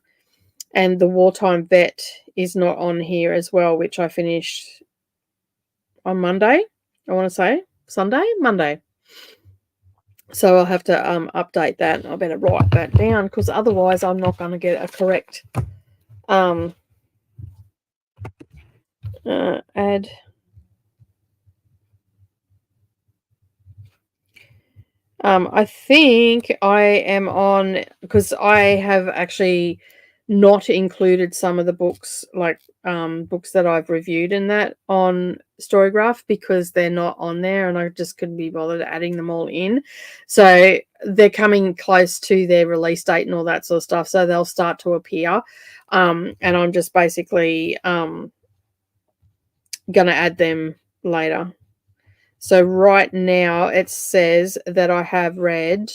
And the Wartime Vet is not on here as well, which I finished on Monday. I want to say Monday. So I'll have to update that. I better write that down because otherwise I'm not going to get a correct add. I think I am on, because I have actually not included some of the books, like books that I've reviewed in that on Storygraph because they're not on there and I just couldn't be bothered adding them all in. So they're coming close to their release date and all that sort of stuff. So they'll start to appear. And I'm just basically going to add them later. So right now it says that I have read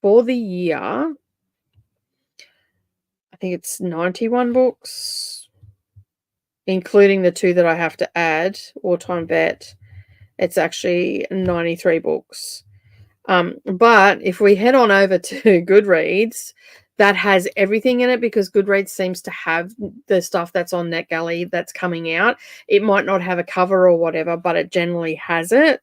for the year, I think it's 91 books, including the 2 that I have to add, Wartime Vet. It's actually 93 books. But if we head on over to Goodreads, that has everything in it because Goodreads seems to have the stuff that's on NetGalley that's coming out. It might not have a cover or whatever, but it generally has it.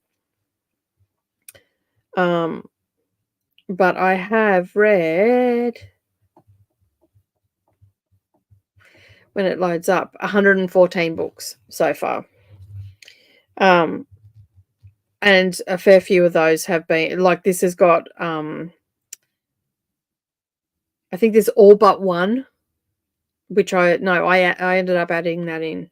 But I have read, when it loads up, 114 books so far. And a fair few of those have been, like this has got, I think there's all but one, which I ended up adding that in.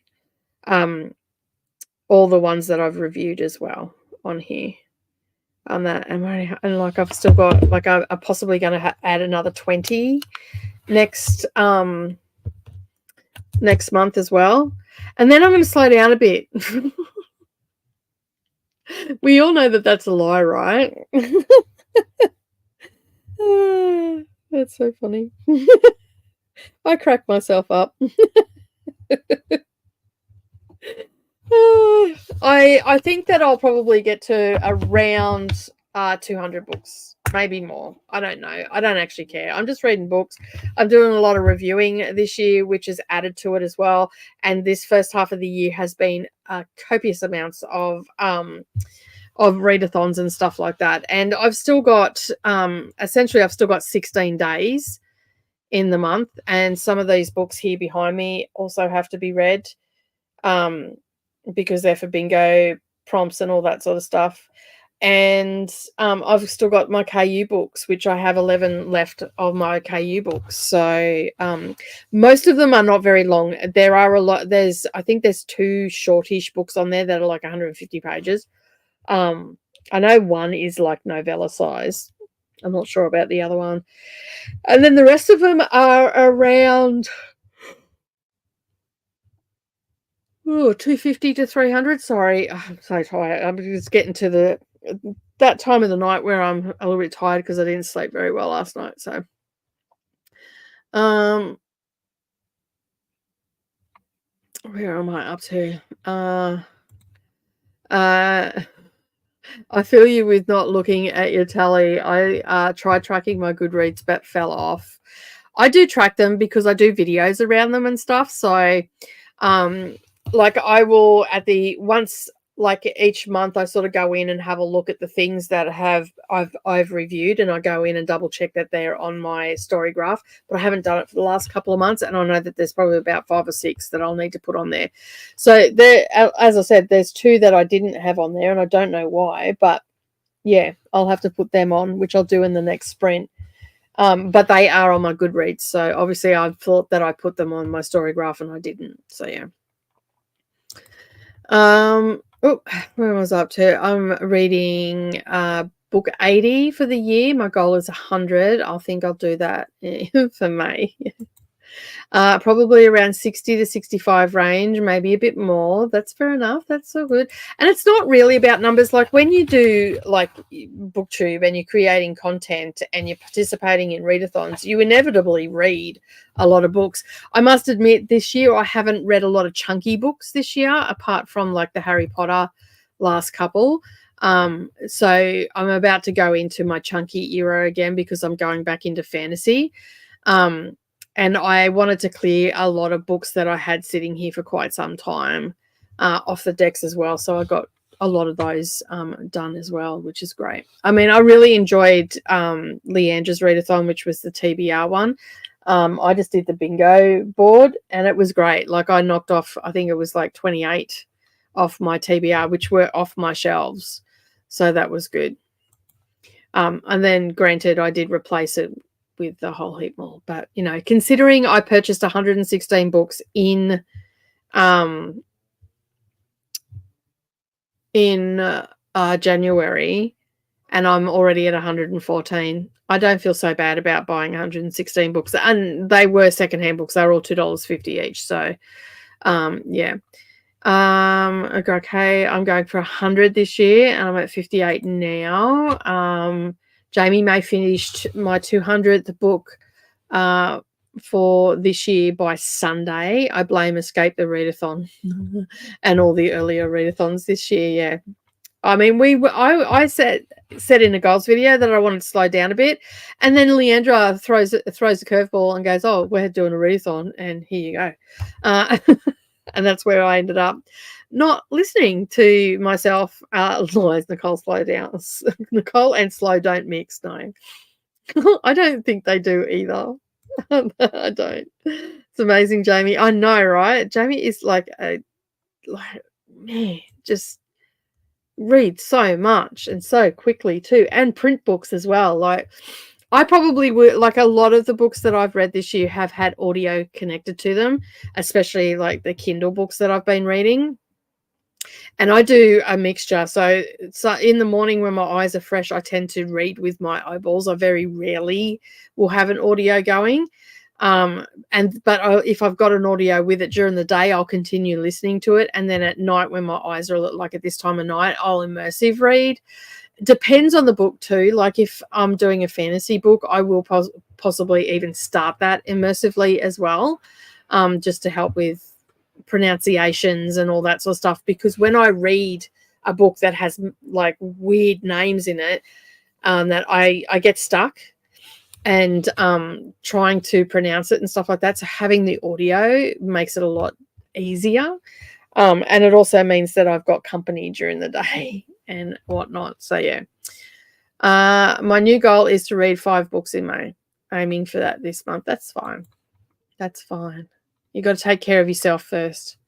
All the ones that I've reviewed as well on here. On that, and like I've still got, like I'm possibly going to add another 20 next month as well, and then I'm going to slow down a bit. We all know that that's a lie, right? That's so funny. I crack myself up. I think that I'll probably get to around 200 books, maybe more. I don't know. I don't actually care. I'm just reading books. I'm doing a lot of reviewing this year, which is added to it as well. And this first half of the year has been copious amounts of readathons and stuff like that. And I've still got, essentially, I've still got 16 days in the month. And some of these books here behind me also have to be read. Because they're for bingo prompts and all that sort of stuff. And I've still got my KU books, which I have 11 left of my KU books. So most of them are not very long. There are a lot. I think there's 2 shortish books on there that are like 150 pages. I know one is like novella size. I'm not sure about the other one. And then the rest of them are around 250 to 300. Sorry, I'm so tired. I'm just getting to that time of the night where I'm a little bit tired because I didn't sleep very well last night. So, where am I up to? I feel you with not looking at your tally. I tried tracking my Goodreads, but fell off. I do track them because I do videos around them and stuff. So, like I will once like each month I sort of go in and have a look at the things that I've reviewed, and I go in and double check that they're on my story graph, but I haven't done it for the last couple of months, and I know that there's probably about 5 or 6 that I'll need to put on there. So there, as I said, there's 2 that I didn't have on there, and I don't know why, but yeah, I'll have to put them on, which I'll do in the next sprint. But they are on my Goodreads, so obviously I thought that I put them on my story graph and I didn't. So yeah. Where was I up to? I'm reading book 80 for the year. My goal is 100. I think I'll do that for May. Probably around 60 to 65 range, maybe a bit more. That's fair enough. That's so good. And it's not really about numbers. Like when you do like BookTube and you're creating content and you're participating in readathons, you inevitably read a lot of books. I must admit this year I haven't read a lot of chunky books this year, apart from like the Harry Potter last couple. So I'm about to go into my chunky era again because I'm going back into fantasy. And I wanted to clear a lot of books that I had sitting here for quite some time off the decks as well. So I got a lot of those done as well, which is great. I mean, I really enjoyed Leandra's readathon, which was the TBR one. I just did the bingo board and it was great. Like I knocked off, I think it was like 28 off my TBR, which were off my shelves. So that was good. And then granted, I did replace it with a whole heap more, but you know, considering I purchased 116 books in January and I'm already at 114, I don't feel so bad about buying 116 books, and they were secondhand books. They were all $2.50 each. So yeah. Okay, I'm going for 100 this year and I'm at 58 now. Jamie May finished my 200th book for this year by Sunday. I blame Escape the Readathon and all the earlier readathons this year. Yeah, I mean, I said in a goals video that I wanted to slow down a bit, and then Leandra throws a curveball and goes, "Oh, we're doing a readathon," and here you go. And that's where I ended up not listening to myself. Nicole, slow down. Nicole and slow don't mix. No, I don't think they do either. I don't. It's amazing, Jamie. I know, right? Jamie is like man, just reads so much and so quickly too, and print books as well. Like I probably would, like a lot of the books that I've read this year have had audio connected to them, especially like the Kindle books that I've been reading. And I do a mixture. So in the morning when my eyes are fresh, I tend to read with my eyeballs. I very rarely will have an audio going. But if I've got an audio with it during the day, I'll continue listening to it. And then at night when my eyes are like at this time of night, I'll immersive read. Depends on the book too. Like if I'm doing a fantasy book, I will possibly even start that immersively as well, just to help with pronunciations and all that sort of stuff. Because when I read a book that has like weird names in it, that I get stuck and trying to pronounce it and stuff like that. So having the audio makes it a lot easier. And it also means that I've got company during the day and whatnot. So yeah. My new goal is to read 5 books in May. Aiming for that this month. That's fine. That's fine. You got to take care of yourself first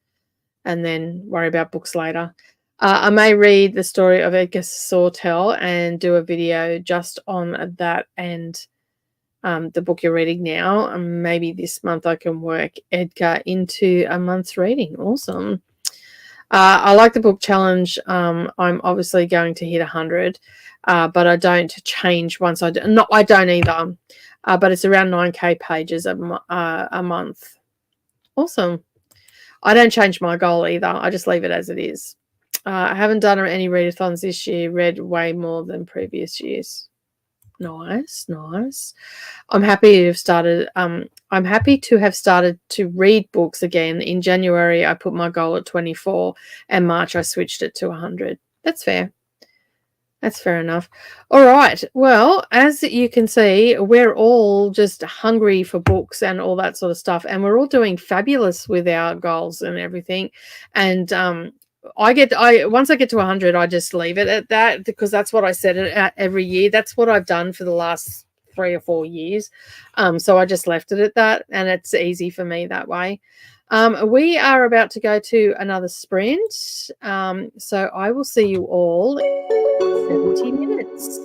and then worry about books later. I may read the story of Edgar Sawtelle and do a video just on that and the book you're reading now. Maybe this month I can work Edgar into a month's reading. Awesome. I like the book challenge. I'm obviously going to hit 100, but I don't change once I do. No, I don't either. But it's around 9K pages a month. Awesome. I don't change my goal either. I just leave it as it is. I haven't done any readathons this year. Read way more than previous years. Nice. I'm happy to have started. I'm happy to have started to read books again. In January, I put my goal at 24, and March I switched it to 100. That's fair. That's fair enough. All right. Well, as you can see, we're all just hungry for books and all that sort of stuff, and we're all doing fabulous with our goals and everything. And once I get to 100, I just leave it at that, because that's what I set it at every year. That's what I've done for the last 3 or 4 years. So I just left it at that, and it's easy for me that way. We are about to go to another sprint. So I will see you all in 70 minutes.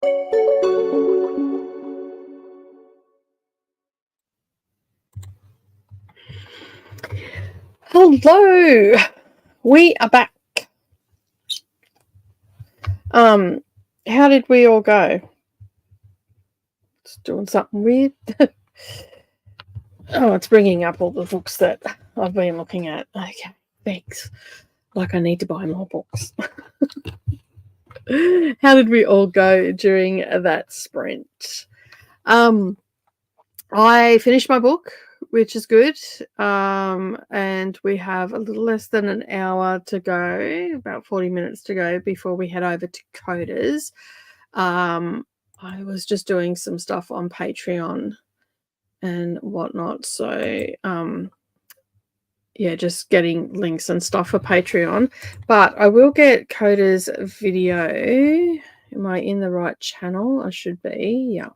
Hello, we are back. How did we all go? Just doing something weird. Oh, it's bringing up all the books that I've been looking at. Okay, thanks. Like I need to buy more books. How did we all go during that sprint? I finished my book, which is good. And we have a little less than an hour to go, about 40 minutes to go before we head over to Coders. I was just doing some stuff on Patreon and whatnot. So, yeah, just getting links and stuff for Patreon. But I will get Coders video. Am I in the right channel? I should be. Yeah.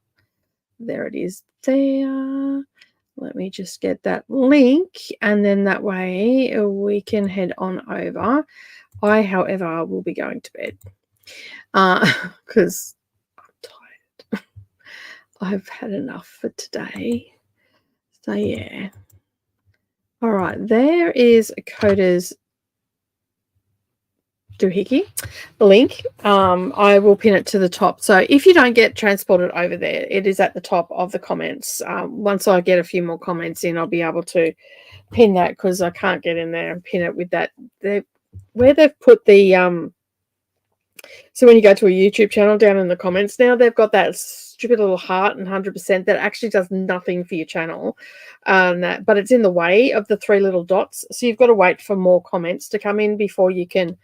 There it is there. Let me just get that link, and then that way we can head on over. I, however, will be going to bed because I'm tired. I've had enough for today. So, yeah. All right, there is Coders doohickey link. I will pin it to the top. So if you don't get transported over there, it is at the top of the comments. Once I get a few more comments in, I'll be able to pin that because I can't get in there and pin it with that. Where they've put the so when you go to a YouTube channel, down in the comments now, they've got that stupid little heart and 100% that actually does nothing for your channel. But it's in the way of the 3 little dots. So you've got to wait for more comments to come in before you can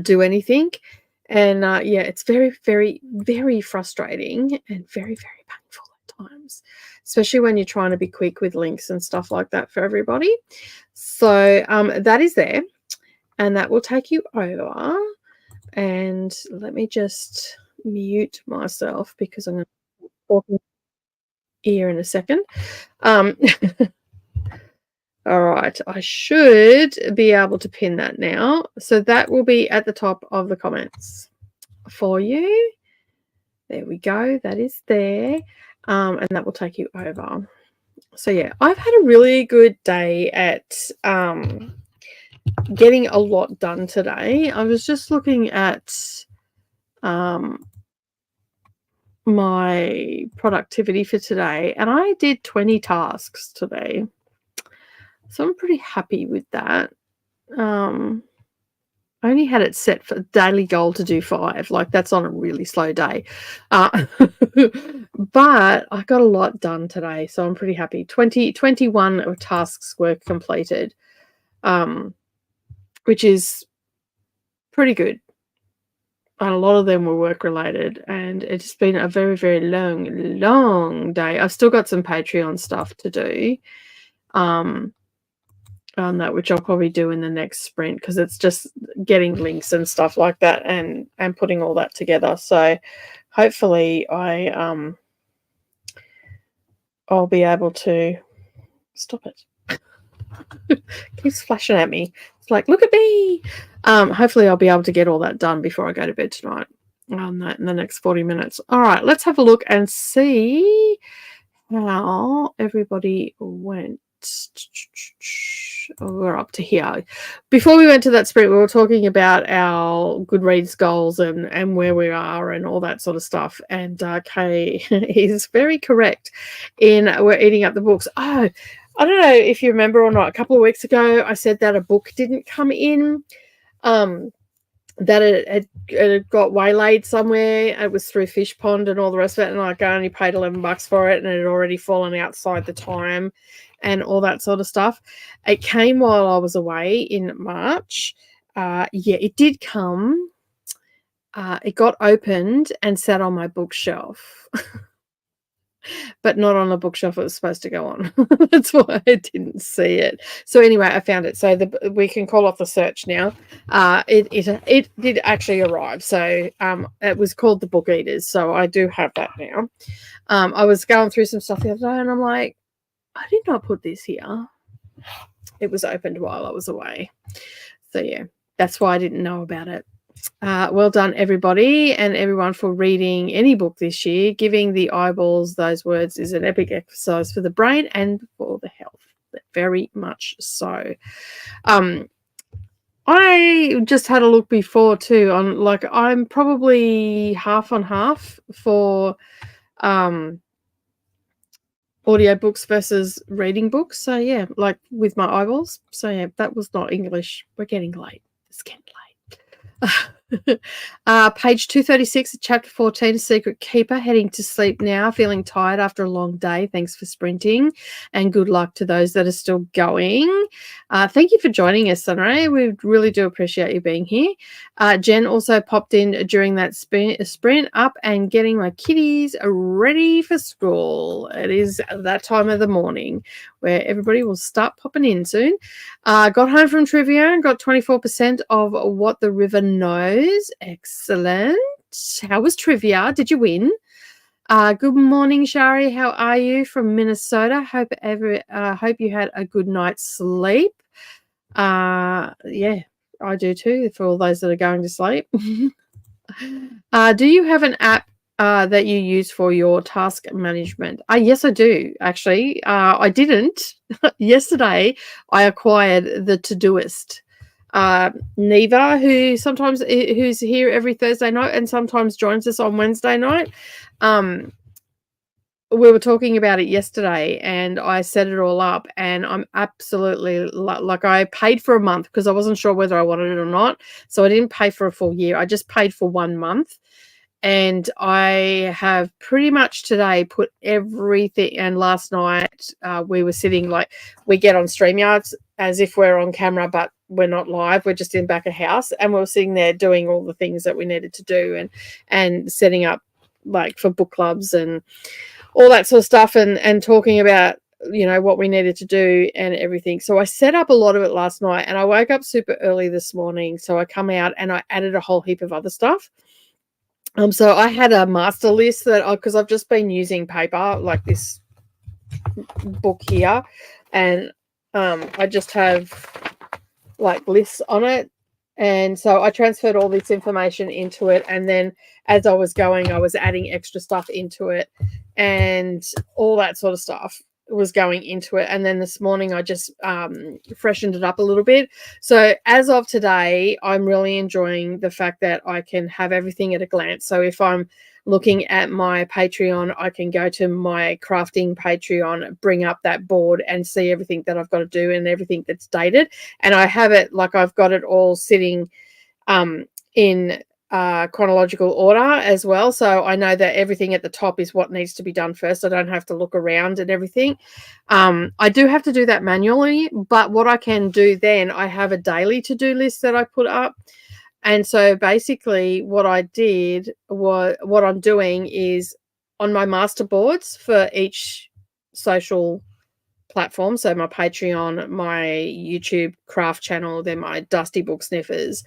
do anything. And yeah, it's very, very, very frustrating and very, very painful at times, especially when you're trying to be quick with links and stuff like that for everybody. So that is there, and that will take you over. And let me just mute myself because I'm going to talk in ear in a second. All right, I should be able to pin that now. So that will be at the top of the comments for you. There we go. That is there. And that will take you over. So, yeah, I've had a really good day at getting a lot done today. I was just looking at my productivity for today, and I did 20 tasks today. So I'm pretty happy with that. I only had it set for daily goal to do 5. Like, that's on a really slow day. But I got a lot done today, so I'm pretty happy. 21 of tasks were completed, which is pretty good. And a lot of them were work related, and it's been a very, very long day. I've still got some Patreon stuff to do. On that, which I'll probably do in the next sprint, because it's just getting links and stuff like that and putting all that together. So hopefully I'll be able to stop it. Keeps flashing at me. It's like, look at me. Hopefully I'll be able to get all that done before I go to bed tonight on that in the next 40 minutes. All right, let's have a look and see how everybody went. We're up to here. Before we went to that sprint, we were talking about our Goodreads goals and where we are and all that sort of stuff. And Kay is very correct in we're eating up the books. Oh, I don't know if you remember or not. A couple of weeks ago, I said that a book didn't come in. That it got waylaid somewhere. It was through Fish Pond and all the rest of it, and I only paid $11 for it, and it had already fallen outside the time and all that sort of stuff. It came while I was away in March. Yeah, it did come. It got opened and sat on my bookshelf. But not on the bookshelf it was supposed to go on. That's why I didn't see it. So anyway, I found it. So we can call off the search now. It did actually arrive. So it was called The Book Eaters. So I do have that now. I was going through some stuff the other day, and I'm like, I did not put this here. It was opened while I was away. So yeah, that's why I didn't know about it. Well done, everybody, and everyone for reading any book this year. Giving the eyeballs those words is an epic exercise for the brain and for the health. Very much so. I just had a look before too on, like, I'm probably half on half for audiobooks versus reading books. So yeah, like with my eyeballs. So yeah, that was not English. We're getting late. It's getting late. Page 236, chapter 14, Secret Keeper. Heading to sleep now, feeling tired after a long day. Thanks for sprinting, and good luck to those that are still going. Thank you for joining us, Sunray. We really do appreciate you being here. Jen also popped in during that sprint up and getting my kiddies ready for school. It is that time of the morning where everybody will start popping in soon. Got home from trivia and got 24% of What the River Knows. Excellent. How was trivia? Did you win? Good morning, Shari. How are you from Minnesota? Hope you had a good night's sleep. Yeah, I do too, for all those that are going to sleep. Do you have an app that you use for your task management? Yes, I do, actually. I didn't. Yesterday, I acquired the Todoist. Neva, who's here every Thursday night and sometimes joins us on Wednesday night, we were talking about it yesterday, and I set it all up, and I'm absolutely like, I paid for a month because I wasn't sure whether I wanted it or not. So I didn't pay for a full year. I just paid for 1 month. And I have pretty much today put everything. And last night we were sitting, like, we get on StreamYards as if we're on camera, but we're not live. We're just in back of house, and we were sitting there doing all the things that we needed to do, and setting up, like, for book clubs and all that sort of stuff, and talking about, you know, what we needed to do and everything. So I set up a lot of it last night, and I woke up super early this morning. So I come out and I added a whole heap of other stuff. So I had a master list that, because I've just been using paper, like this book here, and I just have, like, lists on it. And so I transferred all this information into it, and then as I was going, I was adding extra stuff into it, and all that sort of stuff was going into it. And then this morning I just freshened it up a little bit. So as of today, I'm really enjoying the fact that I can have everything at a glance. So if I'm looking at my Patreon, I can go to my crafting Patreon, bring up that board and see everything that I've got to do and everything that's dated. And I have it, like, I've got it all sitting in chronological order as well. So I know that everything at the top is what needs to be done first. I don't have to look around and everything. I do have to do that manually, but what I can do then, I have a daily to-do list that I put up. And so basically what I did was, what I'm doing is on my master boards for each social platform. So my Patreon, my YouTube craft channel, then my Dusty Book Sniffers.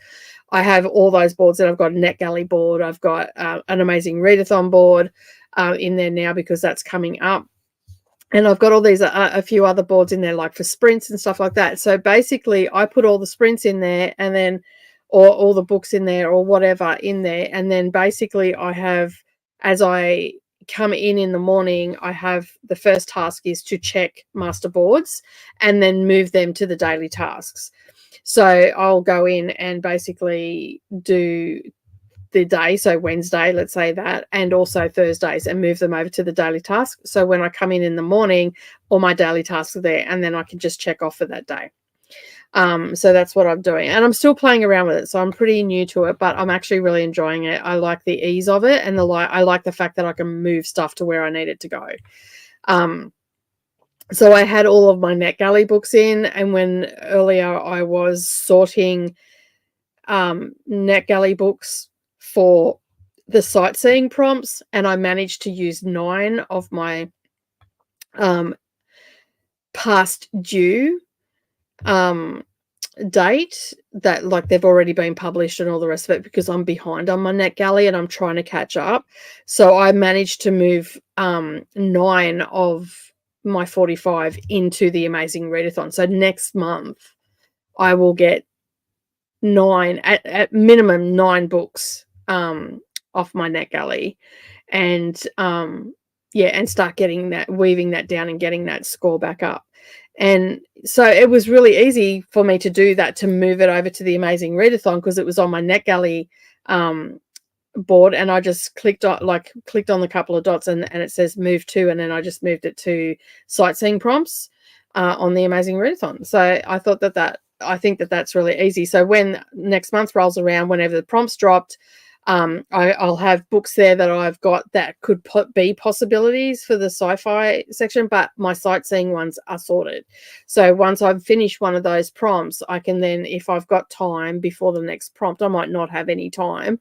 I have all those boards. That I've got a NetGalley board. I've got an Amazing Readathon board in there now, because that's coming up. And I've got all these, a few other boards in there, like for sprints and stuff like that. So basically I put all the sprints in there, and then, or all the books in there, or whatever in there. And then basically I have, as I come in the morning, I have, the first task is to check master boards and then move them to the daily tasks. So I'll go in and basically do the day, so Wednesday, let's say that, and also Thursdays, and move them over to the daily task. So when I come in the morning, all my daily tasks are there, and then I can just check off for that day. So that's what I'm doing, and I'm still playing around with it. So I'm pretty new to it, but I'm actually really enjoying it. I like the ease of it, and I like the fact that I can move stuff to where I need it to go. So I had all of my NetGalley books in, and when earlier I was sorting NetGalley books for the sightseeing prompts, and I managed to use 9 of my past due date, that, like, they've already been published and all the rest of it, because I'm behind on my NetGalley and I'm trying to catch up. So I managed to move 9 of my 45 into the Amazing Readathon. So next month I will get at minimum 9 books off my NetGalley, and and start getting that, weaving that down and getting that score back up. And so it was really easy for me to do that, to move it over to the Amazing Readathon, because it was on my NetGalley board, and I just clicked on the couple of dots, and it says move to, and then I just moved it to sightseeing prompts on the Amazing Readathon. So I think that's really easy. So when next month rolls around, whenever the prompts dropped, I'll have books there that I've got that could be possibilities for the sci-fi section, but my sightseeing ones are sorted. So once I've finished one of those prompts, I can then, if I've got time before the next prompt, I might not have any time,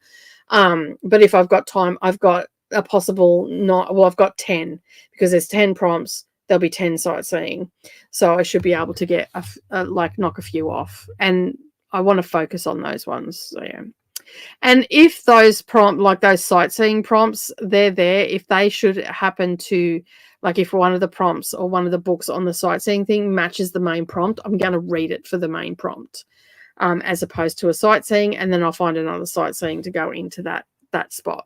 but if I've got time, I've got a possible I've got 10, because there's 10 prompts. There'll be 10 sightseeing, so I should be able to get knock a few off, and I want to focus on those ones. So yeah. And if those those sightseeing prompts, they're there, if they should happen to, like if one of the prompts or one of the books on the sightseeing thing matches the main prompt, I'm going to read it for the main prompt, as opposed to a sightseeing, and then I'll find another sightseeing to go into that spot.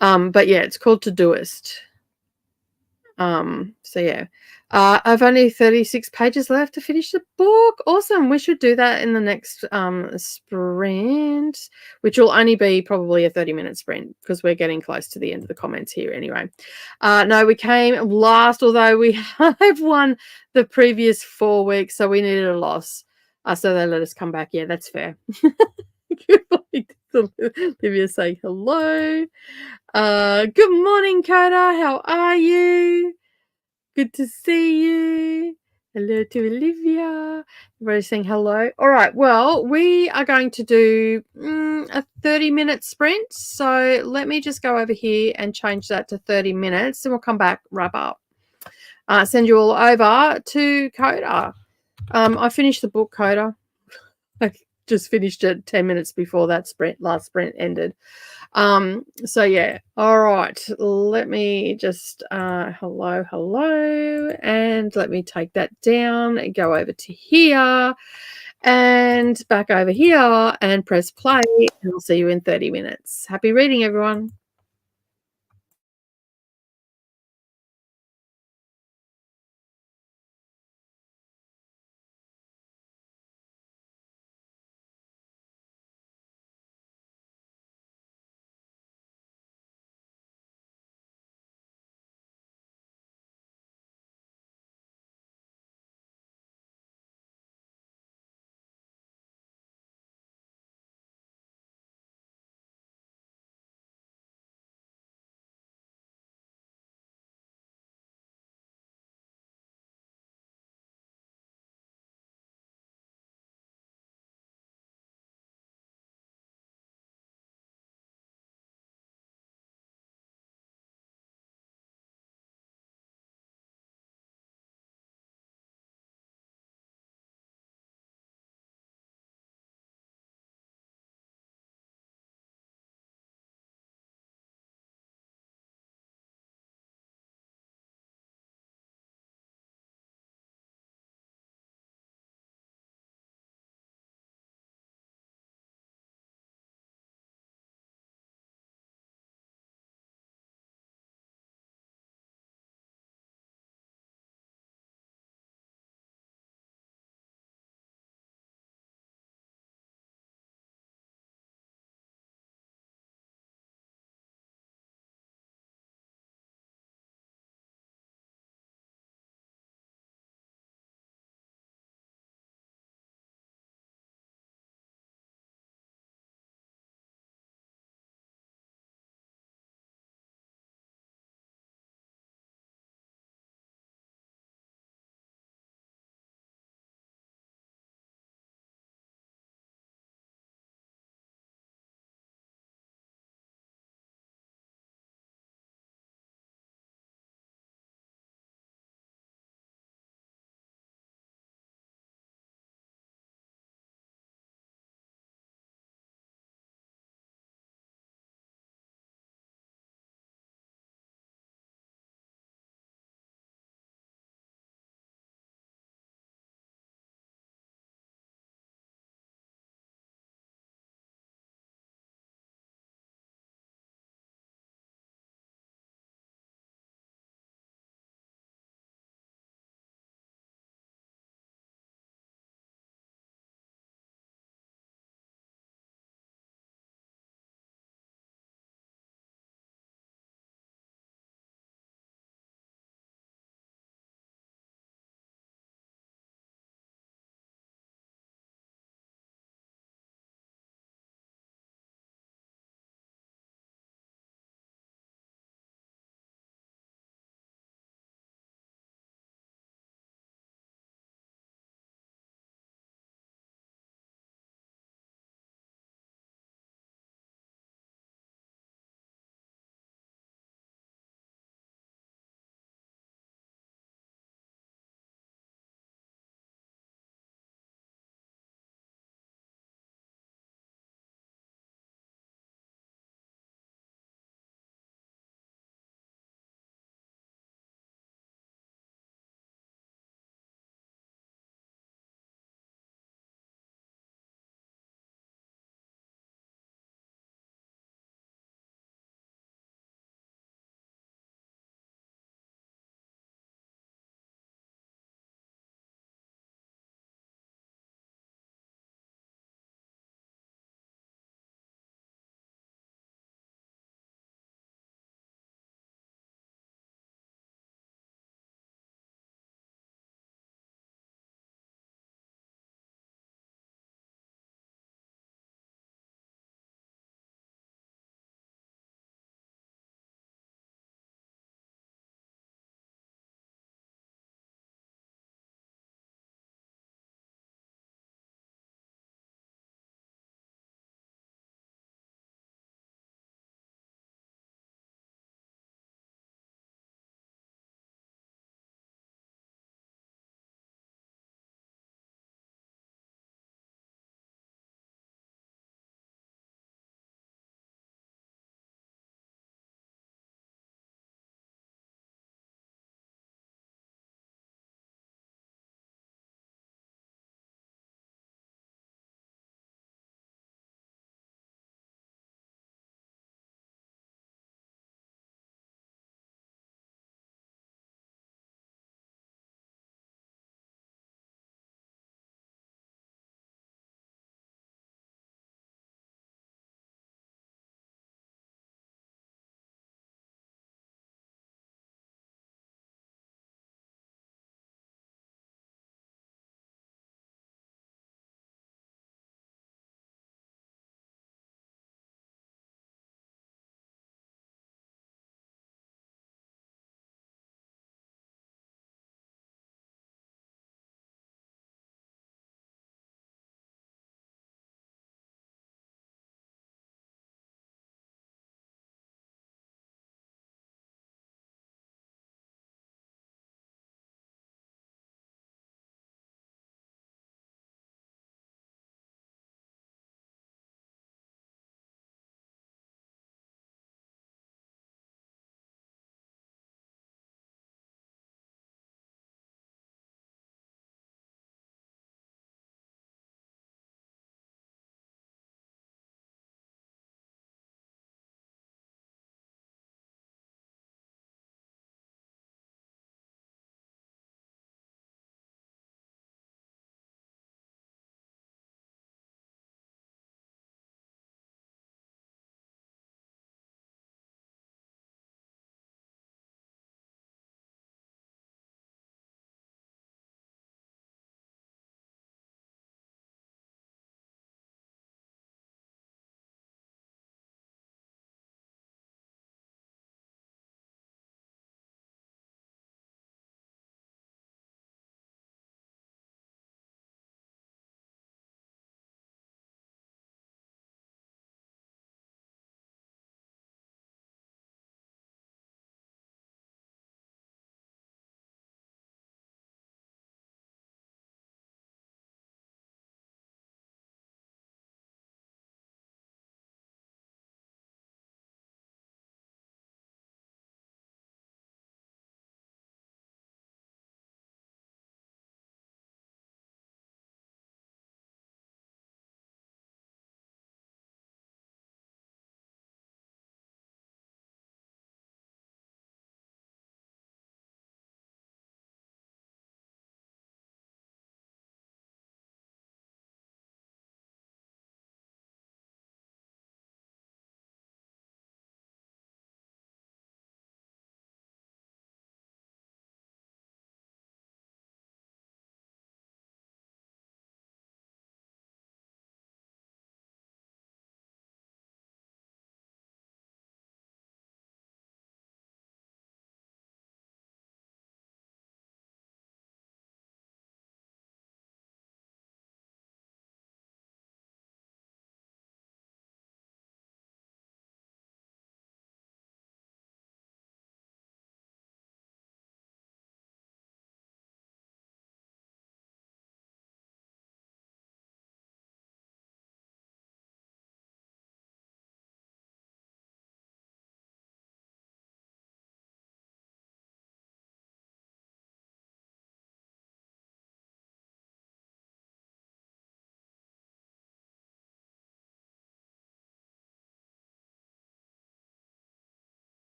But yeah, it's called Todoist. So yeah, I've only 36 pages left to finish the book. Awesome. We should do that in the next sprint, which will only be probably a 30-minute sprint, because we're getting close to the end of the comments here anyway. No, we came last, although we have won the previous 4 weeks, so we needed a loss. So they let us come back. Yeah, that's fair. Good morning, Olivia saying hello. Good morning, Coda. How are you? Good to see you. Hello to Olivia. Everybody's saying hello. All right. Well, we are going to do a 30-minute sprint. So let me just go over here and change that to 30 minutes, and we'll come back, wrap up. Send you all over to Coda. I finished the book, Coda. I just finished it 10 minutes before that last sprint ended. So yeah. All right, let me just hello, and let me take that down and go over to here and back over here and press play, and I'll see you in 30 minutes. Happy reading, everyone.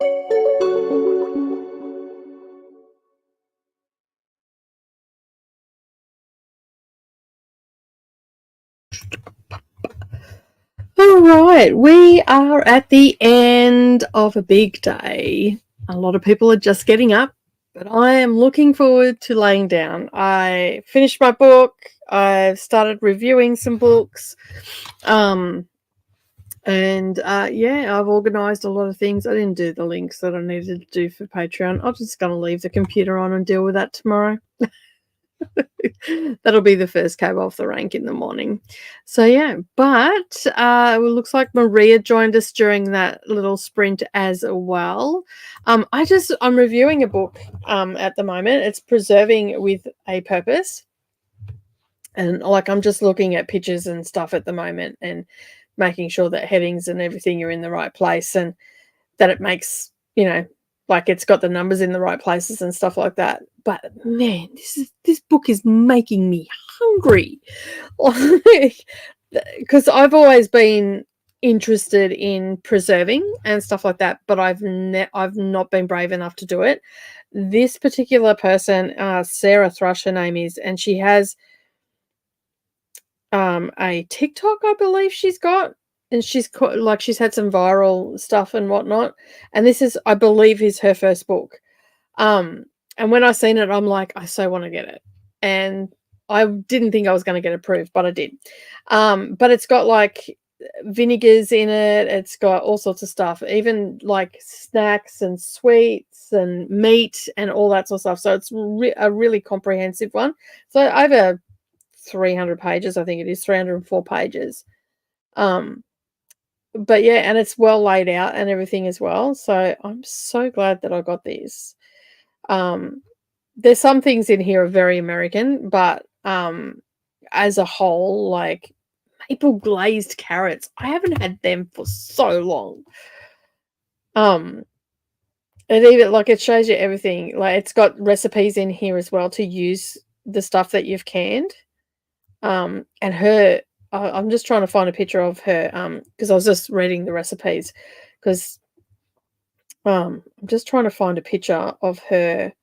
All right, we are at the end of a big day. A lot of people are just getting up, but I am looking forward to laying down. I finished my book. I've started reviewing some books. Yeah, I've organized a lot of things. I didn't do the links that I needed to do for Patreon. I'm just going to leave the computer on and deal with that tomorrow. That'll be the first cab off the rank in the morning. So yeah, but it looks like Maria joined us during that little sprint as well. I'm reviewing a book at the moment. It's Preserving with a Purpose. And like I'm just looking at pictures and stuff at the moment and making sure that headings and everything are in the right place and that it makes, like it's got the numbers in the right places and stuff like that. But man, this book is making me hungry. Because I've always been interested in preserving and stuff like that, but I've not been brave enough to do it. This particular person, Sarah Thrush, her name is, and she has a TikTok, I believe she's got, and she's had some viral stuff and whatnot. And this is, I believe, is her first book. And when I seen it, I'm like, I so want to get it. And I didn't think I was going to get approved, but I did. But it's got like vinegars in it. It's got all sorts of stuff, even like snacks and sweets and meat and all that sort of stuff. So it's a really comprehensive one. So over 300 pages, I think it is 304 pages. But yeah, and it's well laid out and everything as well. So I'm so glad that I got these. There's some things in here are very American, but as a whole, like maple glazed carrots, I haven't had them for so long. It even like it shows you everything. Like it's got recipes in here as well to use the stuff that you've canned. And her, I'm just trying to find a picture of her because I was just reading the recipes because I'm just trying to find a picture of her.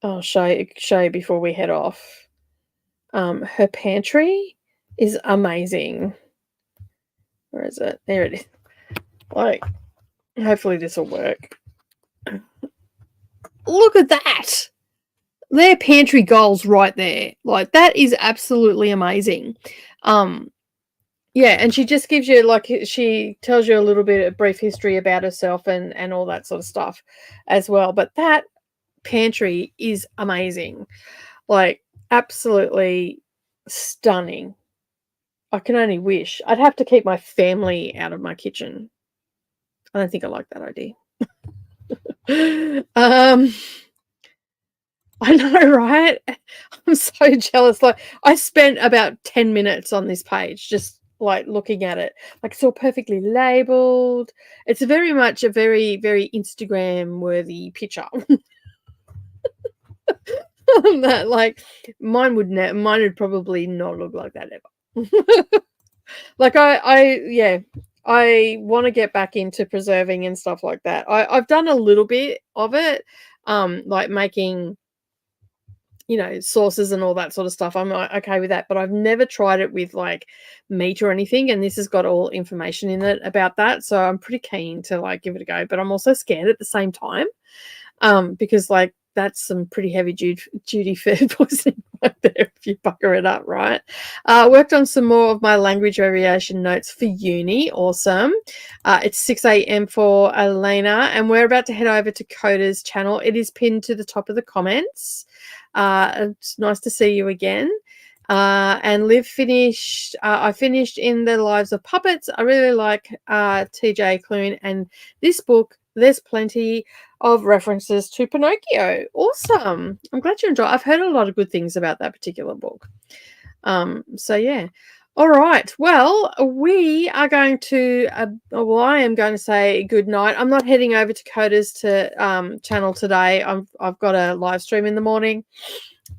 I'll show you before we head off. Her pantry is amazing. Where is it? There it is. Like, hopefully this will work. Look at that. Their pantry goals right there. Like, that is absolutely amazing. Yeah, and she just gives you, like, she tells you a little bit of brief history about herself and all that sort of stuff as well. But that pantry is amazing. Like, absolutely stunning. I can only wish. I'd have to keep my family out of my kitchen. I don't think I like that idea. I know, right? I'm so jealous. Like, I spent about 10 minutes on this page just like looking at it. Like, it's all perfectly labeled. It's very much a very, very Instagram worthy picture. That, like, mine would probably not look like that ever. Like, I want to get back into preserving and stuff like that. I've done a little bit of it, like making, sauces and all that sort of stuff. I'm okay with that, but I've never tried it with like meat or anything. And this has got all information in it about that. So I'm pretty keen to like give it a go, but I'm also scared at the same time. Because like that's some pretty heavy duty food poisoning right there if you pucker it up, right? Worked on some more of my language variation notes for uni. Awesome. It's 6 a.m. for Elena, and we're about to head over to Coda's channel. It is pinned to the top of the comments. It's nice to see you again. And Liv finished, I finished In the Lives of Puppets. I really like TJ Klune, and this book, there's plenty of references to Pinocchio. Awesome. I'm glad you enjoy. I've heard a lot of good things about that particular book. So yeah. All right. Well, we are going to, I am going to say good night. I'm not heading over to Coda's channel today. I've got a live stream in the morning.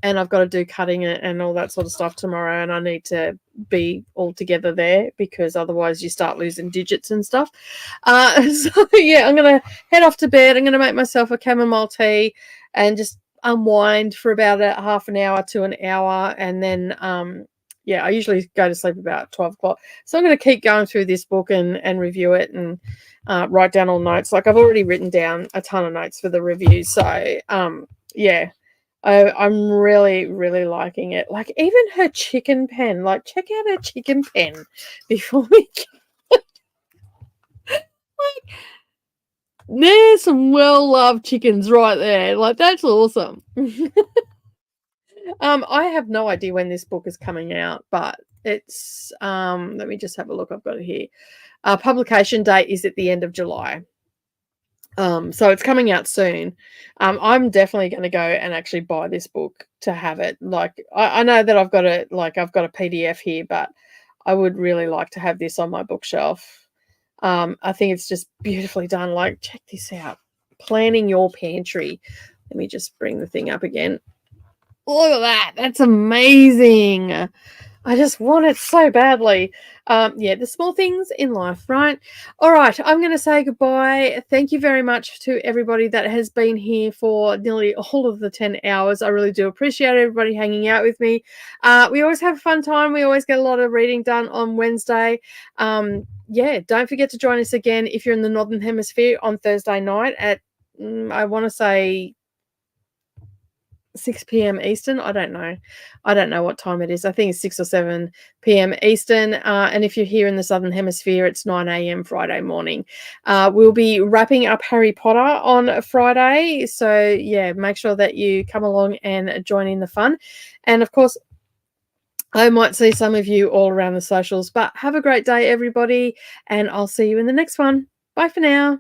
and I've got to do cutting it and all that sort of stuff tomorrow, and I need to be all together there because otherwise you start losing digits and stuff. So yeah, I'm gonna head off to bed. I'm gonna make myself a chamomile tea and just unwind for about a half an hour to an hour, and then yeah, I usually go to sleep about 12 o'clock. So I'm going to keep going through this book and review it and write down all notes. Like I've already written down a ton of notes for the review. So yeah, I'm really, really liking it. Like even her chicken pen, like check out her chicken pen before we like, there's some well-loved chickens right there. Like that's awesome. I have no idea when this book is coming out, but it's let me just have a look. I've got it here. Publication date is at the end of July. So it's coming out soon. I'm definitely going to go and actually buy this book to have it. Like I know that I've got a PDF here, but I would really like to have this on my bookshelf. I think it's just beautifully done. Like check this out. Planning your pantry. Let me just bring the thing up again. Look at that. That's amazing. I just want it so badly. Yeah, the small things in life, right? All right, I'm going to say goodbye. Thank you very much to everybody that has been here for nearly all of the 10 hours. I really do appreciate everybody hanging out with me. We always have a fun time. We always get a lot of reading done on Wednesday. Yeah, don't forget to join us again if you're in the Northern Hemisphere on Thursday night at, I want to say, 6 p.m. Eastern. I don't know what time it is. I think it's 6 or 7 p.m. Eastern. And if you're here in the Southern Hemisphere, it's 9 a.m. Friday morning. We'll be wrapping up Harry Potter on Friday. So, yeah, make sure that you come along and join in the fun. And, of course, I might see some of you all around the socials. But have a great day, everybody. And I'll see you in the next one. Bye for now.